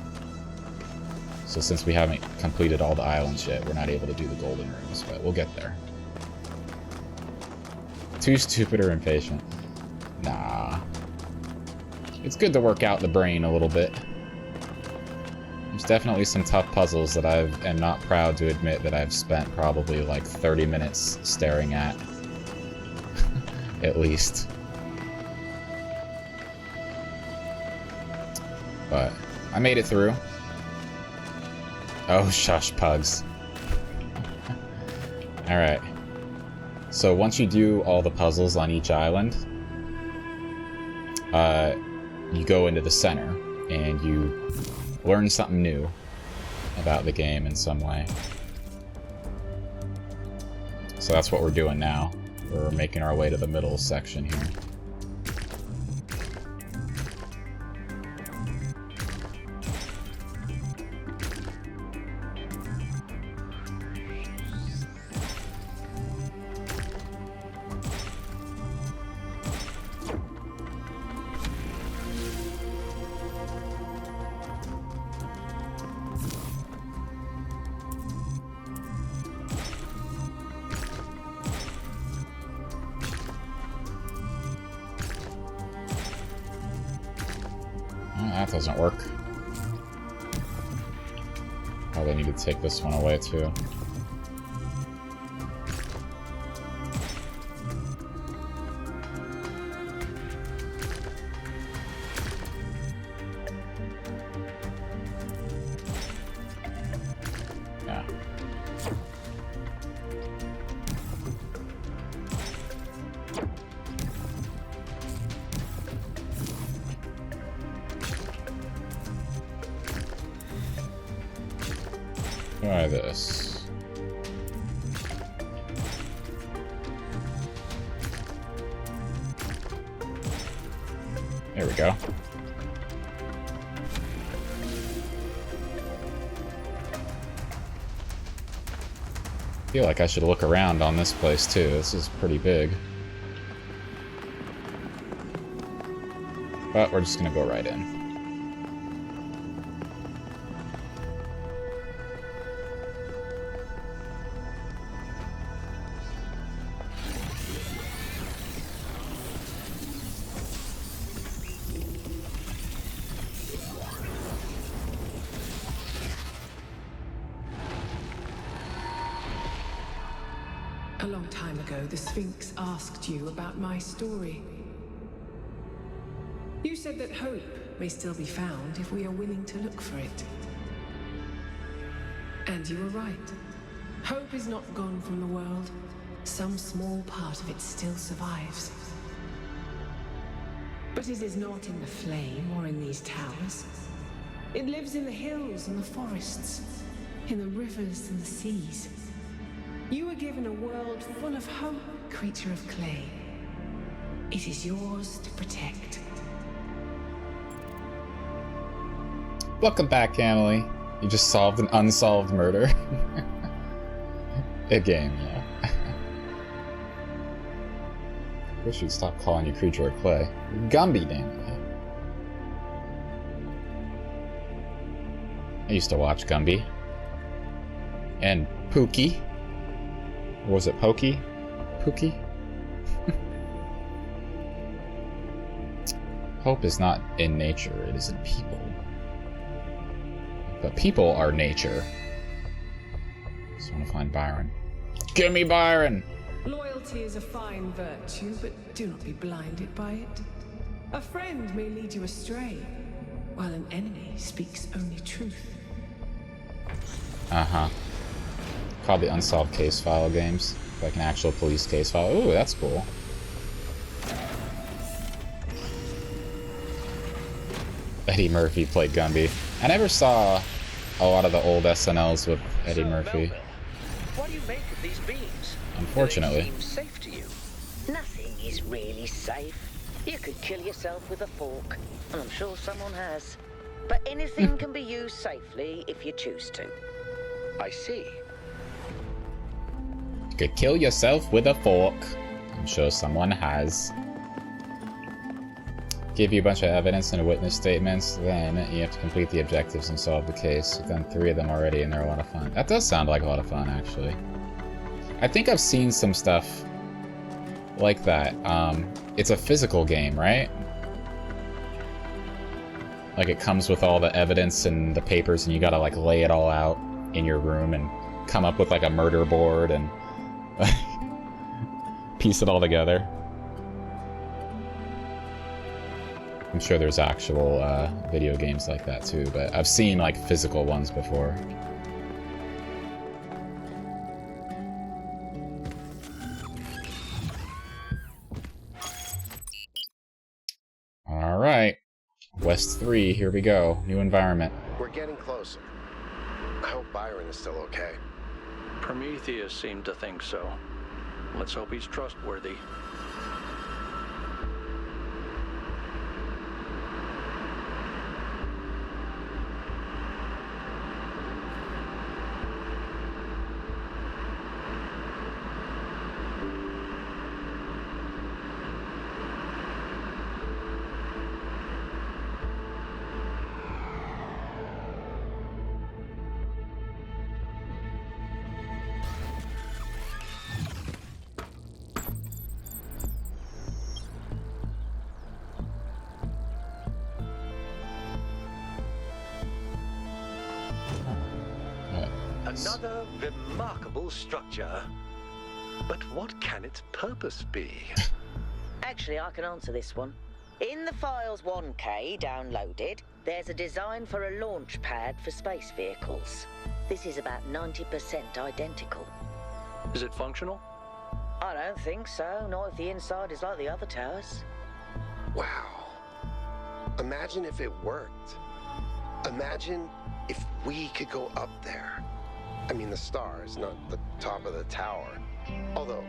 So since we haven't completed all the islands yet, we're not able to do the golden rooms, but we'll get there. Too stupid or impatient? Nah. It's good to work out the brain a little bit. There's definitely some tough puzzles that I am not proud to admit that I've spent probably like 30 minutes staring at. At least. But I made it through. Oh, shush, pugs. Alright. So once you do all the puzzles on each island, you go into the center, and you learn something new about the game in some way. So that's what we're doing now. We're making our way to the middle section here. That doesn't work. Probably need to take this one away too. Yeah. Try this. There we go. I feel like I should look around on this place too. This is pretty big. But we're just gonna go right in. A long time ago, the Sphinx asked you about my story. You said that hope may still be found if we are willing to look for it. And you were right. Hope is not gone from the world. Some small part of it still survives. But it is not in the flame or in these towers. It lives in the hills and the forests, in the rivers and the seas. You were given a world full of hope, creature of clay. It is yours to protect. Welcome back, Emily. You just solved an unsolved murder. A game, yeah. Wish you'd stop calling you creature of clay. Gumby, damn it. I used to watch Gumby. And Pookie. Or was it Pokey? Pookie? Hope is not in nature, it is in people. But people are nature. Just want to find Byron. Give me Byron! Loyalty is a fine virtue, but do not be blinded by it. A friend may lead you astray, while an enemy speaks only truth. Uh-huh. Called the Unsolved Case File games. Like an actual police case file. Ooh, that's cool. Eddie Murphy played Gumby. I never saw a lot of the old SNLs with Eddie Murphy. Melville, what do you make of these beams? Unfortunately. Do they seem safe to you? Nothing is really safe. You could kill yourself with a fork, and I'm sure someone has. But anything can be used safely if you choose to. I see. You could kill yourself with a fork. I'm sure someone has. Give you a bunch of evidence and witness statements, then you have to complete the objectives and solve the case. You've done 3 of them already and they're a lot of fun. That does sound like a lot of fun, actually. I think I've seen some stuff like that. It's a physical game, right? Like it comes with all the evidence and the papers and you gotta like lay it all out in your room and come up with like a murder board and piece it all together. I'm sure there's actual video games like that too, but I've seen like physical ones before. Alright. West 3, here we go. New environment. We're getting closer. I hope Byron is still okay. Prometheus seemed to think so. Let's hope he's trustworthy. Another remarkable structure. But what can its purpose be? Actually, I can answer this one. In the files 1K downloaded, there's a design for a launch pad for space vehicles. This is about 90% identical. Is it functional? I don't think so, not if the inside is like the other towers. Wow. Imagine if it worked. Imagine if we could go up there. I mean, the stars, not the top of the tower. Although,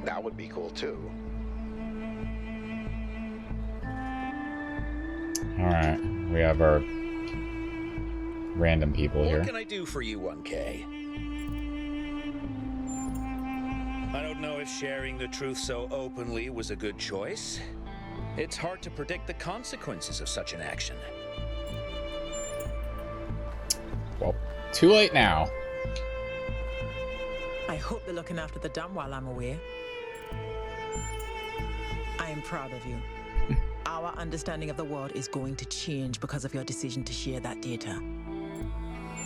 that would be cool too. Alright, we have our random people here. What can I do for you, 1K? I don't know if sharing the truth so openly was a good choice. It's hard to predict the consequences of such an action. Well, too late now. I hope they're looking after the dam while I'm away. I am proud of you. Our understanding of the world is going to change because of your decision to share that data.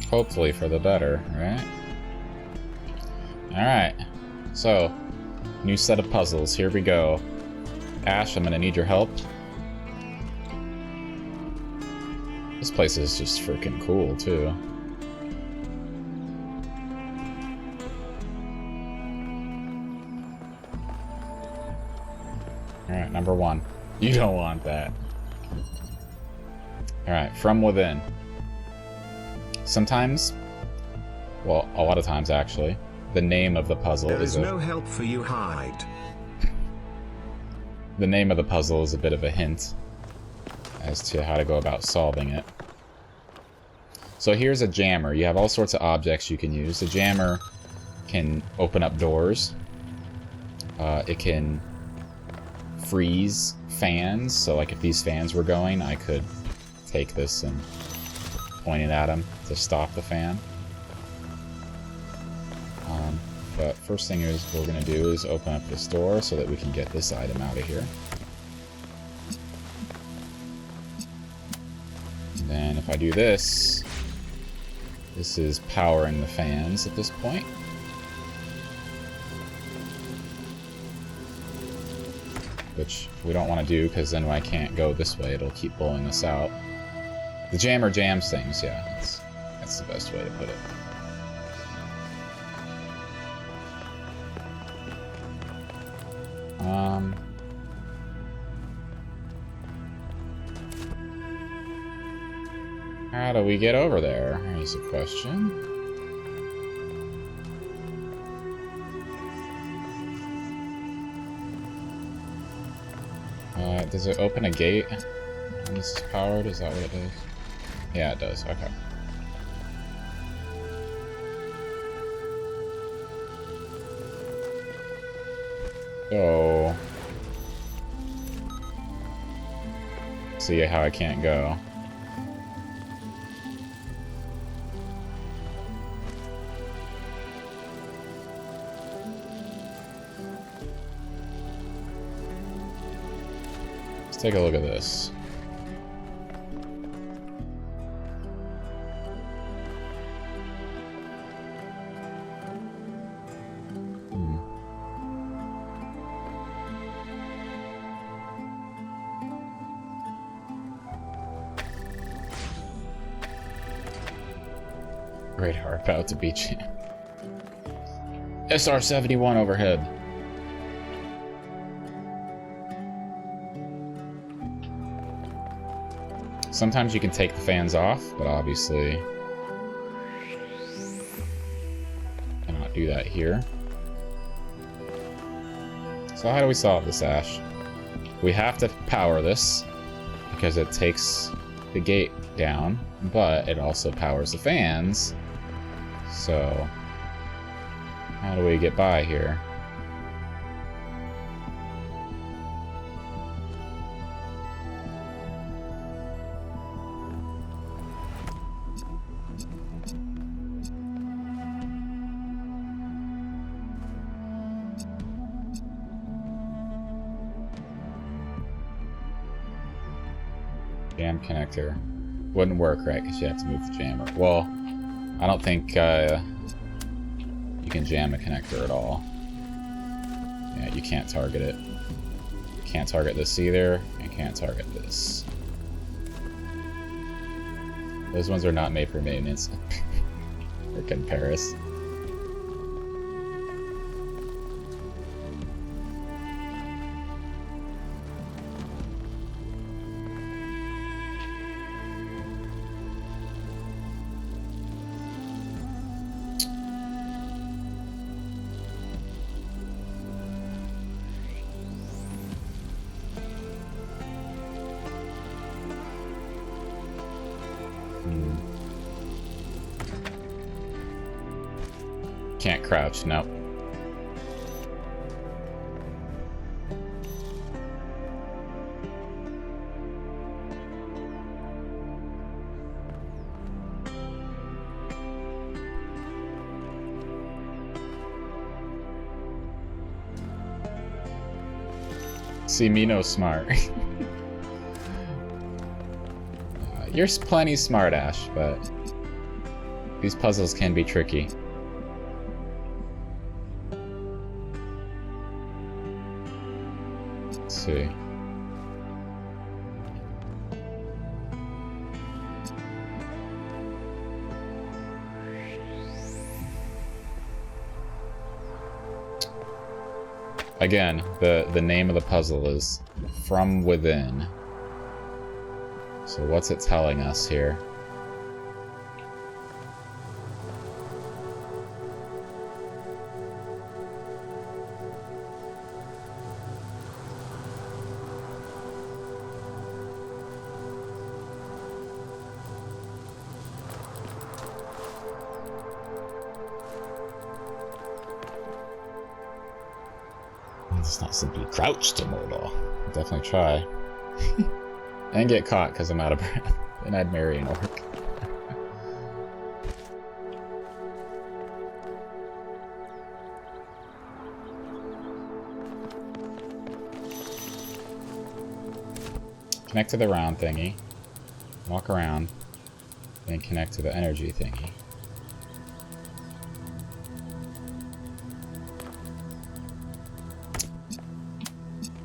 Hopefully for the better, right? Alright. So, new set of puzzles. Here we go. Ash, I'm gonna need your help. This place is just freaking cool, too. Alright, number 1. You don't want that. Alright, from within. Sometimes, well, a lot of times actually, the name of the puzzle There is is no help for you, Hyde. The name of the puzzle is a bit of a hint as to how to go about solving it. So here's a jammer. You have all sorts of objects you can use. The jammer can open up doors. It can freeze fans. So like if these fans were going, I could take this and point it at them to stop the fan. But first thing is we're going to do is open up this door so that we can get this item out of here. And then if I do this, this is powering the fans at this point. Which we don't want to do because then I can't go this way, it'll keep blowing us out. The jammer jams things, yeah, that's the best way to put it. How do we get over there? Here's a question. Does it open a gate when this is powered? Is that what it does? Yeah, it does. Okay. So... see how I can't go. Let's take a look at this. Radar about to be SR-71 overhead. Sometimes you can take the fans off, but obviously cannot do that here. So how do we solve this, Ash? We have to power this because it takes the gate down, but it also powers the fans. So how do we get by here? Jam connector. Wouldn't work, right? Because you have to move the jammer. Well, I don't think you can jam a connector at all. Yeah, you can't target it. Can't target this either, and can't target this. Those ones are not made for maintenance. Frickin' Paris. Can't crouch, nope. See me no smart. You're plenty smart, Ash, but these puzzles can be tricky. See. Again, the name of the puzzle is From Within. So what's it telling us here? It's not simply crouch to Mordor. I'll definitely try. And get caught because I'm out of breath. Then I'd marry an orc. Connect to the round thingy. Walk around. Then connect to the energy thingy.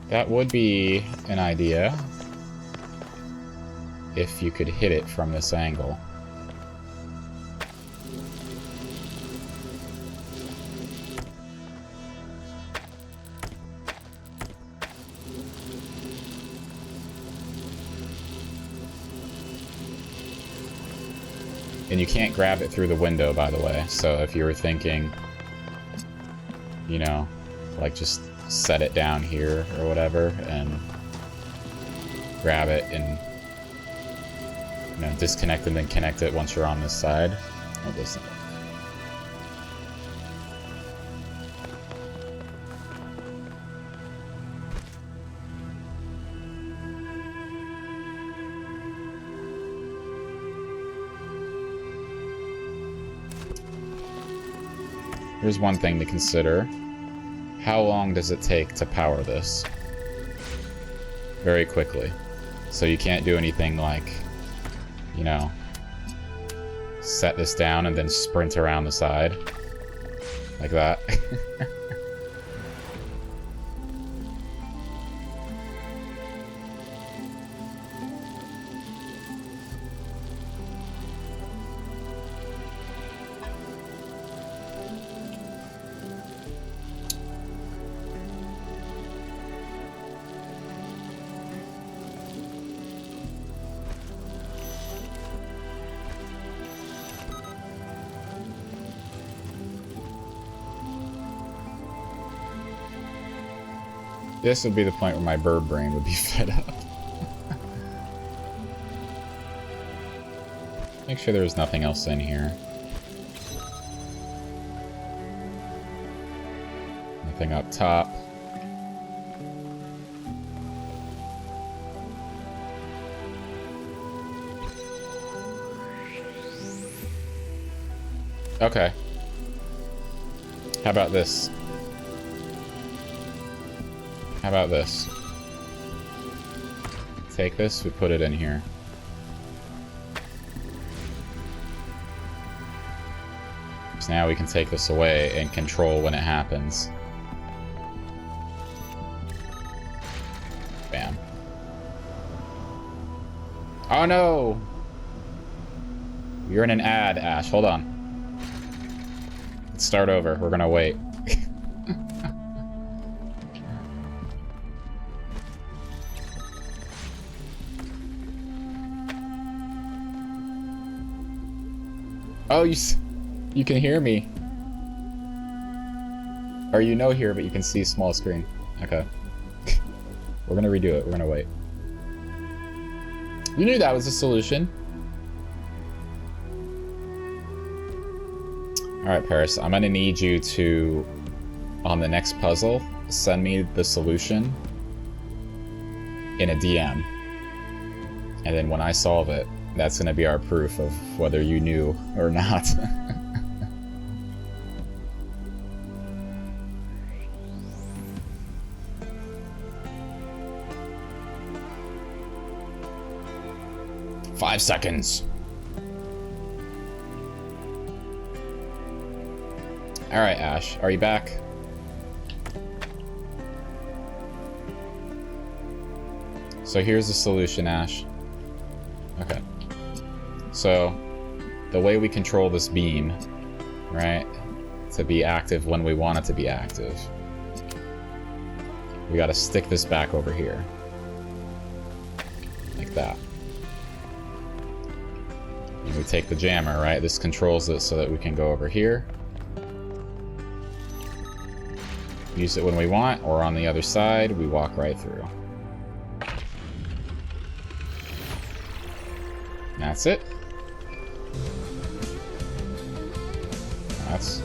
That would be an idea if you could hit it from this angle. And you can't grab it through the window, by the way. So if you were thinking, you know, like just set it down here or whatever and grab it and, you know, disconnect and then connect it once you're on this side, it doesn't work. Here's one thing to consider. How long does it take to power this? Very quickly. So you can't do anything like, you know, set this down and then sprint around the side. Like that. This would be the point where my bird brain would be fed up. Make sure there's nothing else in here. Nothing up top. Okay. How about this? How about this? Take this, we put it in here. So now we can take this away and control when it happens. Bam. Oh no! You're in an ad, Ash. Hold on. Let's start over. We're gonna wait. Oh, you can hear me. Or you know here, but you can see small screen. Okay. We're gonna redo it. We're gonna wait. You knew that was a solution. Alright, Paris. I'm gonna need you to, on the next puzzle, send me the solution in a DM. And then when I solve it, that's going to be our proof of whether you knew or not. Five seconds. All right, Ash, are you back? So here's the solution, Ash. Okay. So, the way we control this beam, right, to be active when we want it to be active, we gotta stick this back over here. Like that. And we take the jammer, right? This controls it so that we can go over here. Use it when we want, or on the other side, we walk right through. That's it. That's...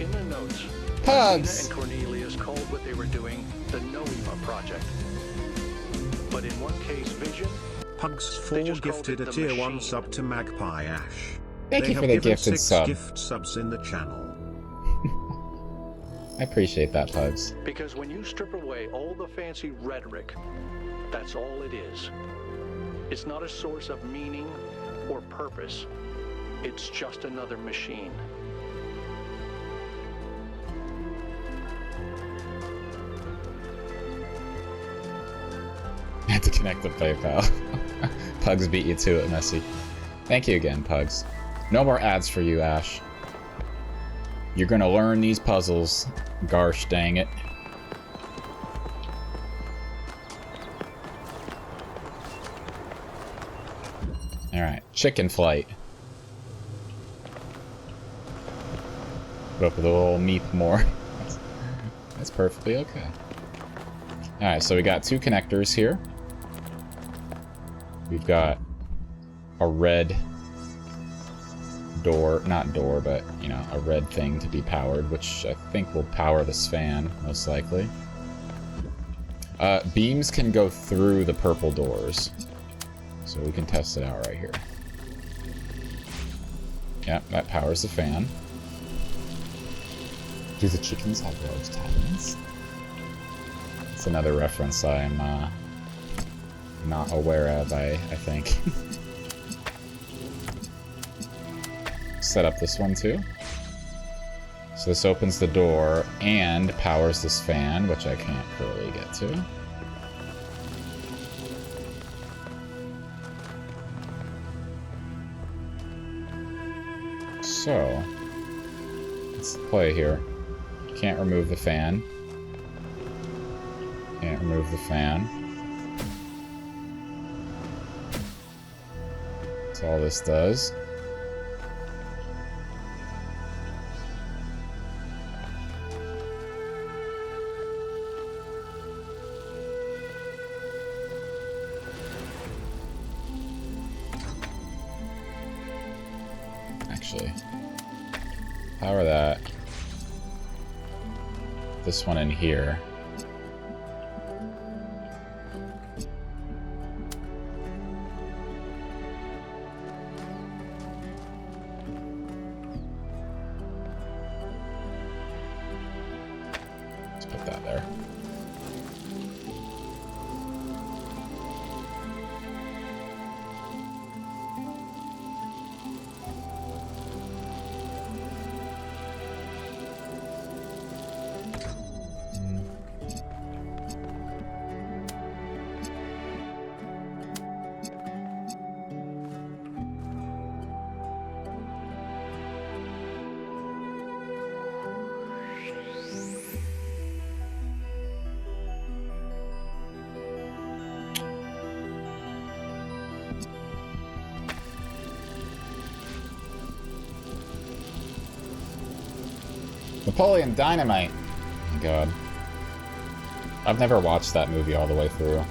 In the notes, Pugs! and Cornelius called what they were doing the Noema Project. But in one case, Vision... Pugs 4 gifted a tier 1 sub to Magpie Ash. Thank you for the gifted 6 sub. gift subs in the channel. I appreciate that, Pugs. Because when you strip away all the fancy rhetoric, that's all it is. It's not a source of meaning or purpose. It's just another machine. I had to connect the PayPal. Pugs beat you to it, Messy. Thank you again, Pugs. No more ads for you, Ash. You're gonna learn these puzzles. Gosh dang it. Alright, chicken flight. Put up with a little meep more. That's perfectly okay. Alright, so we got 2 connectors here. We've got a red door, not door, but, you know, a red thing to be powered, which I think will power this fan, most likely. Beams can go through the purple doors, so we can test it out right here. Yep, that powers the fan. Do the chickens have large talons? It's another reference I'm not aware of, I think. Set up this one too. So this opens the door and powers this fan, which I can't really get to. So, let's play here. Can't remove the fan. Can't remove the fan. That's all this does. Actually, power that. This one in here. Let's put that there. Napoleon Dynamite! Oh my god. I've never watched that movie all the way through.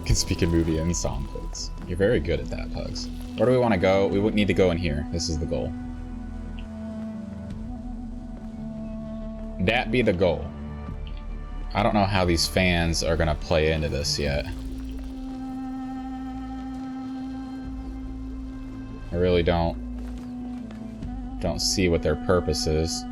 Can speak in movie and song quotes. You're very good at that, Pugs. Where do we want to go? We would need to go in here. This is the goal. That be the goal. I don't know how these fans are gonna play into this yet. I really don't see what their purpose is.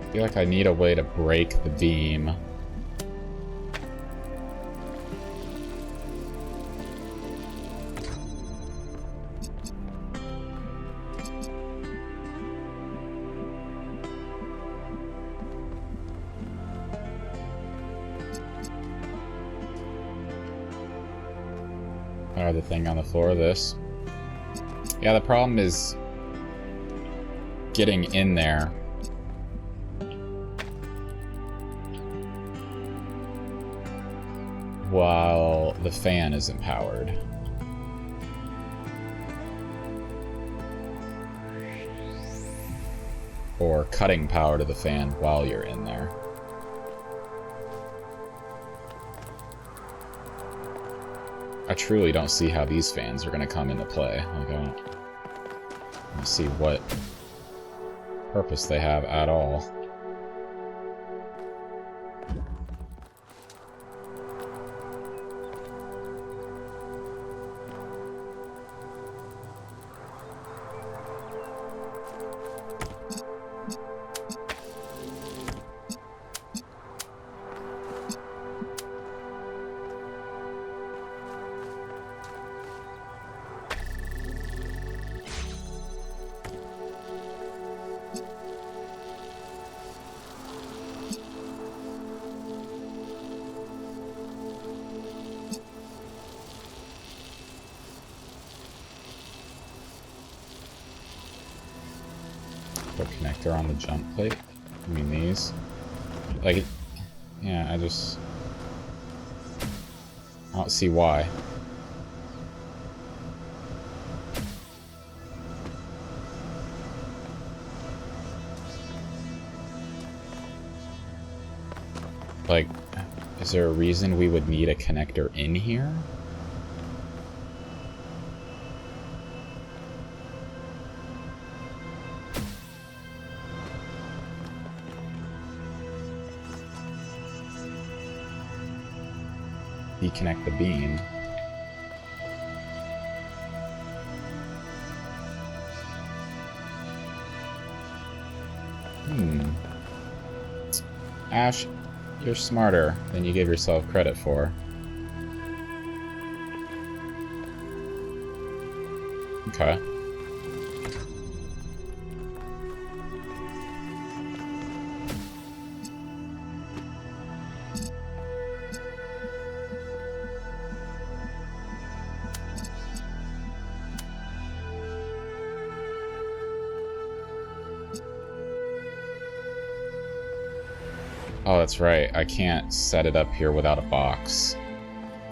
I feel like I need a way to break the beam. Power the thing on the floor of this. Yeah, the problem is getting in there. While the fan isn't powered. Or cutting power to the fan while you're in there. I truly don't see how these fans are going to come into play. Like, I don't see what purpose they have at all. Put a connector on the jump plate. I mean these. Like, yeah, I don't see why. Like, is there a reason we would need a connector in here? Deconnect the beam. Ash, you're smarter than you give yourself credit for. Okay. Oh, that's right. I can't set it up here without a box,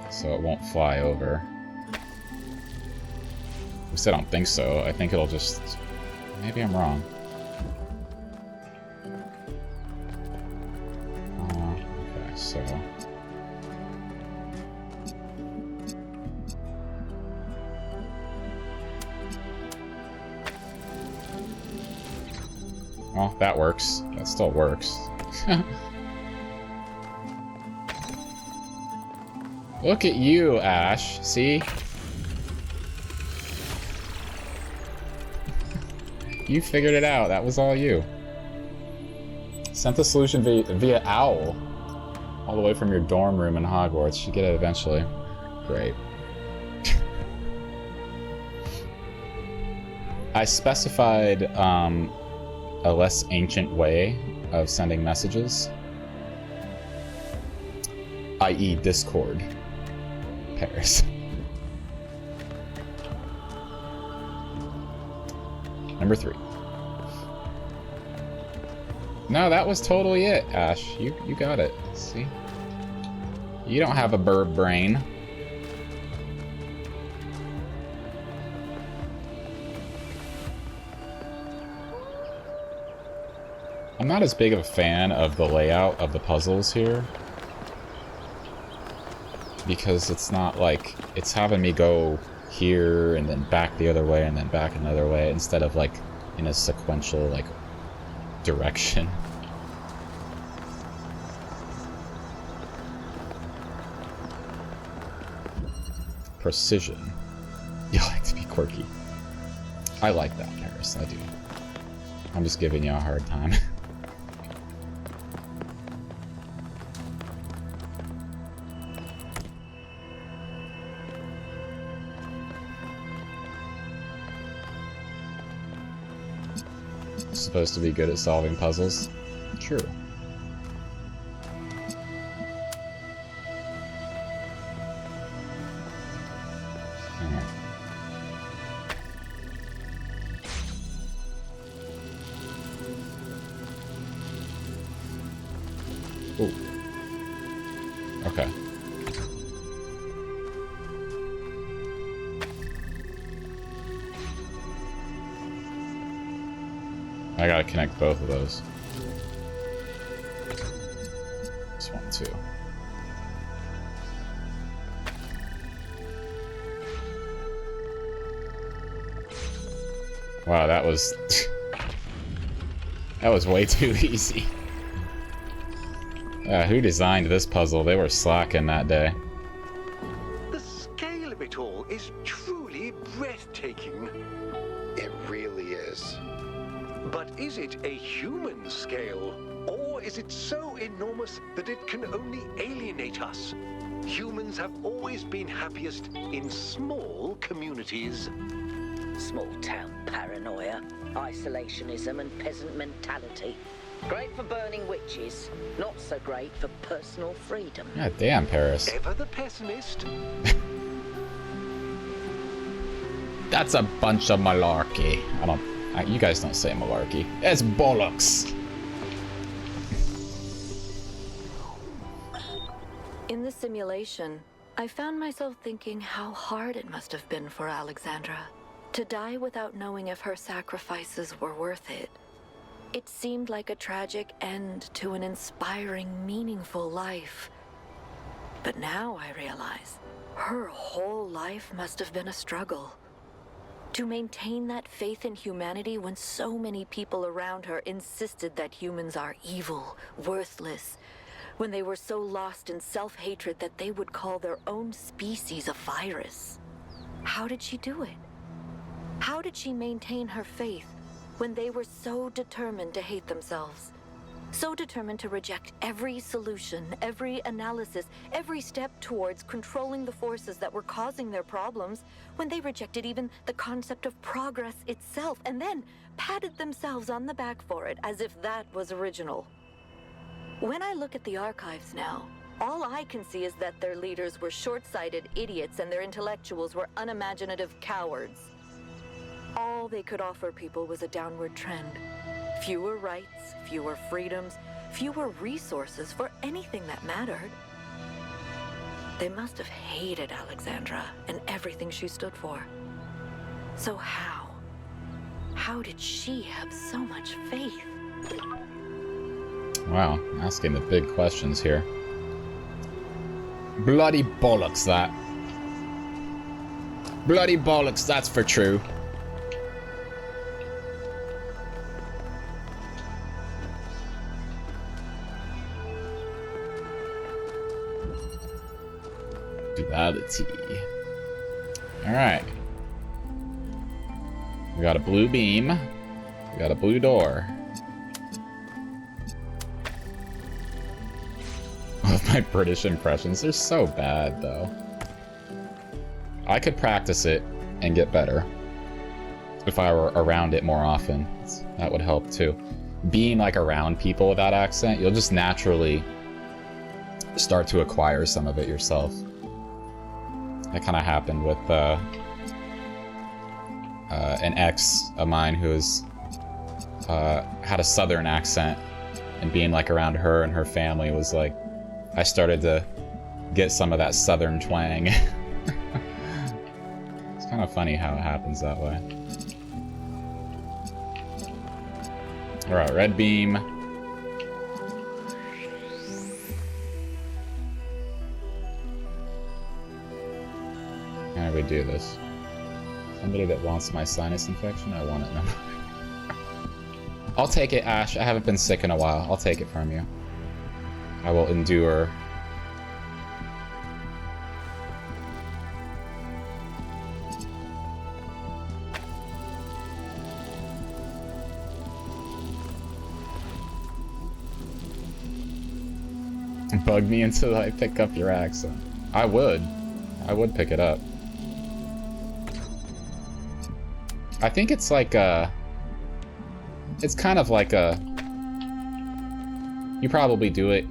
so it won't fly over. At least I don't think so. I think it'll just... Maybe I'm wrong. Okay, so... Well, that works. That still works. Look at you, Ash. See? You figured it out. That was all you. Sent the solution via owl. All the way from your dorm room in Hogwarts. You get it eventually. Great. I specified a less ancient way of sending messages, i.e. Discord. Paris. Number 3. No, that was totally it, Ash. You got it. See? You don't have a bird brain. I'm not as big of a fan of the layout of the puzzles here, because it's not like, it's having me go here and then back the other way and then back another way instead of like in a sequential like direction. Precision. You like to be quirky. I like that, Paris, I do. I'm just giving you a hard time. Supposed to be good at solving puzzles? True. Ooh. Okay. I gotta connect both of those. This one too. Wow, that was... that was way too easy. Who designed this puzzle? They were slacking that day. The scale of it all is truly breathtaking. It really is. But is it a human scale? Or is it so enormous that it can only alienate us? Humans have always been happiest in small communities. Small town paranoia, isolationism and peasant mentality. Great for burning witches, not so great for personal freedom. God damn, Paris. Ever the pessimist? That's a bunch of malarkey. You guys don't say malarkey. It's bollocks. In the simulation, I found myself thinking how hard it must have been for Alexandra to die without knowing if her sacrifices were worth it. It seemed like a tragic end to an inspiring, meaningful life. But now I realize her whole life must have been a struggle. To maintain that faith in humanity when so many people around her insisted that humans are evil, worthless, when they were so lost in self-hatred that they would call their own species a virus. How did she do it? How did she maintain her faith when they were so determined to hate themselves? So determined to reject every solution, every analysis, every step towards controlling the forces that were causing their problems, when they rejected even the concept of progress itself, and then patted themselves on the back for it as if that was original. When I look at the archives now, all I can see is that their leaders were short-sighted idiots and their intellectuals were unimaginative cowards. All they could offer people was a downward trend. Fewer rights, fewer freedoms, fewer resources for anything that mattered. They must have hated Alexandra and everything she stood for. So how did she have so much faith? Wow, asking the big questions here. Bloody bollocks, that. Bloody bollocks, that's for true. Duality. Alright. We got a blue beam. We got a blue door. My British impressions, they're so bad though. I could practice it and get better if I were around it more often. That would help too. Being like around people with that accent, you'll just naturally start to acquire some of it yourself. That kind of happened with an ex of mine who had a southern accent, and being like around her and her family was like, I started to get some of that southern twang. It's kind of funny how it happens that way. Alright, red beam. How do we do this? Somebody that wants my sinus infection? I want it now. I'll take it, Ash. I haven't been sick in a while. I'll take it from you. I will endure. Bug me until I pick up your accent. I would pick it up. I think it's like a... It's kind of like a... You probably do it,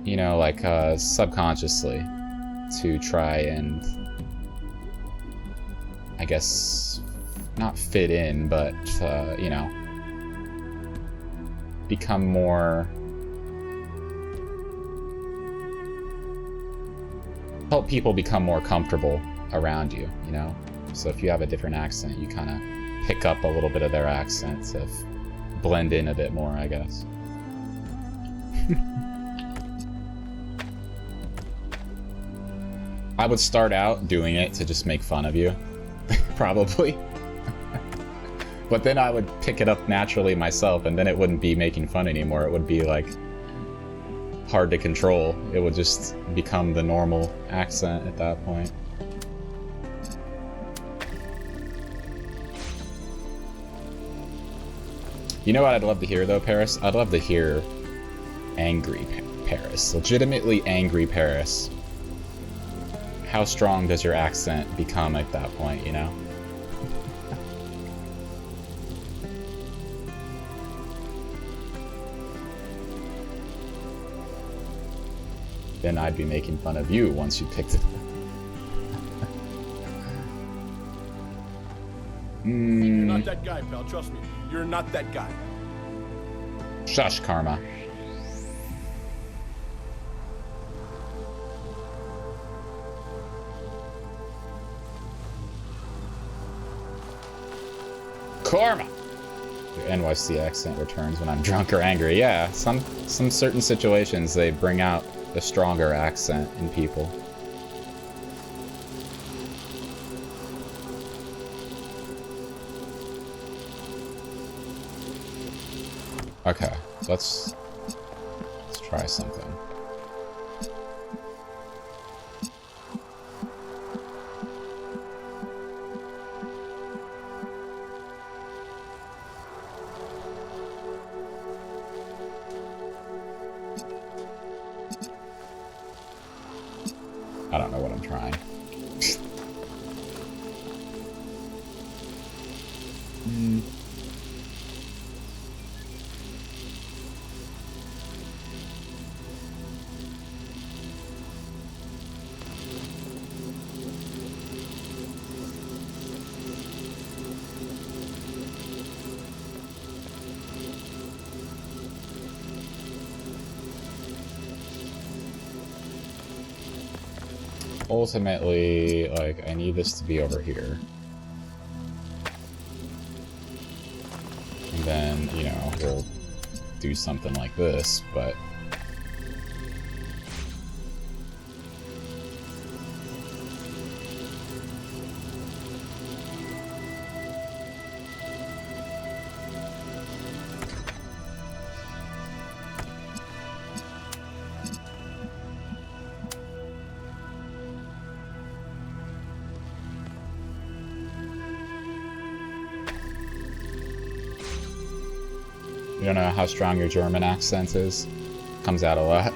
you know, like subconsciously to try and, I guess, not fit in, but, you know, become more... Help people become more comfortable around you, you know? So if you have a different accent, you kind of pick up a little bit of their accent to blend in a bit more, I guess. I would start out doing it to just make fun of you, probably. But then I would pick it up naturally myself, and then it wouldn't be making fun anymore. It would be like hard to control. It would just become the normal accent at that point. You know what I'd love to hear though, Paris? I'd love to hear angry Paris. Legitimately angry Paris. How strong does your accent become at that point, you know? Then I'd be making fun of you once you picked it up. You're not that guy, pal. Trust me. You're not that guy. Shush, Karma. Karma! Your NYC accent returns when I'm drunk or angry. Yeah, some certain situations they bring out a stronger accent in people. Okay, let's try something. I don't know what I'm trying. Ultimately, like, I need this to be over here. And then, you know, we'll do something like this, but... You don't know how strong your German accent is? Comes out a lot.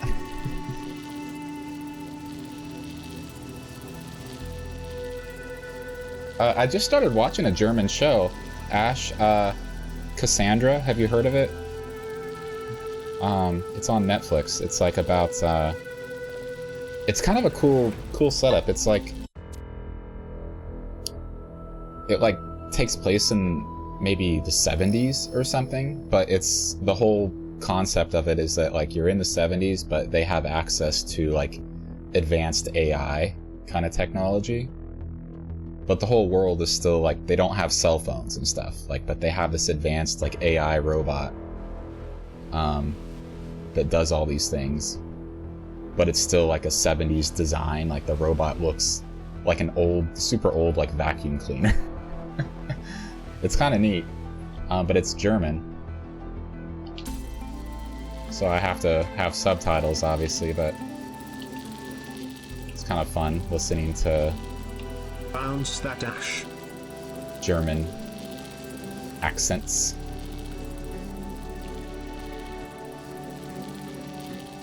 I just started watching a German show. Ash, Cassandra, have you heard of it? It's on Netflix. It's like about, it's kind of a cool setup. It's like, it like takes place in maybe the 70s or something, but it's the whole concept of it is that like you're in the 70s, but they have access to like advanced AI kind of technology, but the whole world is still like they don't have cell phones and stuff like, but they have this advanced like AI robot that does all these things, but it's still like a 70s design. Like the robot looks like an old, super old like vacuum cleaner. It's kind of neat, but it's German. So I have to have subtitles, obviously, but it's kind of fun listening to Bounce that Ash. German accents.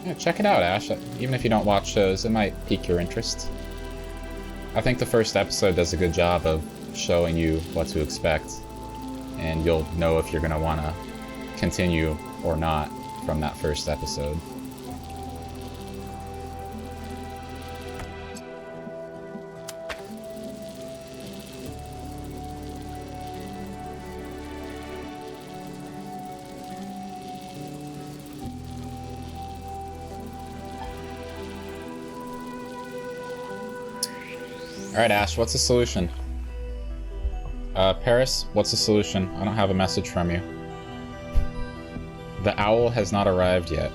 Yeah, check it out, Ash. Even if you don't watch shows, it might pique your interest. I think the first episode does a good job of showing you what to expect, and you'll know if you're going to want to continue or not from that first episode. Alright, Ash, what's the solution? Paris, what's the solution? I don't have a message from you. The owl has not arrived yet.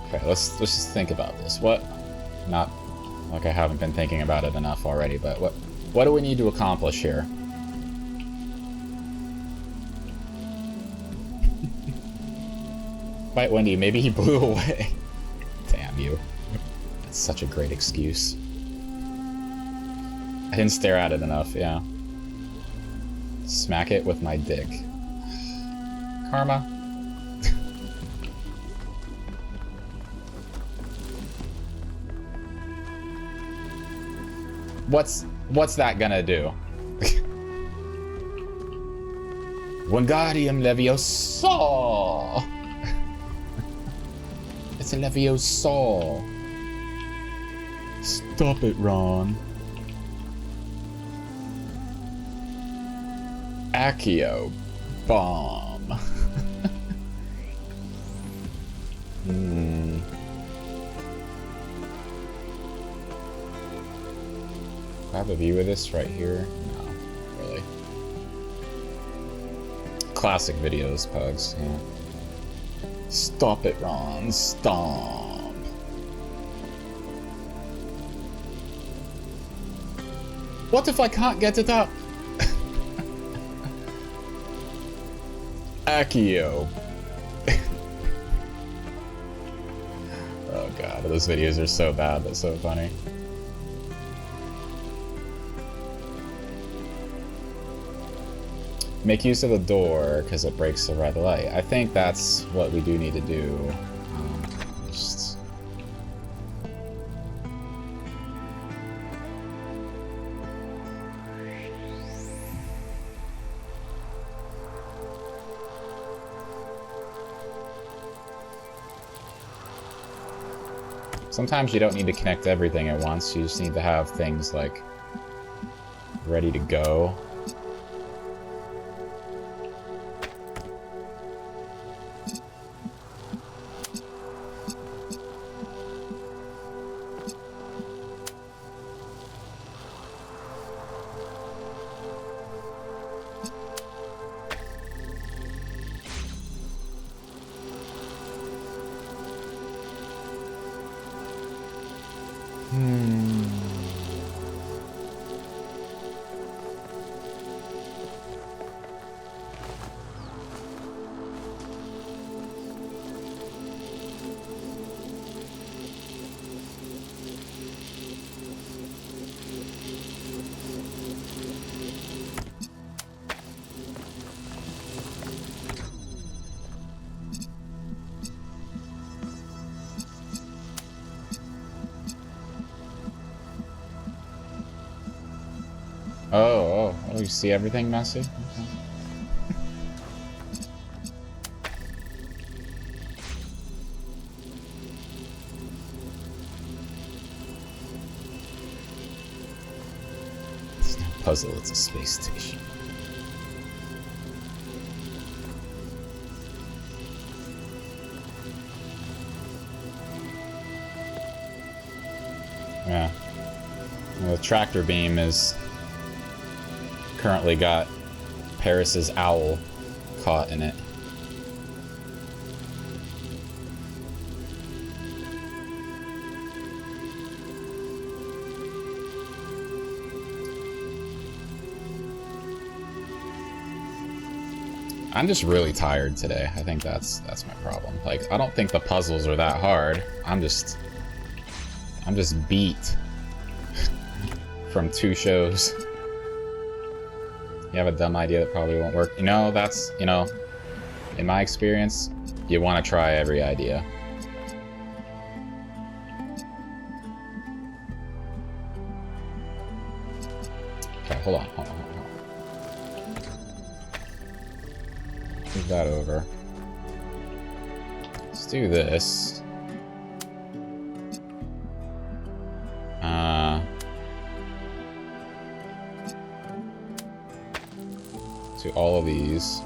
Okay, let's just think about this. What? Not like I haven't been thinking about it enough already, but what do we need to accomplish here? Quite windy, maybe he blew away. Damn you. That's such a great excuse. I didn't stare at it enough, yeah. Smack it with my dick. Karma. What's that gonna do? Wingardium Leviosa! It's a Leviosa. Stop it, Ron. Accio bomb. I have a view of this right here. No, really. Classic videos, Pugs. Yeah. Stop it, Ron. Stomp. What if I can't get it up? Accio. Oh god, those videos are so bad, but so funny. Make use of the door, because it breaks the red light. I think that's what we do need to do. Just... Sometimes you don't need to connect everything at once, you just need to have things, like, ready to go. Oh, you see everything messy? Okay. It's not a puzzle, it's a space station. Yeah. Well, the tractor beam is currently got Paris's owl caught in it. I'm just really tired today. I think that's my problem. Like, I don't think the puzzles are that hard. I'm just beat from 2 shows. You have a dumb idea that probably won't work. You know, that's, you know, in my experience, you want to try every idea. Okay, hold on. Move that over. Let's do this. To all of these.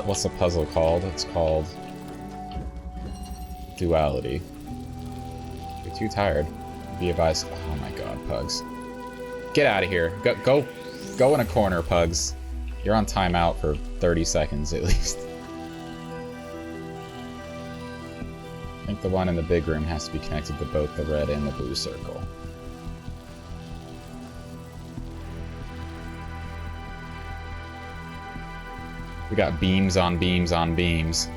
What's the puzzle called? It's called Duality. If you're too tired, be advised. Oh my god, Pugs. Get out of here. Go in a corner, Pugs. You're on timeout for 30 seconds at least. I think the one in the big room has to be connected to both the red and the blue circle. We got beams on beams on beams.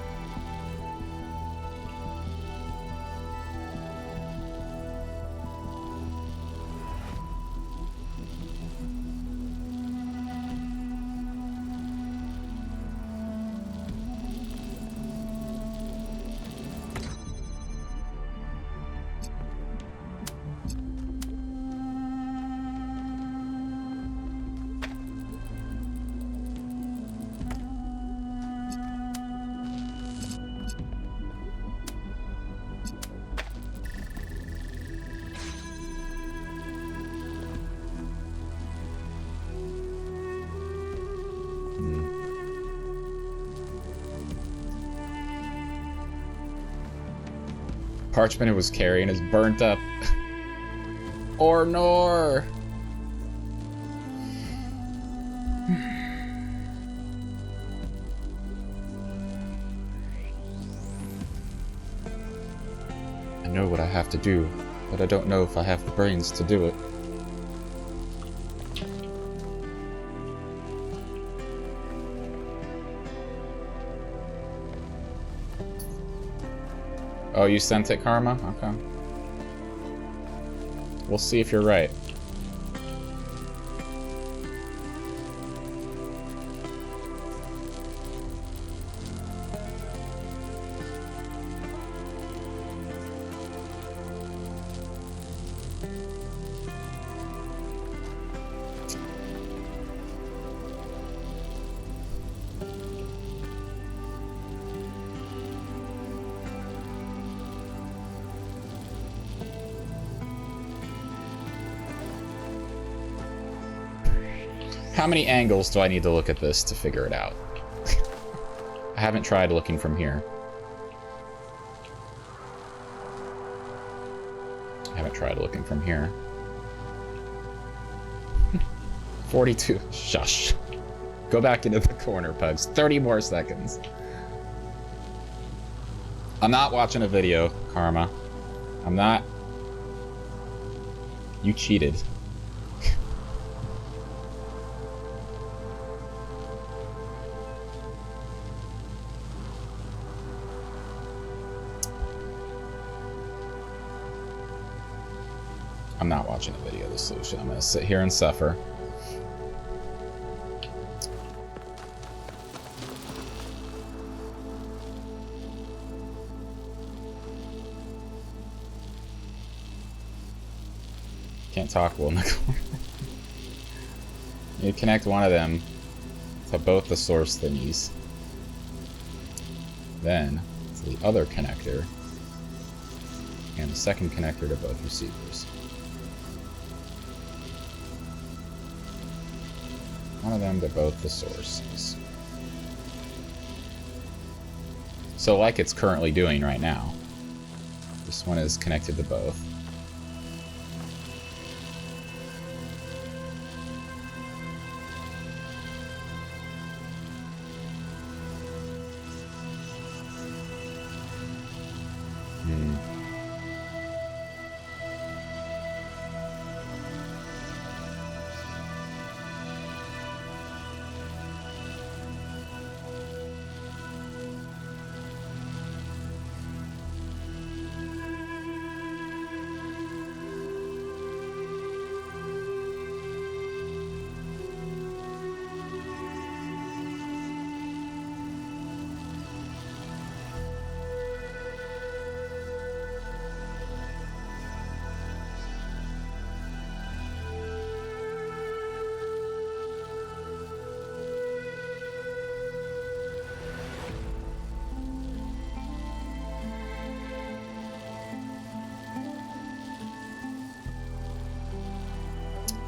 parchment it was carrying is burnt up. Or nor. I know what I have to do, but I don't know if I have the brains to do it. Oh, you sent it, Karma? Okay. We'll see if you're right. How many angles do I need to look at this to figure it out? I haven't tried looking from here. I haven't tried looking from here. 42. Shush. Go back into the corner, Pugs. 30 more seconds. I'm not watching a video, Karma. I'm not. You cheated. I'm not watching a video of the solution. I'm gonna sit here and suffer. Can't talk well in the corner. You connect one of them to both the source thingies. Then to the other connector. And the second connector to both receivers. One of them to both the sources. So like it's currently doing right now. This one is connected to both.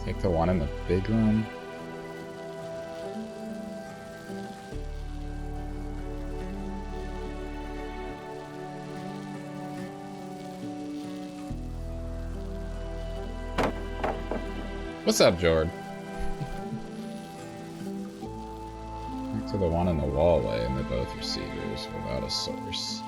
Take the one in the big room. What's up, Jord? Back to the one in the wallway and they're both receivers without a source.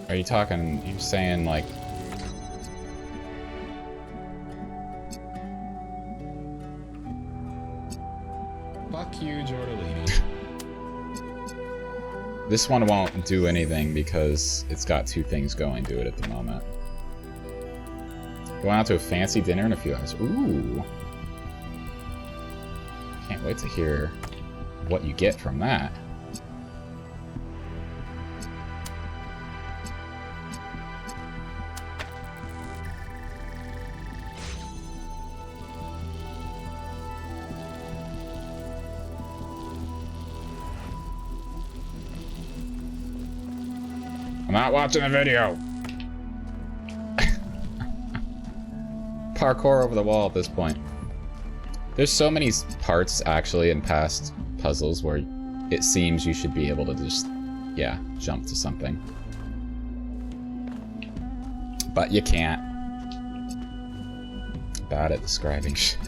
Are you talking, you're saying like... Fuck you, Jordalini. This one won't do anything because it's got two things going to it at the moment. Going out to a fancy dinner in a few hours. Ooh. Can't wait to hear what you get from that. I'm not watching a video. Parkour over the wall at this point. There's so many parts actually in past puzzles where it seems you should be able to just, yeah, jump to something. But you can't. Bad at describing shit.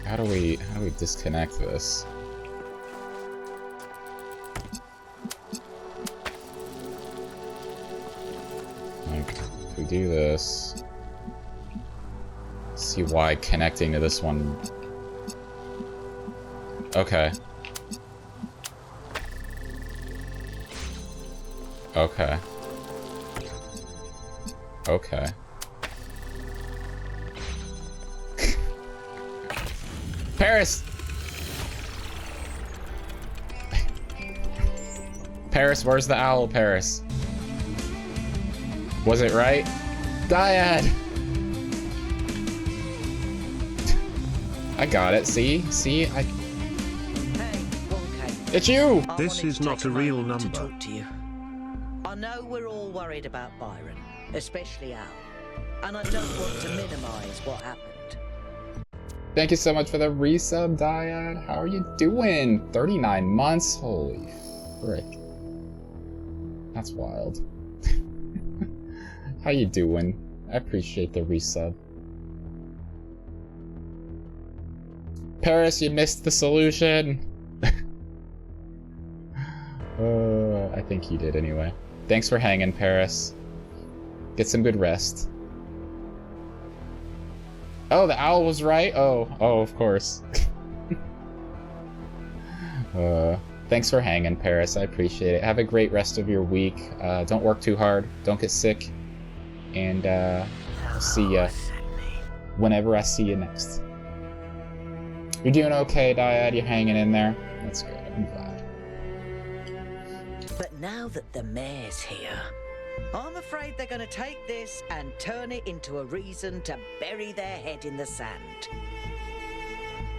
How do we disconnect this? Like, if we do this, see why connecting to this one. Okay. Okay. Okay. Paris! Paris, where's the owl, Paris? Was it right? Dyad! I got it, see? See? Hey, 1K. It's you! This is not a real number. To talk to you. I know we're all worried about Byron, especially Al, and I don't want to minimize what happened. Thank you so much for the resub, Dyad. How are you doing? 39 months? Holy frick. That's wild. How you doing? I appreciate the resub. Paris, you missed the solution. I think he did anyway. Thanks for hanging, Paris. Get some good rest. Oh, the owl was right? Oh, of course. Thanks for hanging, Paris. I appreciate it. Have a great rest of your week. Don't work too hard. Don't get sick. And I'll see ya whenever I see you next. You're doing okay, Dyad. You're hanging in there. That's good. I'm glad. But now that the mayor's here, I'm afraid they're going to take this and turn it into a reason to bury their head in the sand.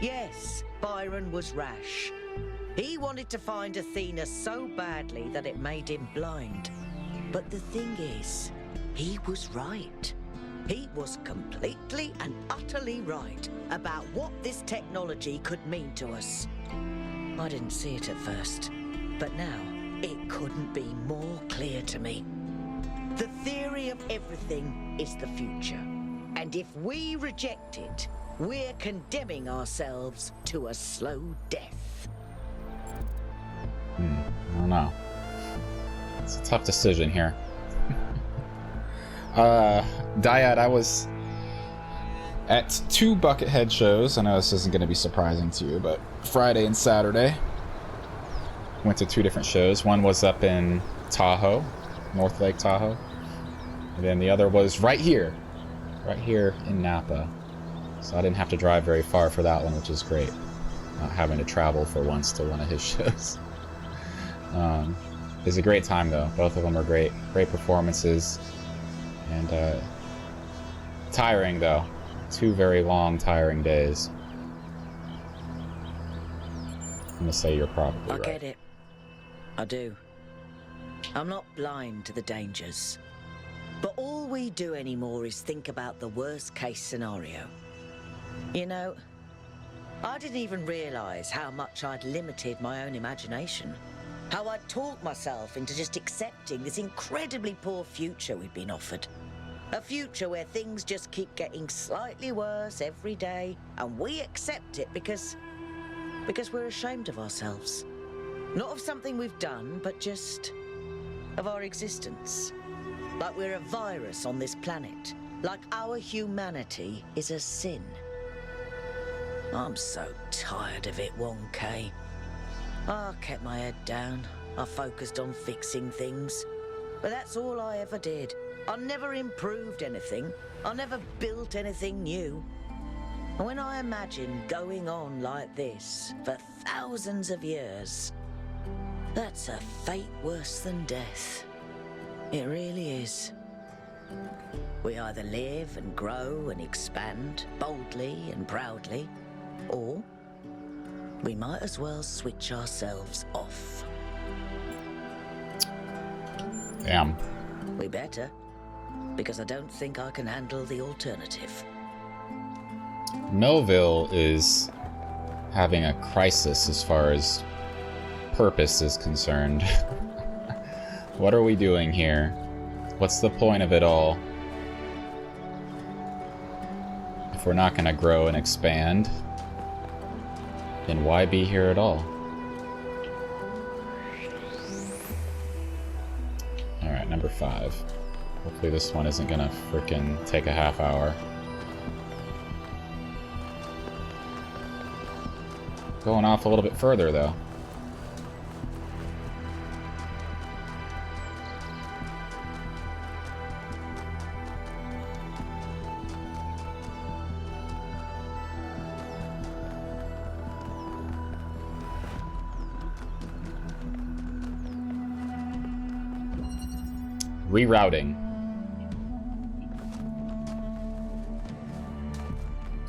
Yes, Byron was rash. He wanted to find Athena so badly that it made him blind. But the thing is, he was right. He was completely and utterly right about what this technology could mean to us. I didn't see it at first, but now it couldn't be more clear to me. The theory of everything is the future. And if we reject it, we're condemning ourselves to a slow death. I don't know. It's a tough decision here. Dyad, I was at 2 Buckethead shows. I know this isn't going to be surprising to you, but Friday and Saturday. Went to 2 different shows. One was up in Tahoe, North Lake Tahoe. And then the other was right here in Napa. So I didn't have to drive very far for that one, which is great. Not having to travel for once to one of his shows. It was a great time though. Both of them are great performances. And tiring though. 2 very long, tiring days. I'm gonna say you're probably right. I get it. I do. I'm not blind to the dangers. But all we do anymore is think about the worst case scenario. You know, I didn't even realize how much I'd limited my own imagination. How I'd talked myself into just accepting this incredibly poor future we'd been offered. A future where things just keep getting slightly worse every day, and we accept it because we're ashamed of ourselves. Not of something we've done, but just of our existence. Like we're a virus on this planet. Like our humanity is a sin. I'm so tired of it, 1K. I kept my head down. I focused on fixing things. But that's all I ever did. I never improved anything. I never built anything new. And when I imagine going on like this for thousands of years, that's a fate worse than death. It really is. We either live and grow and expand boldly and proudly, or we might as well switch ourselves off. Damn. We better, because I don't think I can handle the alternative. Melville is having a crisis as far as purpose is concerned. What are we doing here? What's the point of it all? If we're not going to grow and expand, then why be here at all? Alright, number 5. Hopefully this one isn't going to frickin' take a half hour. Going off a little bit further, though. Rerouting.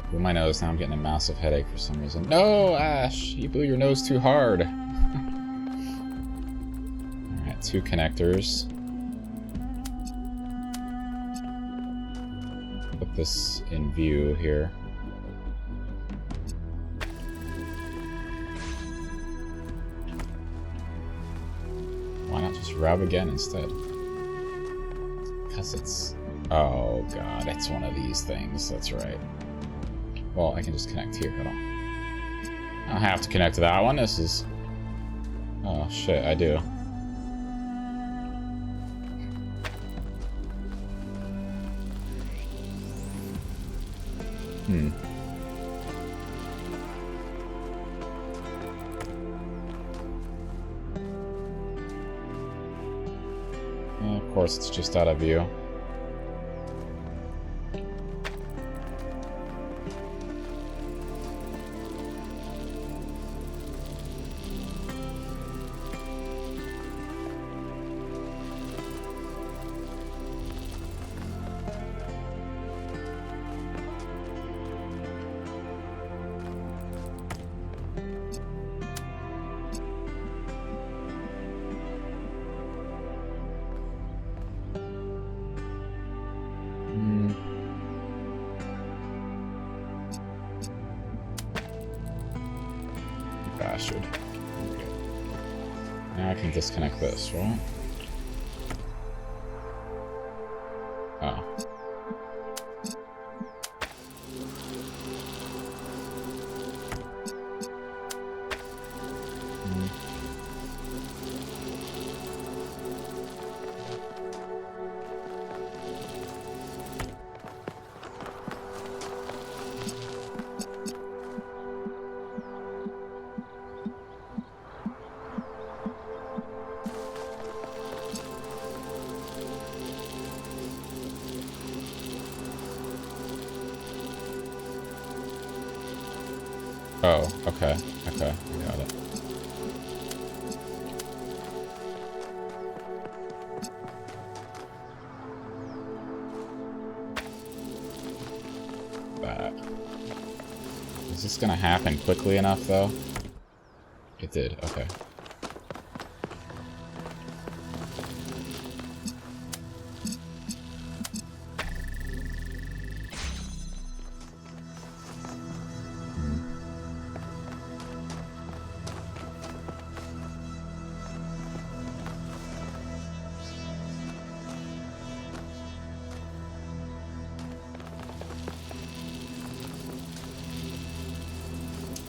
Blew my nose, now I'm getting a massive headache for some reason. No, Ash! You blew your nose too hard. Alright, 2 connectors. Put this in view here. Why not just route again instead? Because it's... Oh god, it's one of these things, that's right. Well, I can just connect here, I don't have to connect to that one, this is... Oh shit, I do. Of course, it's just out of view. Bastard. Okay. Now I can disconnect this, right? Oh. Oh, okay, okay, got it. that. Is this gonna happen quickly enough, though? It did, okay.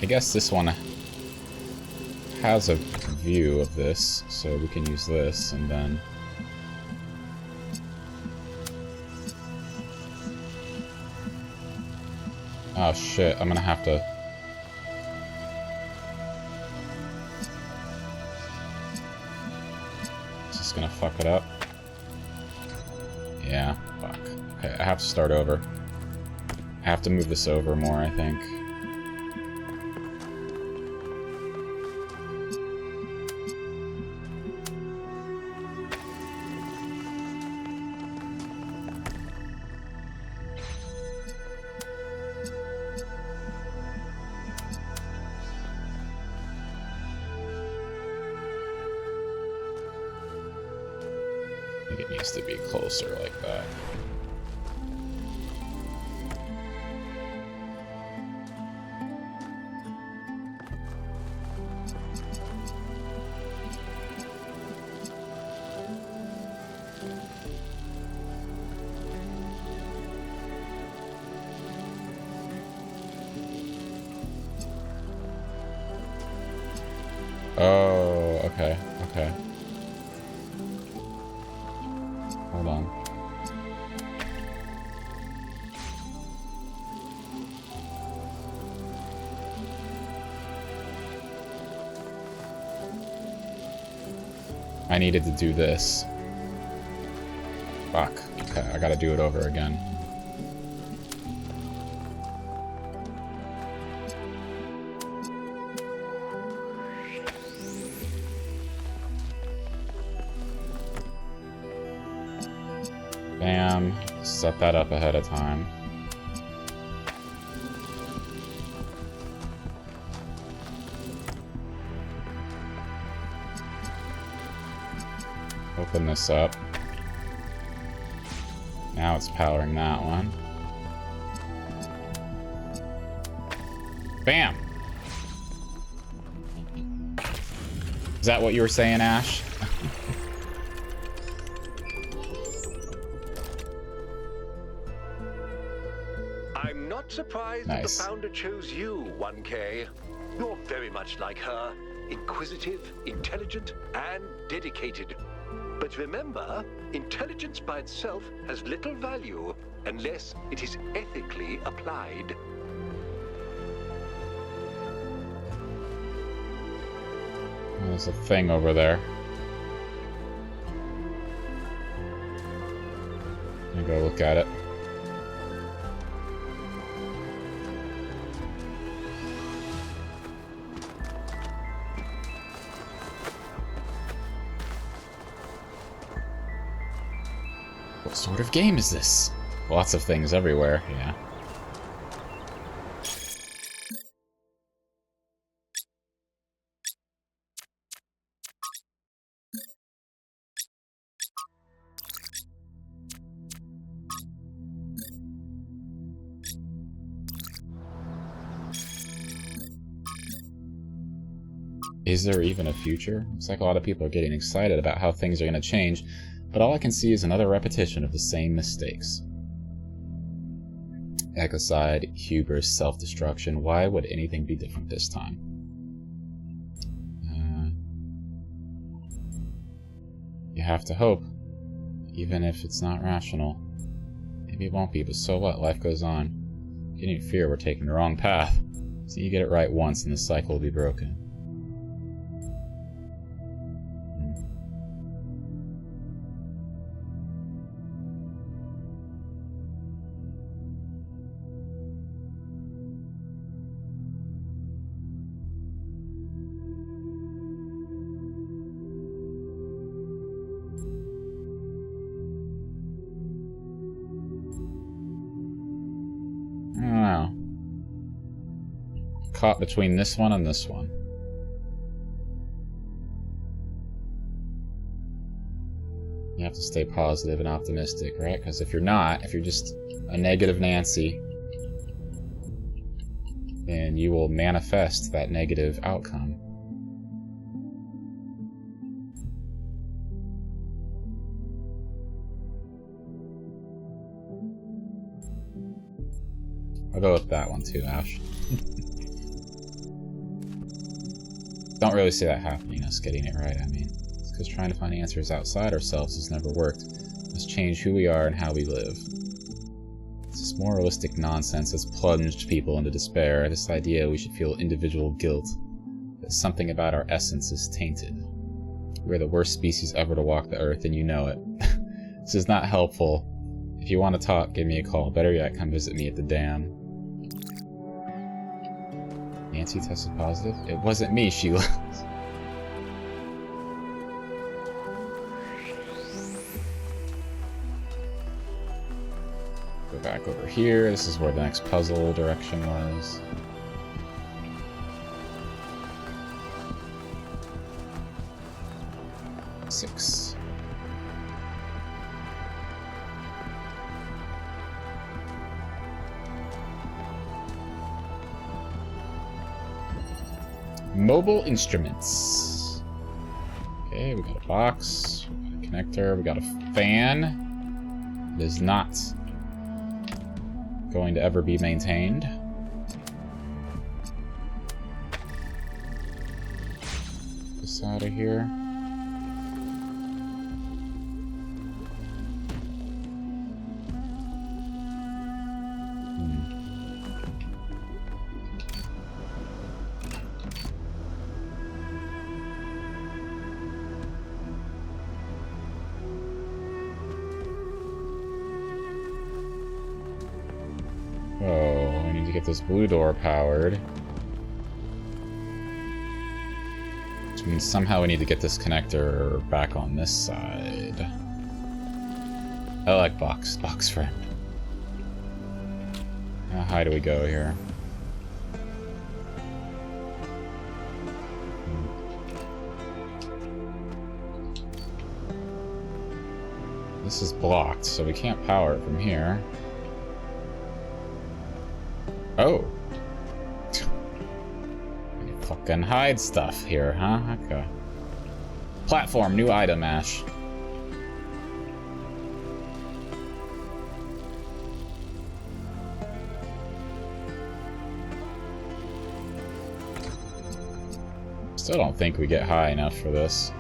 I guess this one has a view of this, so we can use this, and then... Oh shit, I'm gonna have to... Is this gonna fuck it up? Yeah, fuck. Okay, I have to start over. I have to move this over more, I think. I think it needs to be closer like that. Oh, okay, okay. Hold on. I needed to do this. Fuck. Okay, I gotta do it over again. Bam. Set that up ahead of time. Open this up. Now it's powering that one. Bam! Is that what you were saying, Ash? I'm not surprised that the founder chose you, 1K. You're very much like her. Inquisitive, intelligent, and dedicated. But remember, intelligence by itself has little value unless it is ethically applied. There's a thing over there. Let me go look at it. What sort of game is this? Lots of things everywhere, yeah. Is there even a future? Looks like a lot of people are getting excited about how things are going to change, but all I can see is another repetition of the same mistakes. Ecocide, hubris, self-destruction. Why would anything be different this time? You have to hope, even if it's not rational. Maybe it won't be, but so what? Life goes on. Getting fear we're taking the wrong path. So you get it right once and the cycle will be broken. I don't know. Caught between this one and this one. You have to stay positive and optimistic, right? Because if you're not, if you're just a negative Nancy, then you will manifest that negative outcome. I'll go with that one too, Ash. Don't really see that happening, us getting it right, I mean. It's because trying to find answers outside ourselves has never worked. Let's change who we are and how we live. It's this moralistic nonsense that's plunged people into despair, this idea we should feel individual guilt, that something about our essence is tainted. We're the worst species ever to walk the earth, and you know it. This is not helpful. If you want to talk, give me a call. Better yet, come visit me at the dam. Nancy tested positive? It wasn't me, Sheila. Go back over here. This is where the next puzzle direction was. Six. Mobile instruments. Okay, we got a box, we got a connector, we got a fan. It is not going to ever be maintained. This out of here. This blue door powered. Which means somehow we need to get this connector back on this side. I like box friend. How high do we go here? This is blocked, so we can't power it from here. Oh. You fucking hide stuff here, huh? Okay. Platform, new item, Ash. Still don't think we get high enough for this.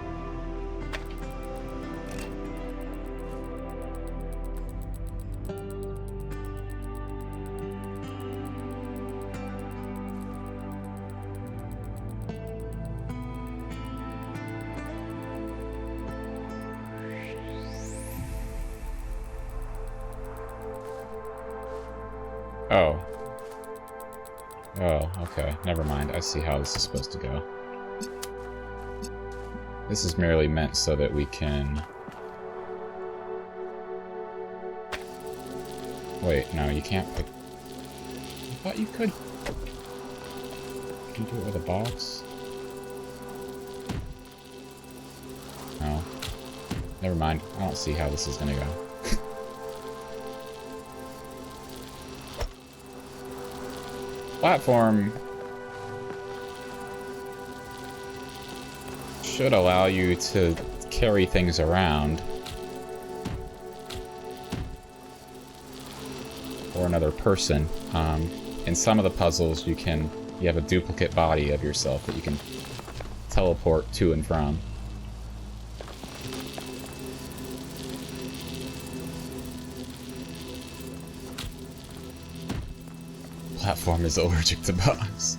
Oh. Oh, okay. Never mind. I see how this is supposed to go. This is merely meant so that we can... Wait, no, you can't pick... I thought you could... Can you do it with a box? No. Never mind. I don't see how this is gonna go. Platform should allow you to carry things around. Or another person. In some of the puzzles you have a duplicate body of yourself that you can teleport to and from. Platform is allergic to bugs.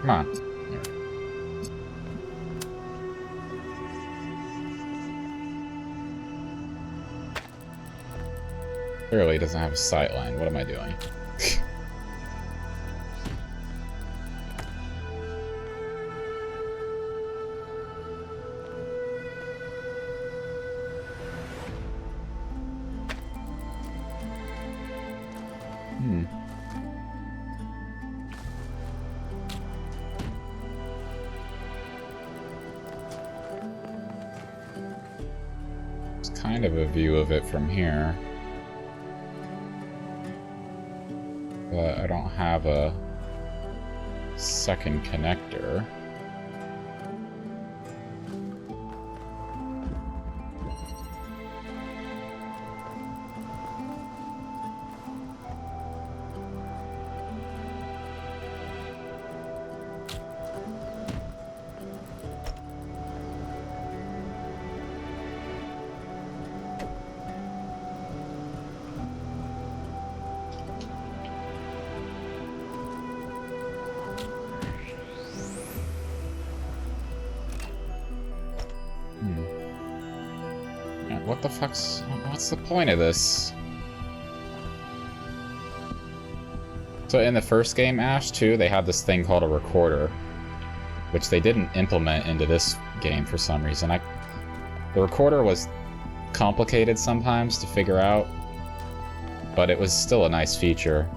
Come on. Clearly doesn't have a sight line. What am I doing? It's kind of a view of it from here. But I don't have a second connector. What the fuck's... what's the point of this? So in the first game, Ash, too, they had this thing called a recorder, which they didn't implement into this game for some reason. The recorder was complicated sometimes to figure out, but it was still a nice feature.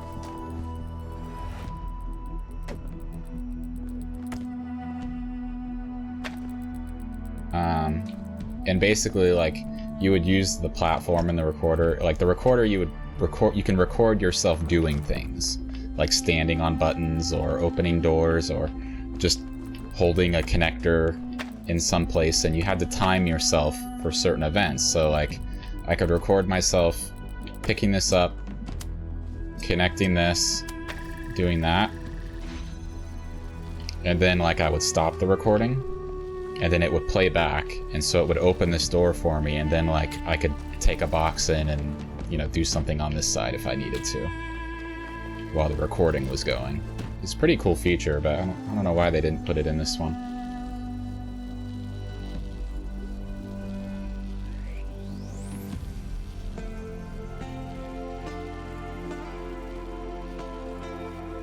And basically, like, you would use the platform in the recorder. Like, the recorder, you can record yourself doing things, like standing on buttons or opening doors or just holding a connector in some place, and you had to time yourself for certain events. So, like, I could record myself picking this up, connecting this, doing that, and then, like, I would stop the recording, and then it would play back, and so it would open this door for me, and then, like, I could take a box in and, you know, do something on this side if I needed to while the recording was going. It's a pretty cool feature, but I don't know why they didn't put it in this one.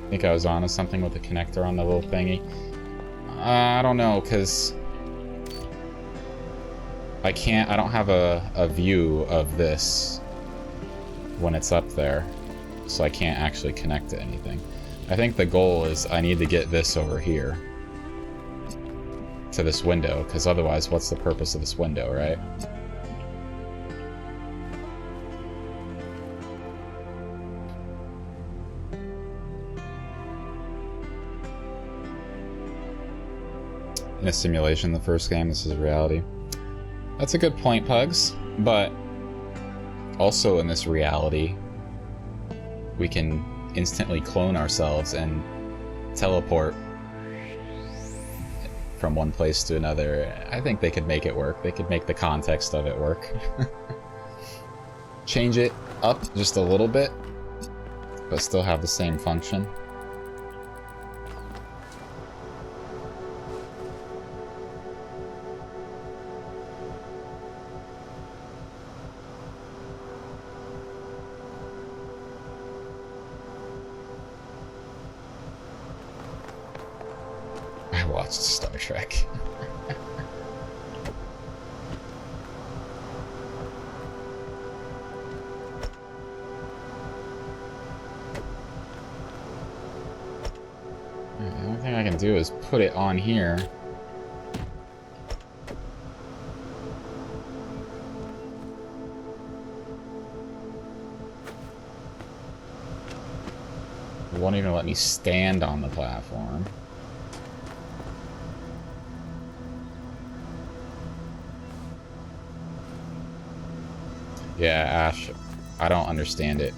I think I was on to something with the connector on the little thingy. I don't know, because I don't have a view of this when it's up there, so I can't actually connect to anything. I think the goal is I need to get this over here to this window, because otherwise what's the purpose of this window, right? In a simulation, the first game, this is reality. That's a good point, Pugs, but also in this reality, we can instantly clone ourselves and teleport from one place to another. I think they could make it work. They could make the context of it work. Change it up just a little bit, but still have the same function. Star Trek. The only thing I can do is put it on here. It won't even let me stand on the platform. Yeah, Ash, I don't understand it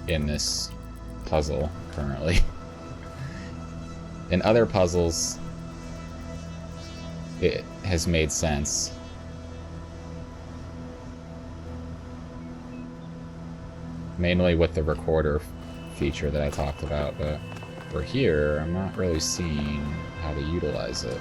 in this puzzle currently. In other puzzles, it has made sense. Mainly with the recorder feature that I talked about, but For here, I'm not really seeing how to utilize it.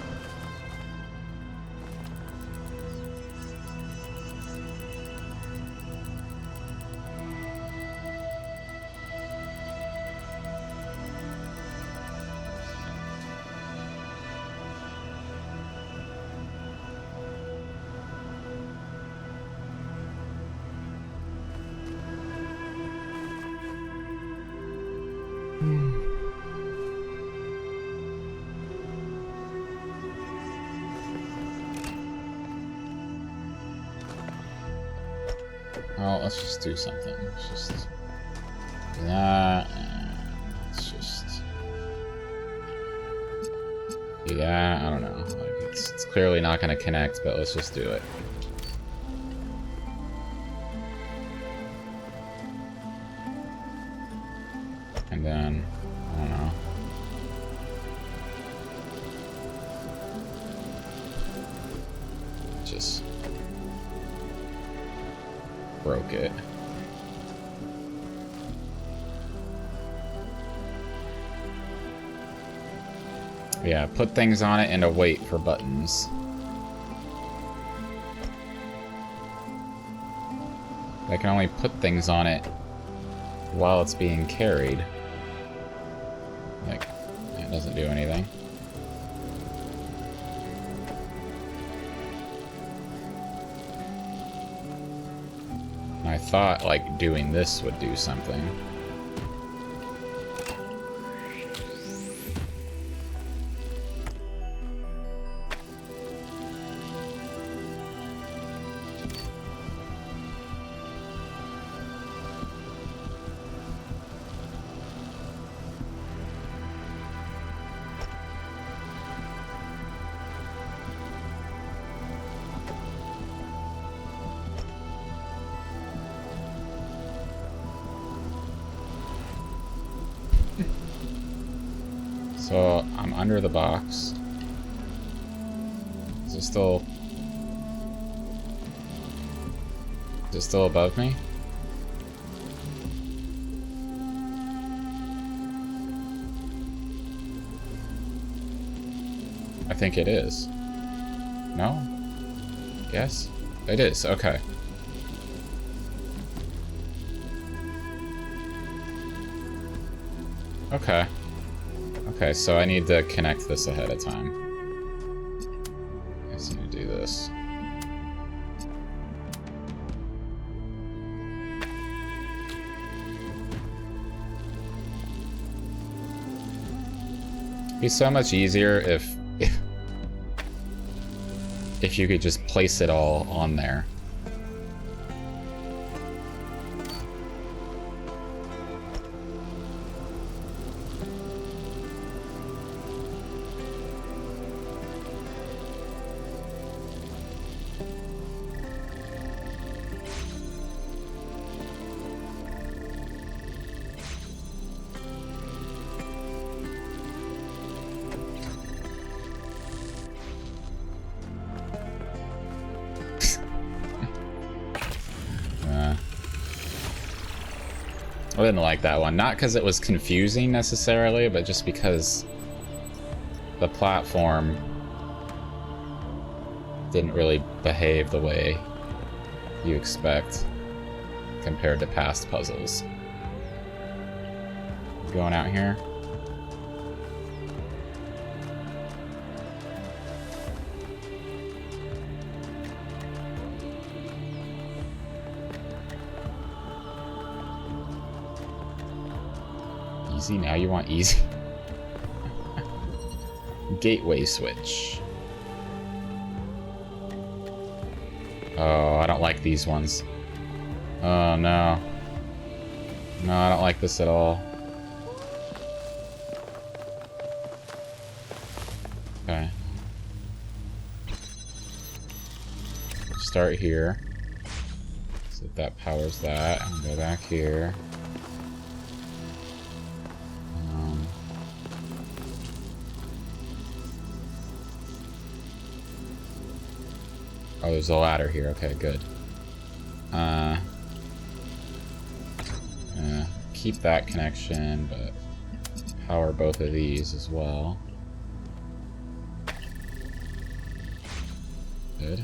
Well, let's just do something. Let's just do that, and let's just do that. I don't know. Like it's clearly not going to connect, but let's just do it. And then, I don't know. Just broke it. Yeah, put things on it and a wait for buttons. I can only put things on it while it's being carried. Like, it doesn't do anything. I thought, like, doing this would do something. So, I'm under the box. Is it still above me? I think it is. No? Yes? It is, okay. Okay. Okay, so I need to connect this ahead of time. I just need to do this. It'd be so much easier if you could just place it all on there. I didn't like that one. Not because it was confusing necessarily, but just because the platform didn't really behave the way you expect compared to past puzzles. Going out here. Easy, now you want easy. Gateway switch. Oh, I don't like these ones. Oh no. No, I don't like this at all. Okay. Start here. So that powers that. And go back here. Oh, there's a ladder here. Okay, good. Keep that connection, but power both of these as well. Good.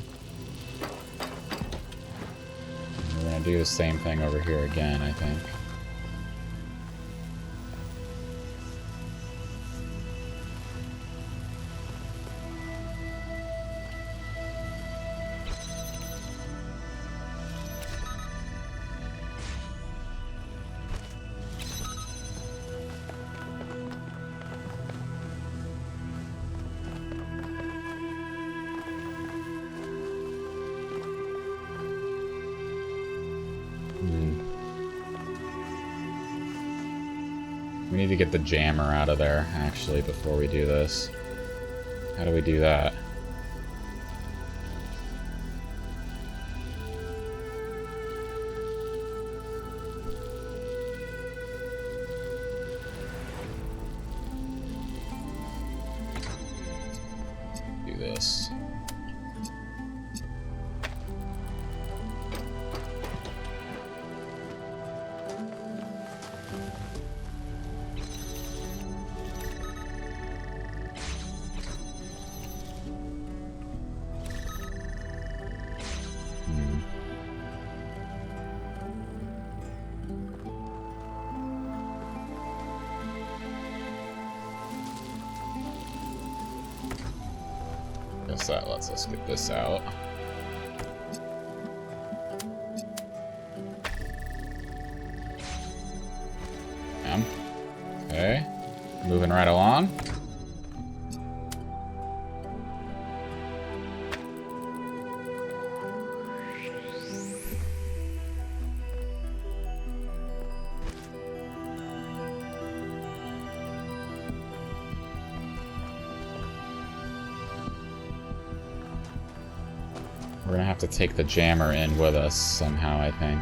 And we're gonna do the same thing over here again, I think. We need to get the jammer out of there, actually, before we do this. How do we do that? Do this. Guess that lets us get this out. Okay. Moving right along. We're gonna have to take the jammer in with us somehow, I think.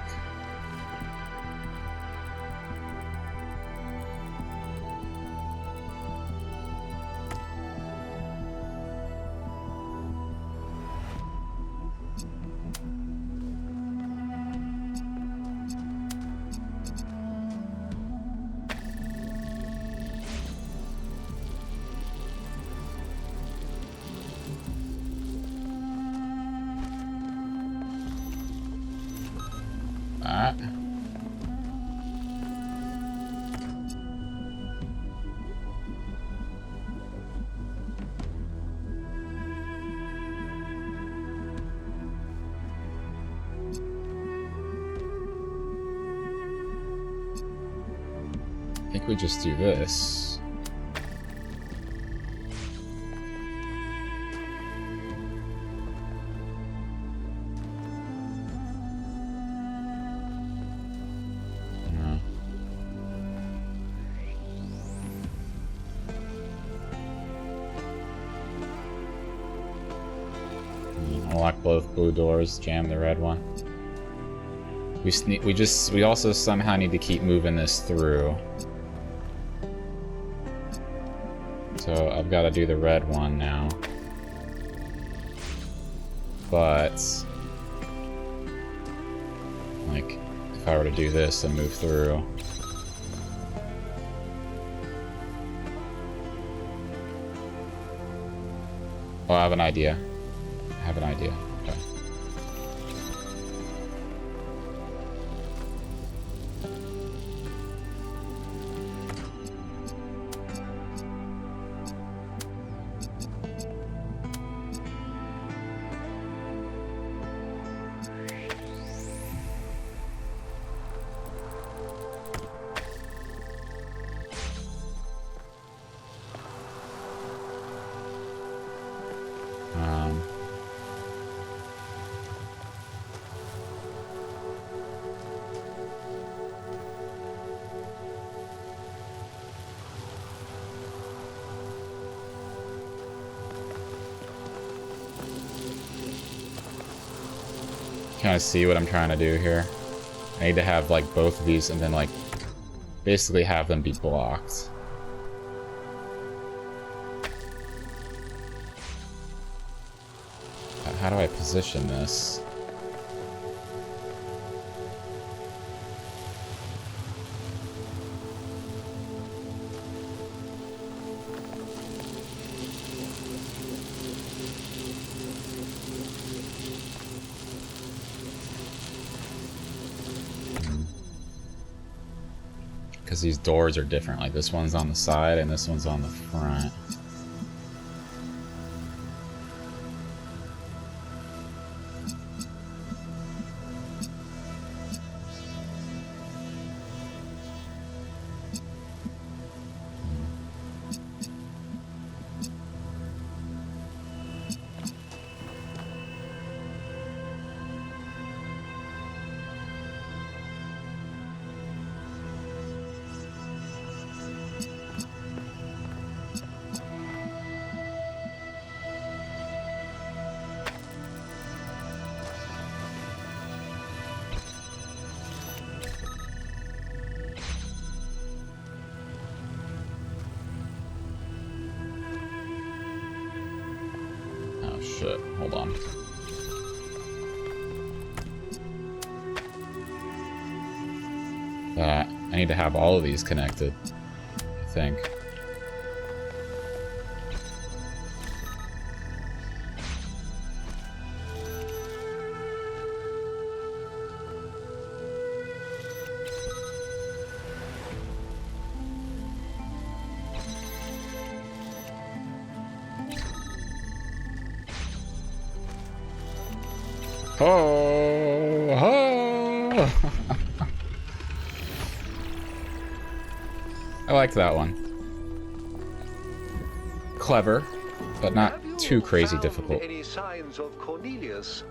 That. I think we just do this. Unlock both blue doors, jam the red one. We also somehow need to keep moving this through. So I've got to do the red one now. But like if I were to do this and move through. Oh, I have an idea. I have an idea. Okay. Kind of see what I'm trying to do here. I need to have like both of these and then like basically have them be blocked. How do I position this? because these doors are different. Like this one's on the side and this one's on the front. Shit, hold on. I need to have all of these connected, I think. Oh, oh. I liked that one. Clever, but not too crazy difficult. Any signs of Cornelius?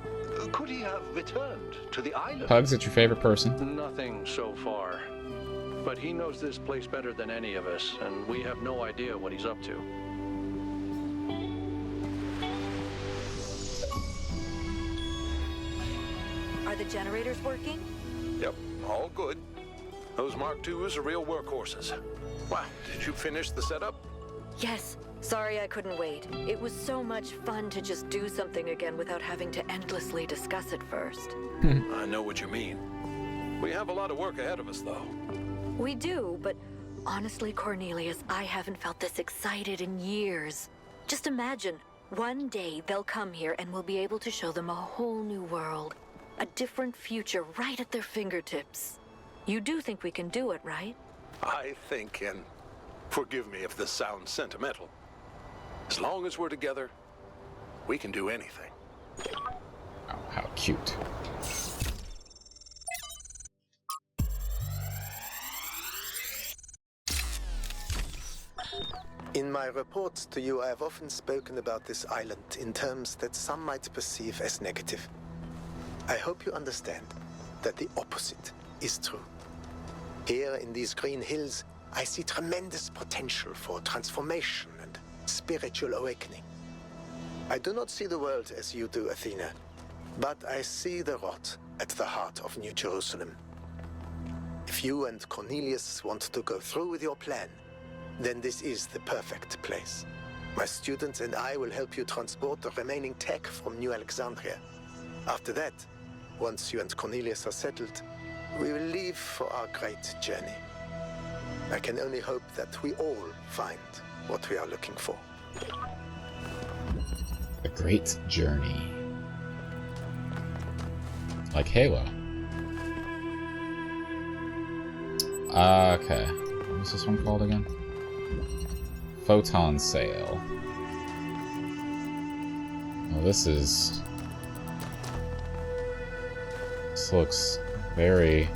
Could he have returned to the island? Pugs, it's your favorite person? Nothing so far. But he knows this place better than any of us, and we have no idea what he's up to. Are the generators working? Yep, all good. Those Mark IIs are real workhorses. Wow, did you finish the setup? Yes. Sorry I couldn't wait. It was so much fun to just do something again without having to endlessly discuss it first. I know what you mean. We have a lot of work ahead of us, though. We do, but honestly, Cornelius, I haven't felt this excited in years. Just imagine, one day they'll come here and we'll be able to show them a whole new world. A different future right at their fingertips. You do think we can do it, right? I think, and forgive me if this sounds sentimental, as long as we're together, we can do anything. Oh, how cute. In my reports to you, I have often spoken about this island in terms that some might perceive as negative. I hope you understand that the opposite is true. Here in these green hills, I see tremendous potential for transformation and spiritual awakening. I do not see the world as you do, Athena, but I see the rot at the heart of New Jerusalem. If you and Cornelius want to go through with your plan, then this is the perfect place. My students and I will help you transport the remaining tech from New Alexandria. After that, once you and Cornelius are settled, we will leave for our great journey. I can only hope that we all find what we are looking for. A great journey. Like Halo. Okay. What's this one called again? Photon Sail. Well, this looks very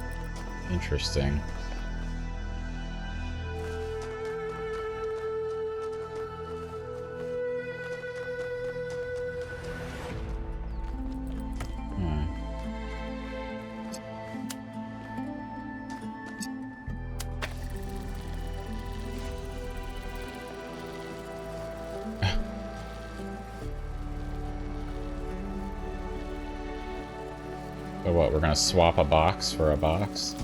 interesting. So what, we're gonna swap a box for a box?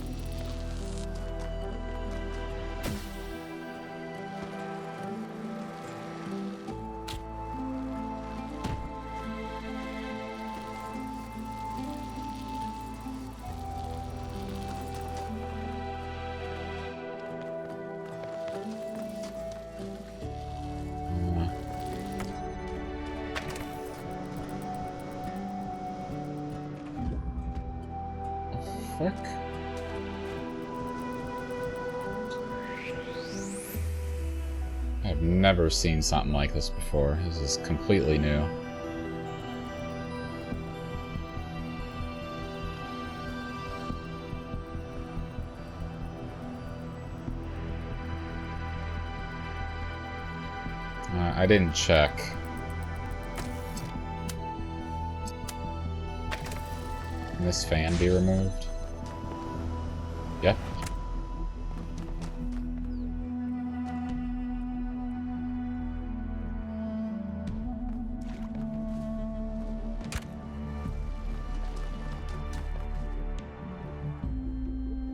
I've never seen something like this before. This is completely new. I didn't check. Can this fan be removed? Yep.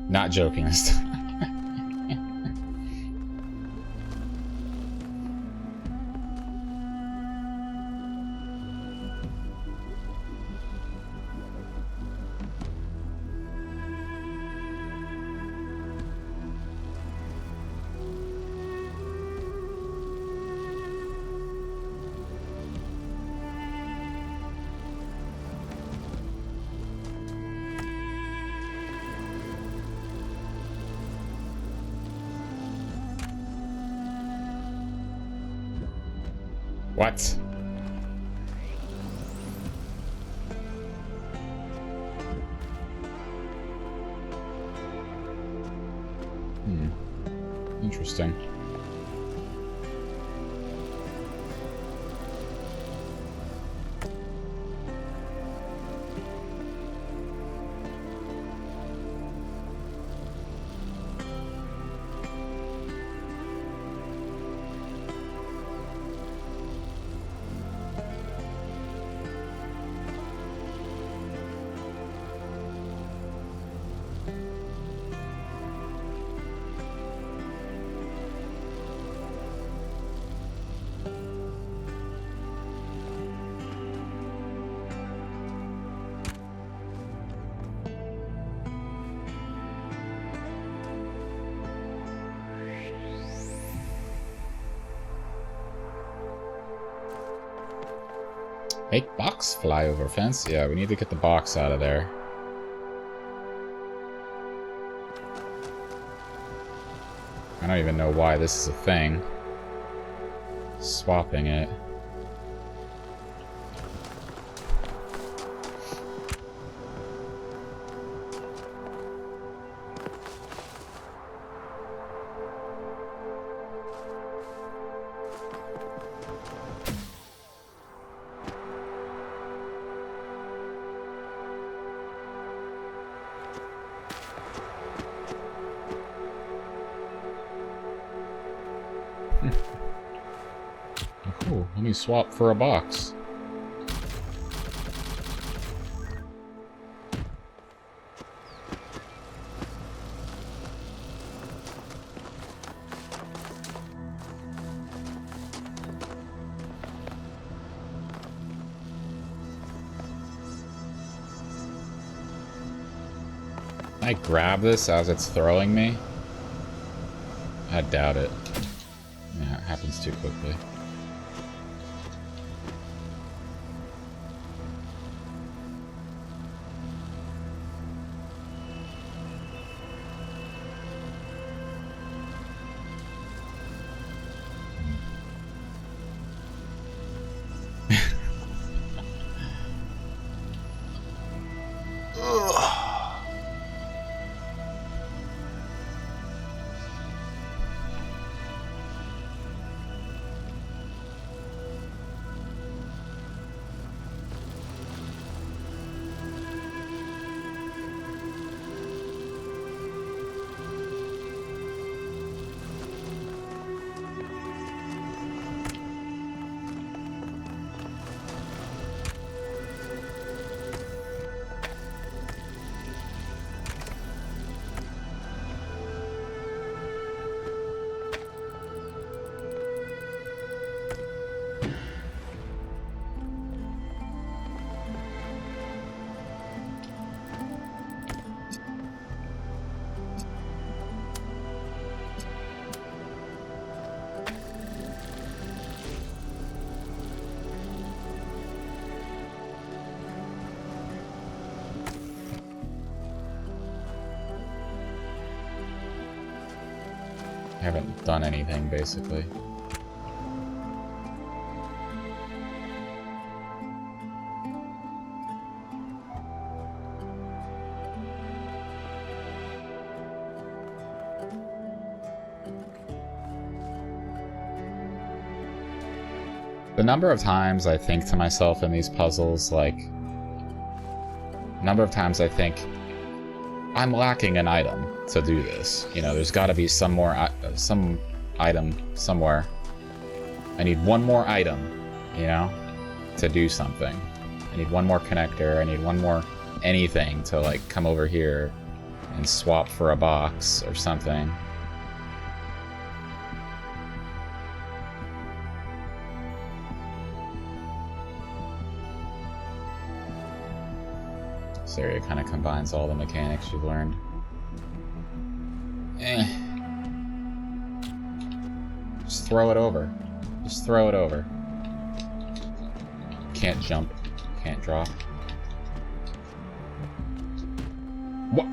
Not joking this time. What? Interesting. Make box fly over fence? Yeah, we need to get the box out of there. I don't even know why this is a thing. Swapping it. Let me swap for a box. Can I grab this as it's throwing me? I doubt it. Yeah, it happens too quickly. Haven't done anything, basically. The number of times I think to myself in these puzzles, like, number of times I think, I'm lacking an item to do this. You know, there's got to be some item somewhere. I need one more item, you know, to do something. I need one more connector. I need one more anything to, like, come over here and swap for a box or something. This area kind of combines all the mechanics you've learned. Just throw it over. Just throw it over. Can't jump. Can't drop. What?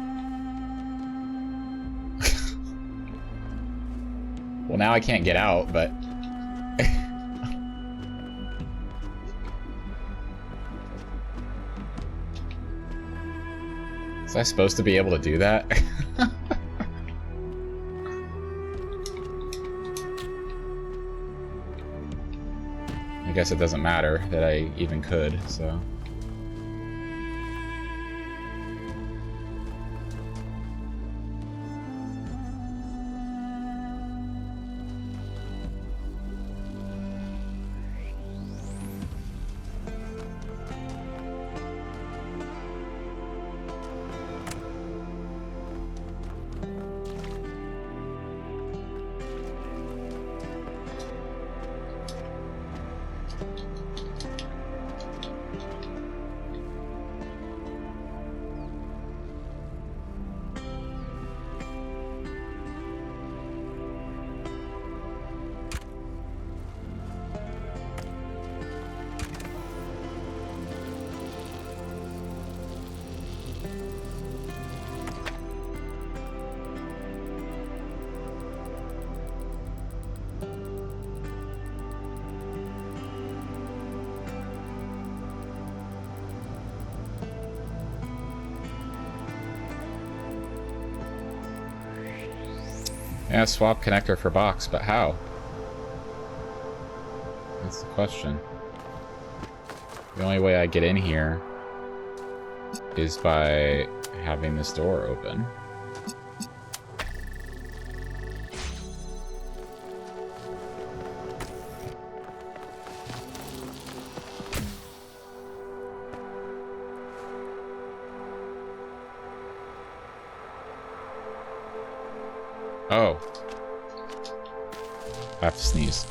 Well, now I can't get out, but... Was I supposed to be able to do that? I guess it doesn't matter that I even could, so... Yeah, swap connector for box, but how? That's the question. The only way I get in here is by having this door open. Oh. I have to sneeze.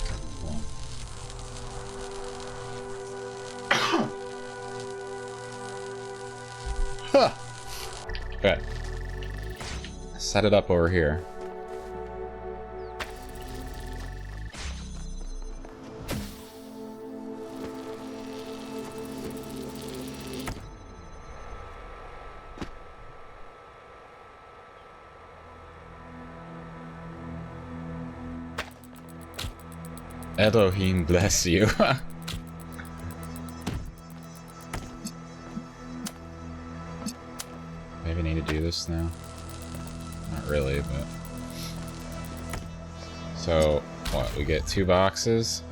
Huh. Okay. Set it up over here. Elohim bless you. Maybe need to do this now. Not really, but... So, what? We get 2 boxes?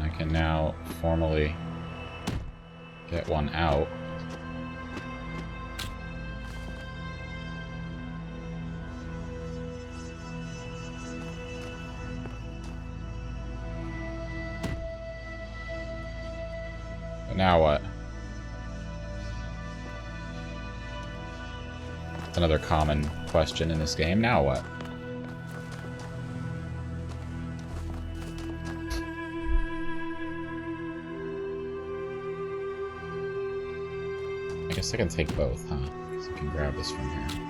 I can now formally get one out. Now what? That's another common question in this game. Now what? I guess I can take both, huh? So I can grab this from here.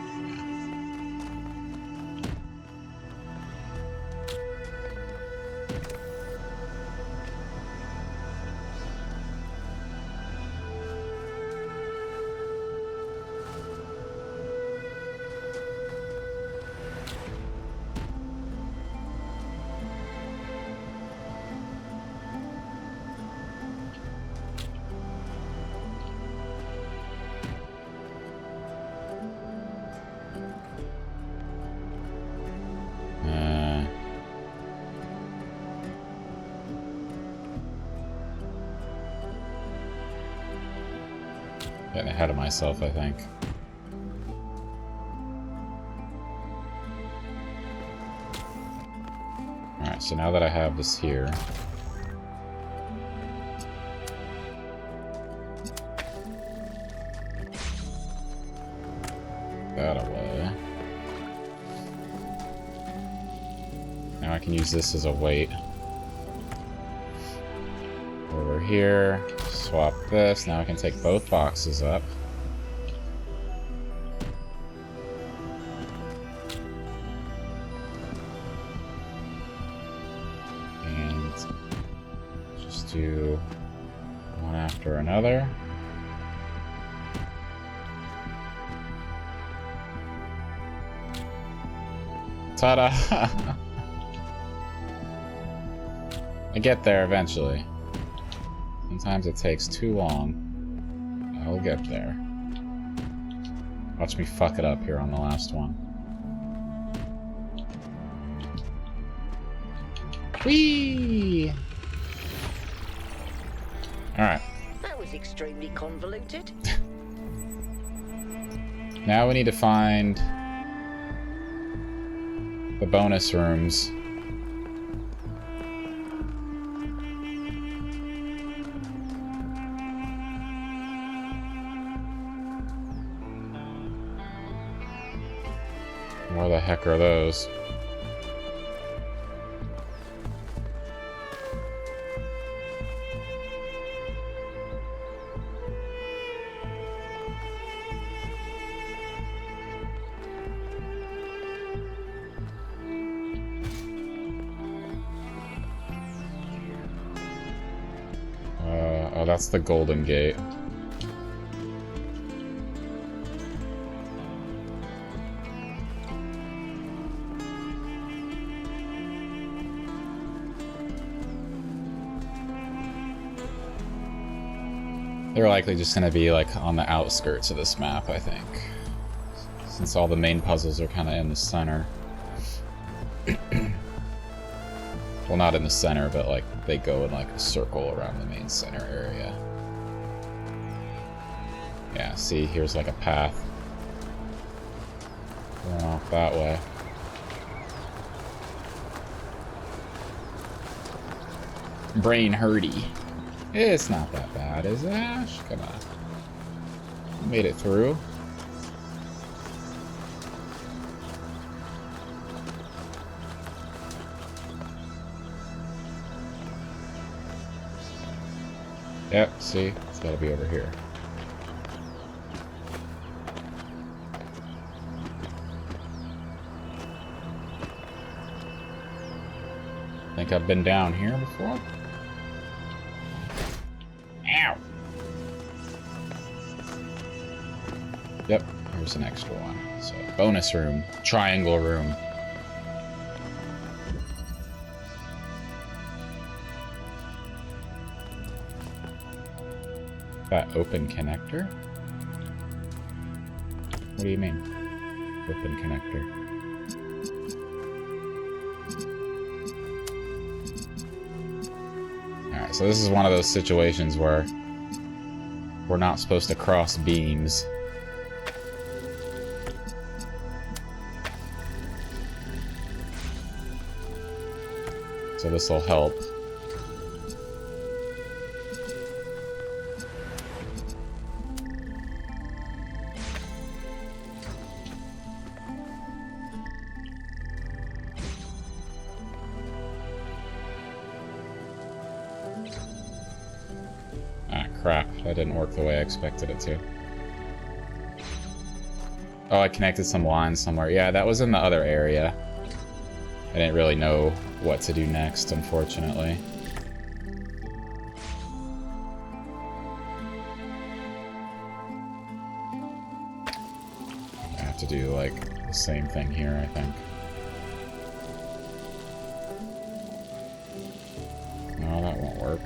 Getting ahead of myself, I think. Alright, so now that I have this here... that away. Now I can use this as a weight. Over here, swap this. Now I can take both boxes up. And just do one after another. Ta-da! I get there eventually. Sometimes it takes too long. I'll get there. Watch me fuck it up here on the last one. Whee! Alright. That was extremely convoluted. Now we need to find the bonus rooms. Where the heck are those? Oh, that's the Golden Gate. They're likely just going to be like on the outskirts of this map, I think. Since all the main puzzles are kind of in the center. Well, not in the center, but like they go in like a circle around the main center area. Yeah, see, here's like a path going off that way. Brain hurty. It's not that bad, is it, Ash? Come on. You made it through. Yep, see? It's gotta be over here. Think I've been down here before? Ow! Yep, here's an extra one. So, bonus room. Triangle room. That open connector? What do you mean? Open connector. Alright, so this is one of those situations where we're not supposed to cross beams. So this will help. Crap, that didn't work the way I expected it to. Oh, I connected some lines somewhere. Yeah, that was in the other area. I didn't really know what to do next, unfortunately. I have to do, like, the same thing here, I think. No, that won't work.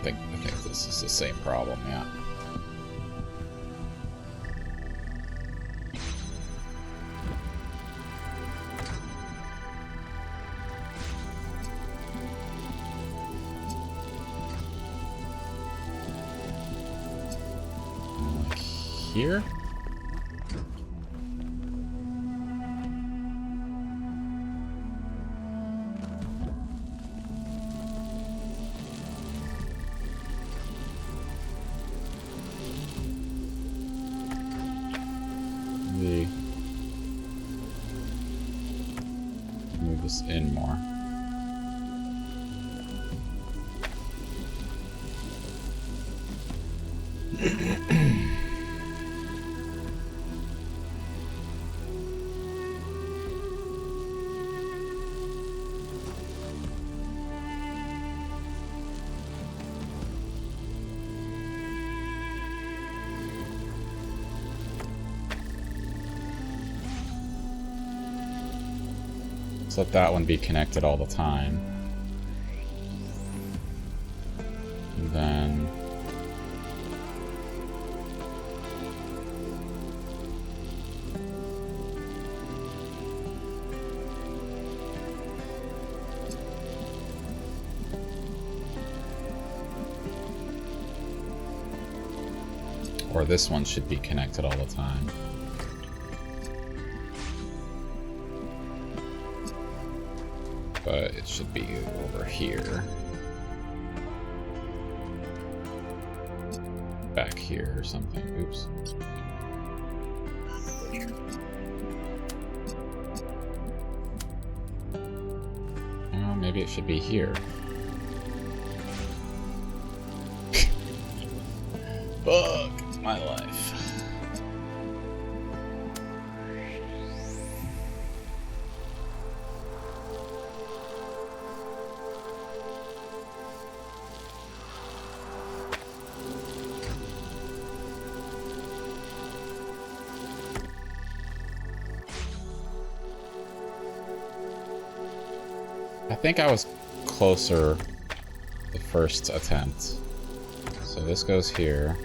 I think this is the same problem, yeah. Here? Move this in more. Let's let that one be connected all the time. And then... or this one should be connected all the time. But it should be over here. Back here or something. Oops. Oh, maybe it should be here. Fuck my life. I think I was closer the first attempt. So this goes here.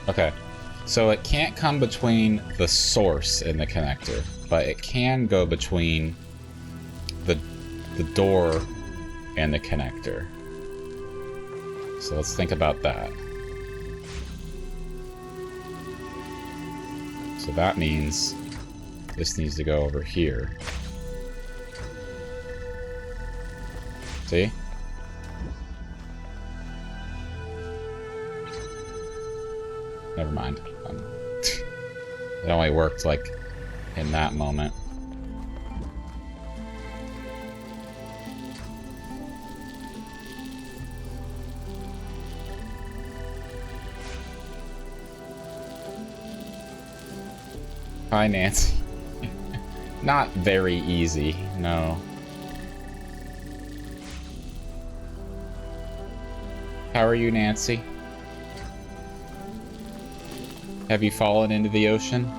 Okay, so it can't come between the source and the connector, but it can go between the door and the connector. So let's think about that. So that means this needs to go over here. See? Never mind. It only worked, like, in that moment. Hi, Nancy. Not very easy, no. How are you, Nancy? Have you fallen into the ocean?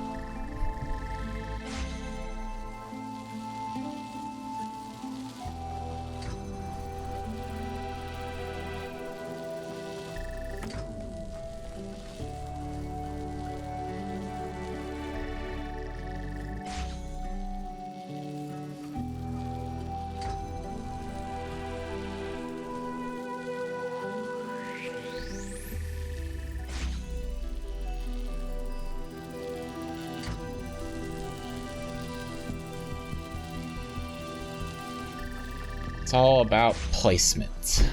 It's all about placement.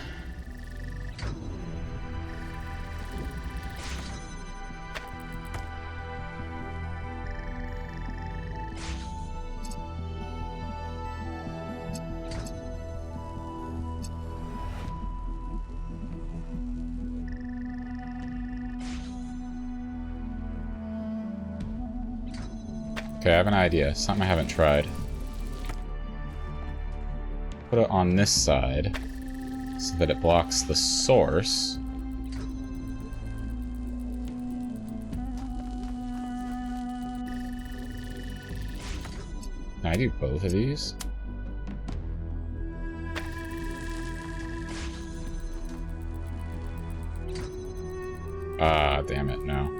Okay, I have an idea. Something I haven't tried. Put it on this side so that it blocks the source. Can I do both of these? Ah, damn it, no.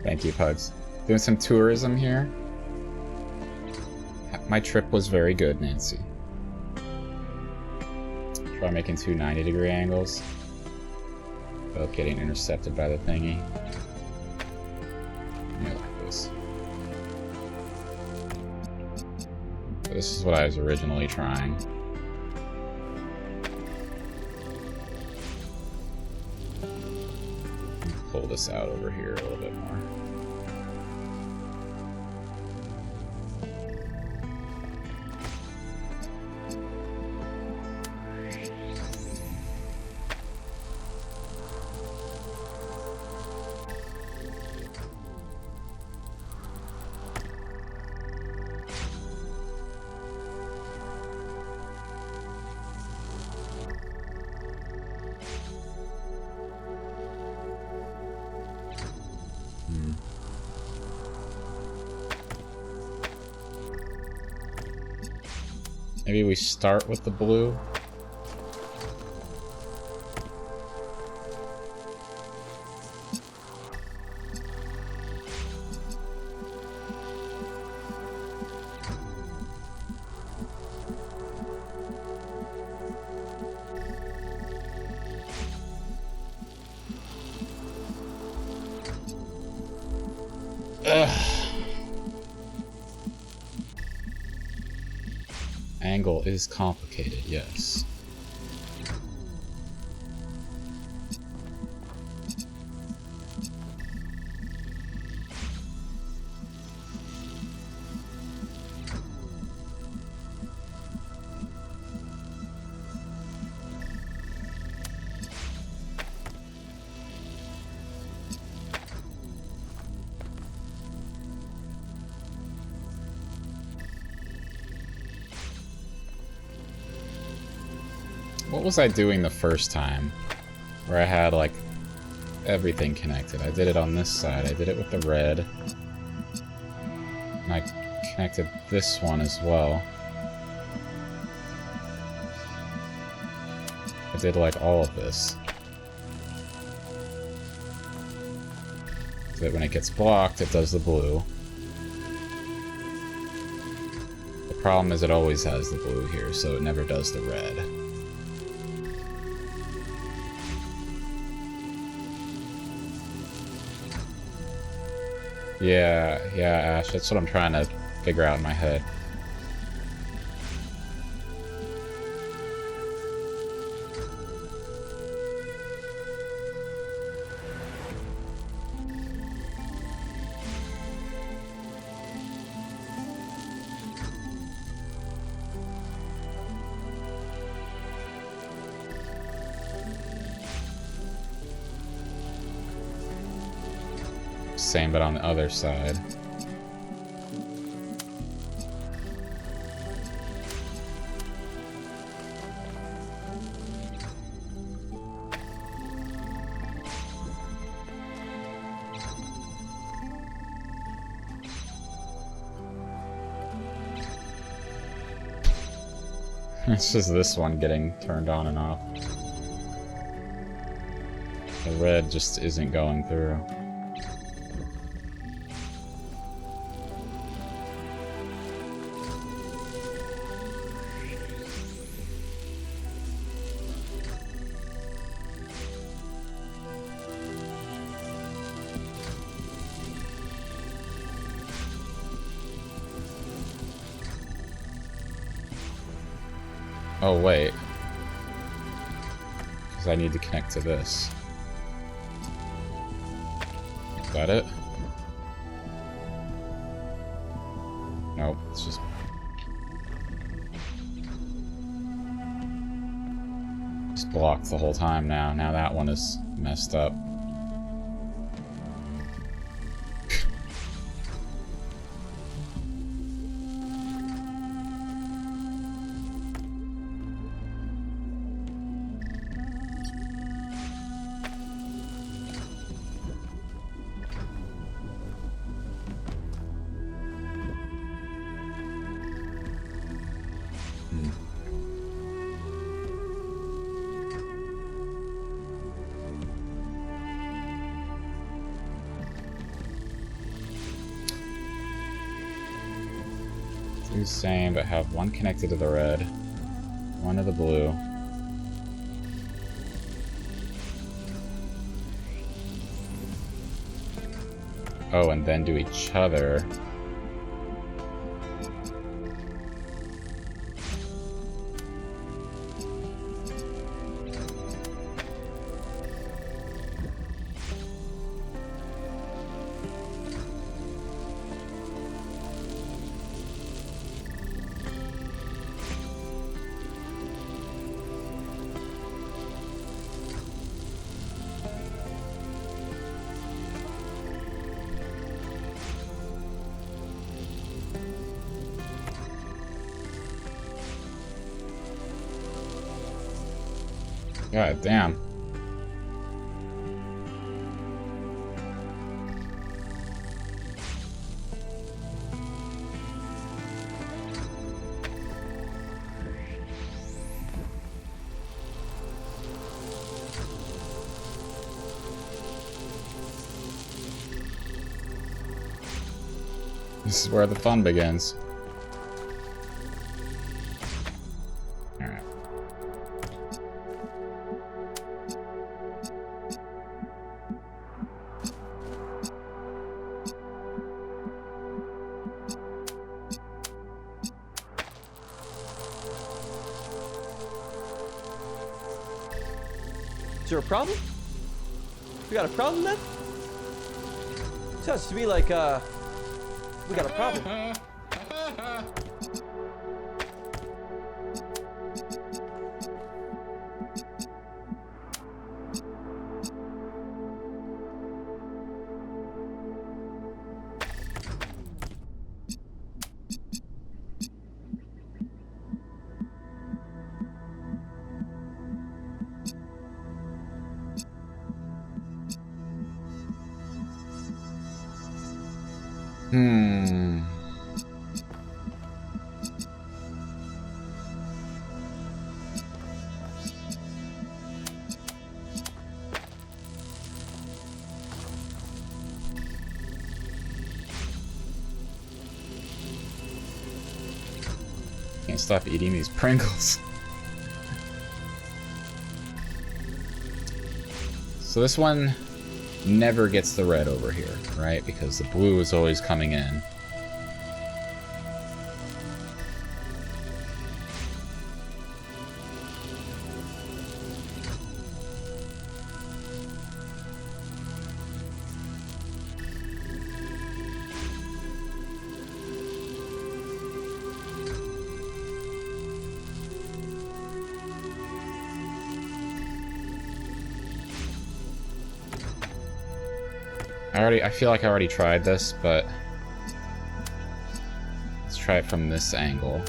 Thank you, Pugs. Doing some tourism here. My trip was very good, Nancy. Try making two 90-degree angles without getting intercepted by the thingy. Let me like this. So this is what I was originally trying. Pull this out over here a little bit more. Maybe we start with the blue. Angle is complicated, yes. What was I doing the first time? Where I had, like, everything connected. I did it on this side. I did it with the red. And I connected this one as well. I did, like, all of this. So that when it gets blocked, it does the blue. The problem is it always has the blue here, so it never does the red. Yeah, Ash, that's what I'm trying to figure out in my head. Same, but on the other side. It's just this one getting turned on and off. The red just isn't going through. Oh, wait. Because I need to connect to this. Is that it? Nope, it's just... It's blocked the whole time now. Now that one is messed up. Do the same, but have one connected to the red, one to the blue. Oh, and then do each other. God damn. This is where the fun begins. Alright. Is there a problem? We got a problem then? Sounds to me like, we got a problem. Can't stop eating these Pringles. So this one never gets the red over here, right? Because the blue is always coming in. I feel like I already tried this, but let's try it from this angle.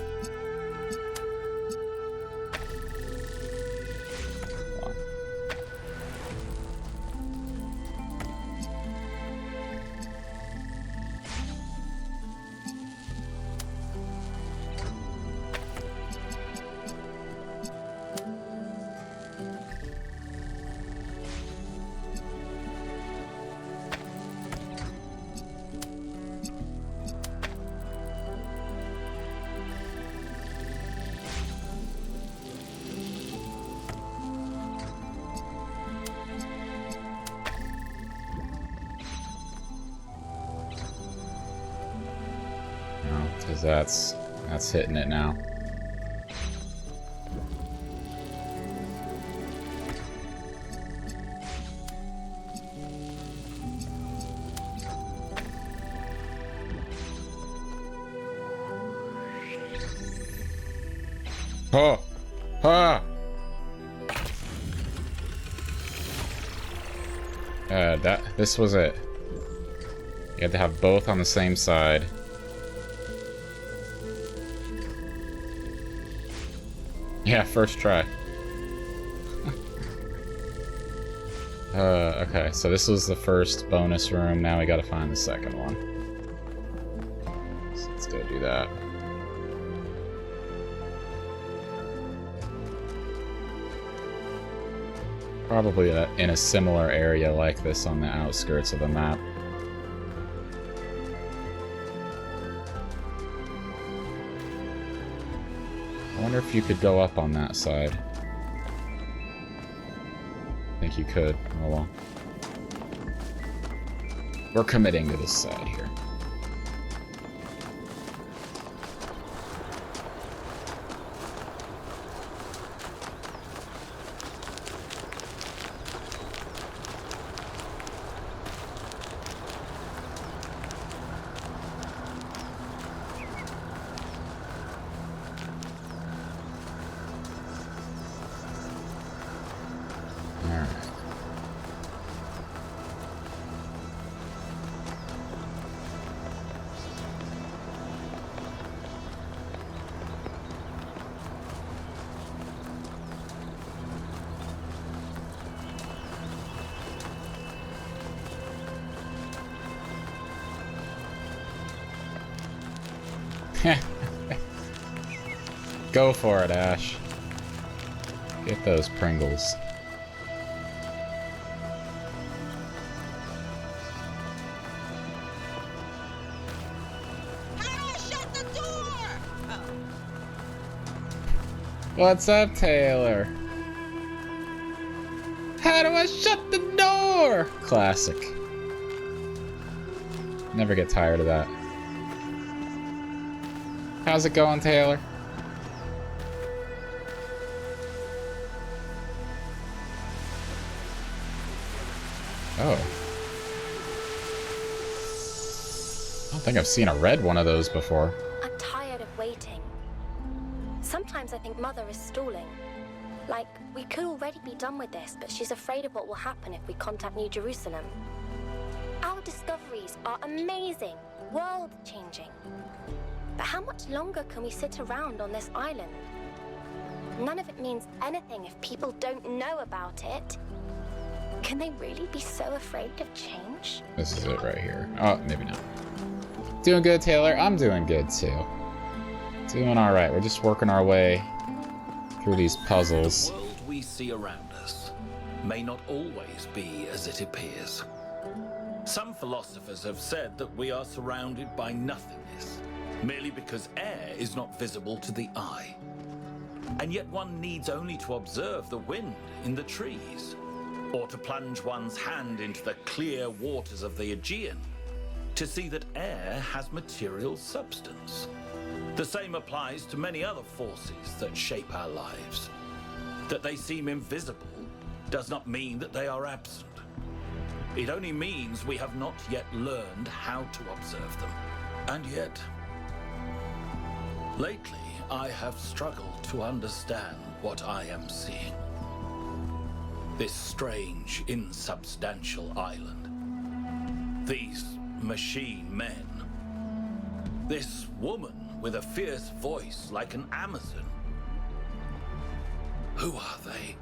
Because that's hitting it now. Oh! Ah! This was it. You had to have both on the same side. Yeah, first try. Okay, so this was the first bonus room. Now we gotta find the second one. So let's go do that. Probably in a similar area like this on the outskirts of the map. I wonder if you could go up on that side. I think you could. Oh well. We're committing to this side here. Go for it, Ash. Get those Pringles. What's up, Taylor? How do I shut the door? Classic. Never get tired of that. How's it going, Taylor? Oh. I don't think I've seen a red one of those before. I'm tired of waiting. Sometimes I think Mother is stalling. Like, we could already be done with this, but she's afraid of what will happen if we contact New Jerusalem. Our discoveries are amazing, world-changing. But how much longer can we sit around on this island? None of it means anything if people don't know about it. Can they really be so afraid of change? This is it right here. Oh, maybe not. Doing good, Taylor. I'm doing good, too. Doing alright. We're just working our way through these puzzles. The world we see around us may not always be as it appears. Some philosophers have said that we are surrounded by nothingness, merely because air is not visible to the eye. And yet one needs only to observe the wind in the trees, or to plunge one's hand into the clear waters of the Aegean to see that air has material substance. The same applies to many other forces that shape our lives. That they seem invisible does not mean that they are absent. It only means we have not yet learned how to observe them. And yet, lately I have struggled to understand what I am seeing. This strange, insubstantial island. These machine men. This woman with a fierce voice like an Amazon. Who are they?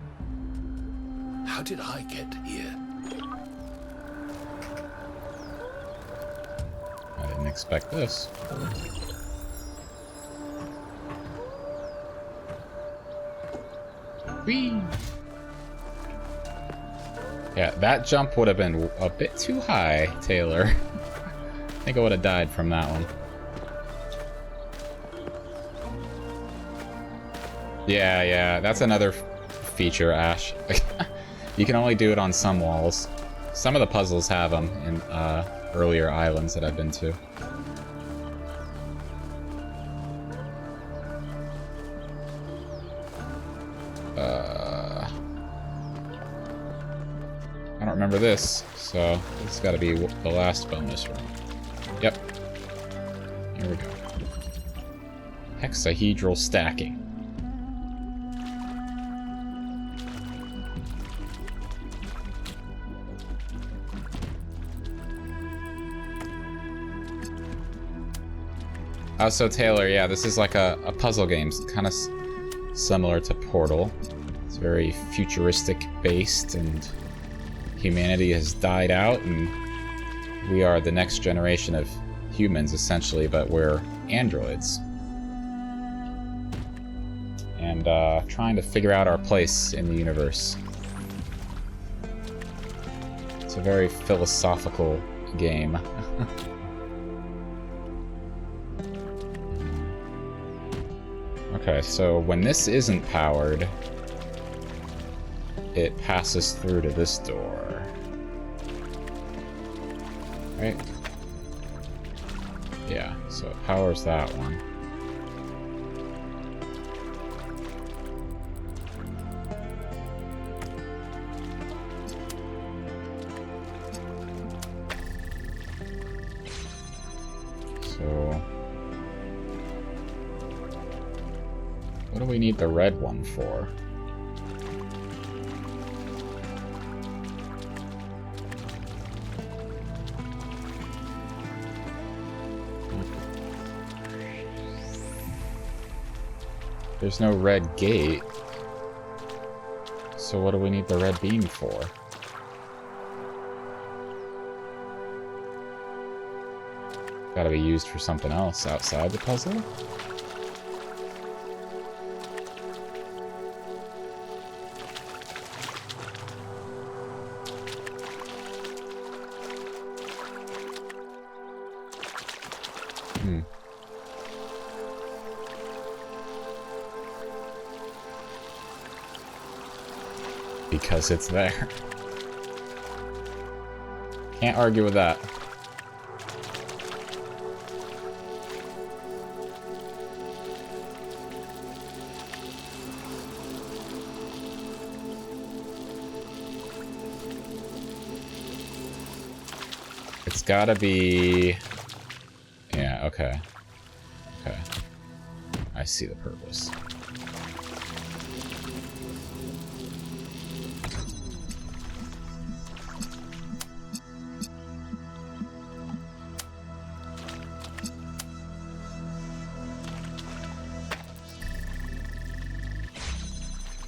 How did I get here? I didn't expect this. Whee! Yeah, that jump would have been a bit too high, Taylor. I think I would have died from that one. Yeah, that's another feature, Ash. You can only do it on some walls. Some of the puzzles have them in earlier islands that I've been to. remember this, so it's got to be the last bonus room. Yep. Here we go. Hexahedral stacking. So Taylor, yeah, this is like a puzzle game, kind of similar to Portal. It's very futuristic based, and humanity has died out, and we are the next generation of humans, essentially, but we're androids. And trying to figure out our place in the universe. It's a very philosophical game. Okay, so when this isn't powered, it passes through to this door. Right? Yeah, so it powers that one. So what do we need the red one for? There's no red gate. So what do we need the red beam for? Gotta be used for something else outside the puzzle? Because it's there. Can't argue with that. It's gotta be... Yeah, okay. Okay. I see the purpose.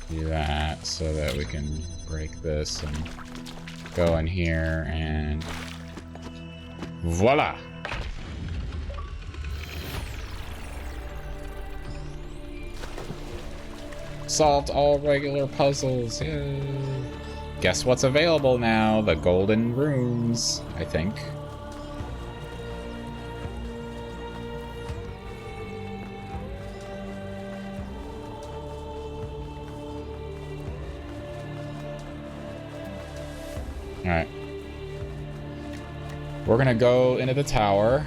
Do that so that we can break this and go in here and voila! Solved all regular puzzles. Yay. Guess what's available now? The golden rooms, I think. Alright. We're gonna go into the tower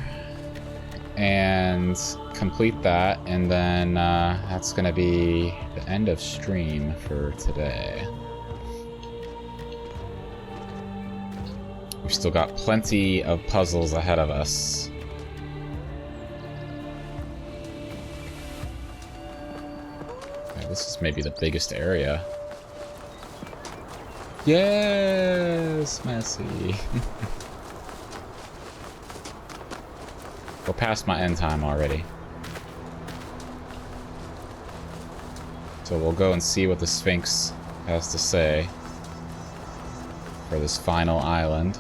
and complete that, and then that's gonna be the end of stream for today. We've still got plenty of puzzles ahead of us. Okay, this is maybe the biggest area. Yes, Messi. We're past my end time already. So we'll go and see what the Sphinx has to say for this final island.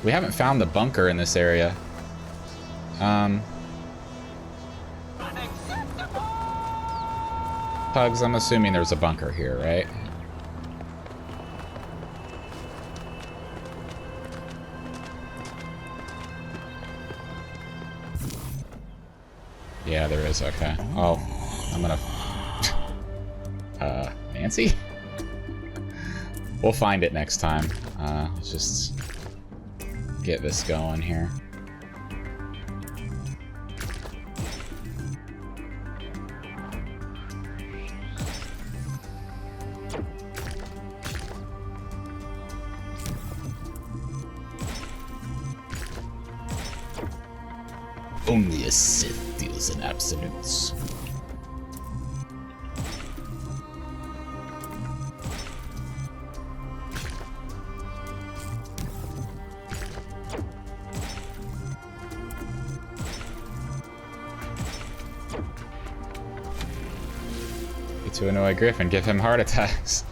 We haven't found the bunker in this area. Pugs, I'm assuming there's a bunker here, right? Yeah, there is, okay. Oh, I'm gonna... Nancy? We'll find it next time. Let's just get this going here. Only a Sith deals in absolutes. To annoy Griffin, give him heart attacks.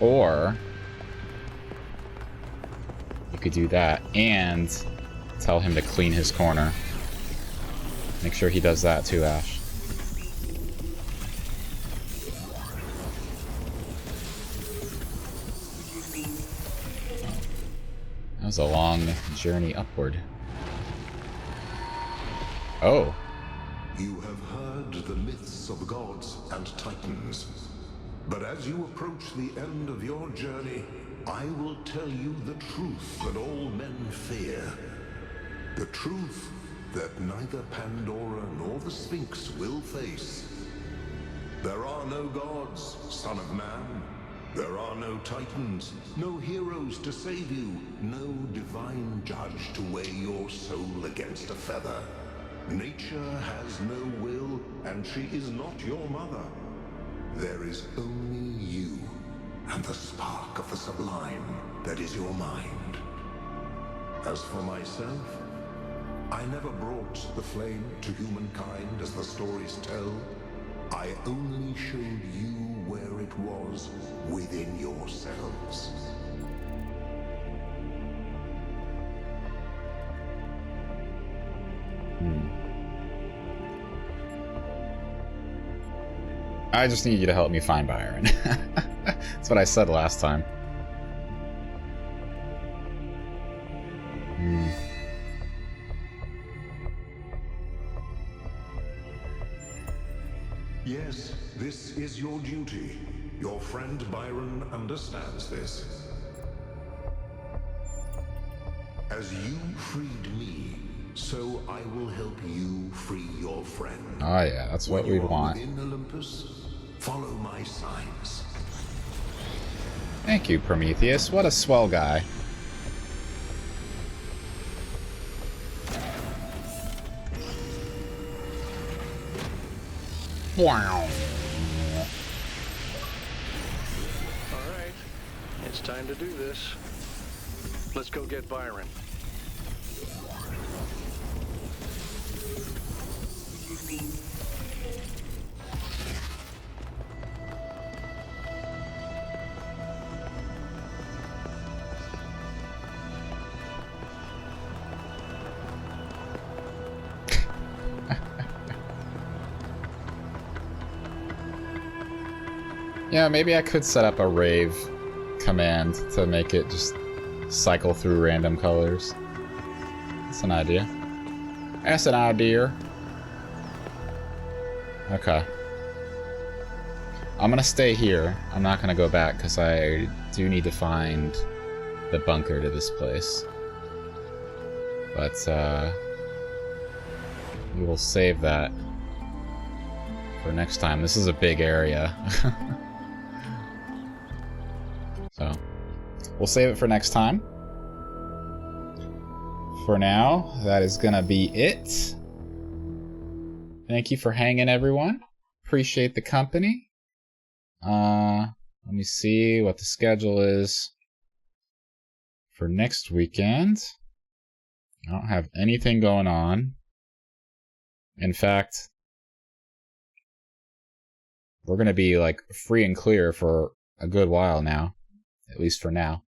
or you could do that and tell him to clean his corner. Make sure he does that too, Ash. That was a long journey upward. Oh. You have heard the myths of gods and titans. But as you approach the end of your journey, I will tell you the truth that all men fear. The truth that neither Pandora nor the Sphinx will face. There are no gods, son of man. There are no titans, no heroes to save you, no divine judge to weigh your soul against a feather. Nature has no will, and she is not your mother. There is only you, and the spark of the sublime that is your mind. As for myself, I never brought the flame to humankind as the stories tell. I only showed you where it was within yourselves. I just need you to help me find Byron. That's what I said last time. Yes, this is your duty. Your friend Byron understands this. As you freed me, so I will help you free your friend. Oh yeah, that's what we want. In Olympus, follow my signs. Thank you, Prometheus. What a swell guy. Wow. All right, it's time to do this. Let's go get Byron. Yeah, maybe I could set up a rave command to make it just cycle through random colors. That's an idea. That's an idea. Okay. I'm gonna stay here. I'm not gonna go back because I do need to find the bunker to this place. But, we will save that for next time. This is a big area. So, we'll save it for next time. For now, that is gonna be it. Thank you for hanging, everyone. Appreciate the company. Let me see what the schedule is for next weekend. I don't have anything going on. In fact, we're gonna be like free and clear for a good while now. At least for now.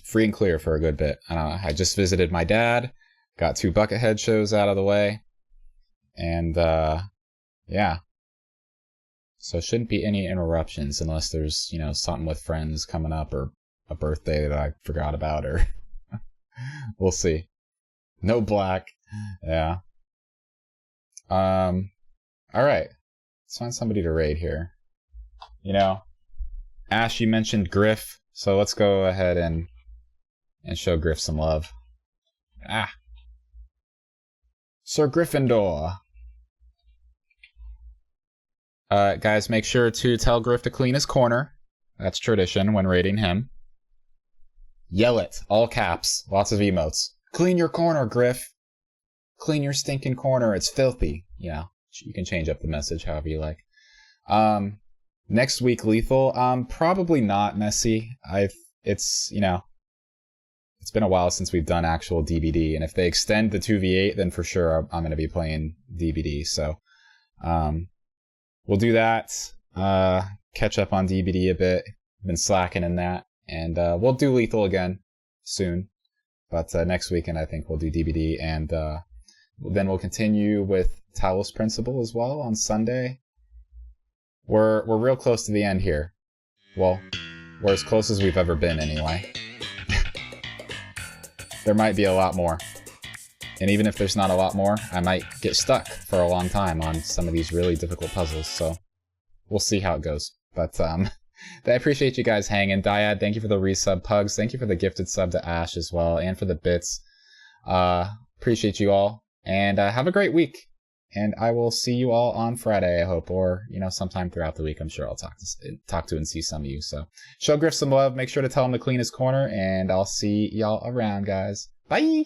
Free and clear for a good bit. I just visited my dad, got 2 Buckethead shows out of the way, and yeah. So shouldn't be any interruptions unless there's, you know, something with friends coming up or a birthday that I forgot about, or we'll see. No black. Yeah. Alright. Let's find somebody to raid here. You know, Ash, you mentioned Griff, so let's go ahead and show Griff some love. Ah. Sir Gryffindor. Guys, make sure to tell Griff to clean his corner. That's tradition when raiding him. Yell it, all caps, lots of emotes. Clean your corner, Griff. Clean your stinking corner, it's filthy. You know, you can change up the message however you like. Next week, Lethal. Probably not messy. It's been a while since we've done actual DBD, and if they extend the 2v8, then for sure I'm going to be playing DBD. So, we'll do that. Catch up on DBD a bit. Been slacking in that, and we'll do Lethal again soon. But next weekend, I think we'll do DBD, and then we'll continue with Talos Principle as well on Sunday. We're real close to the end here. Well, we're as close as we've ever been anyway. There might be a lot more. And even if there's not a lot more, I might get stuck for a long time on some of these really difficult puzzles, so we'll see how it goes. But I appreciate you guys hanging. Dyad, thank you for the resub. Pugs, thank you for the gifted sub to Ash as well, and for the bits. Appreciate you all, and have a great week. And I will see you all on Friday, I hope, or, sometime throughout the week. I'm sure I'll talk to and see some of you. So show Griff some love. Make sure to tell him to clean his corner, and I'll see y'all around, guys. Bye!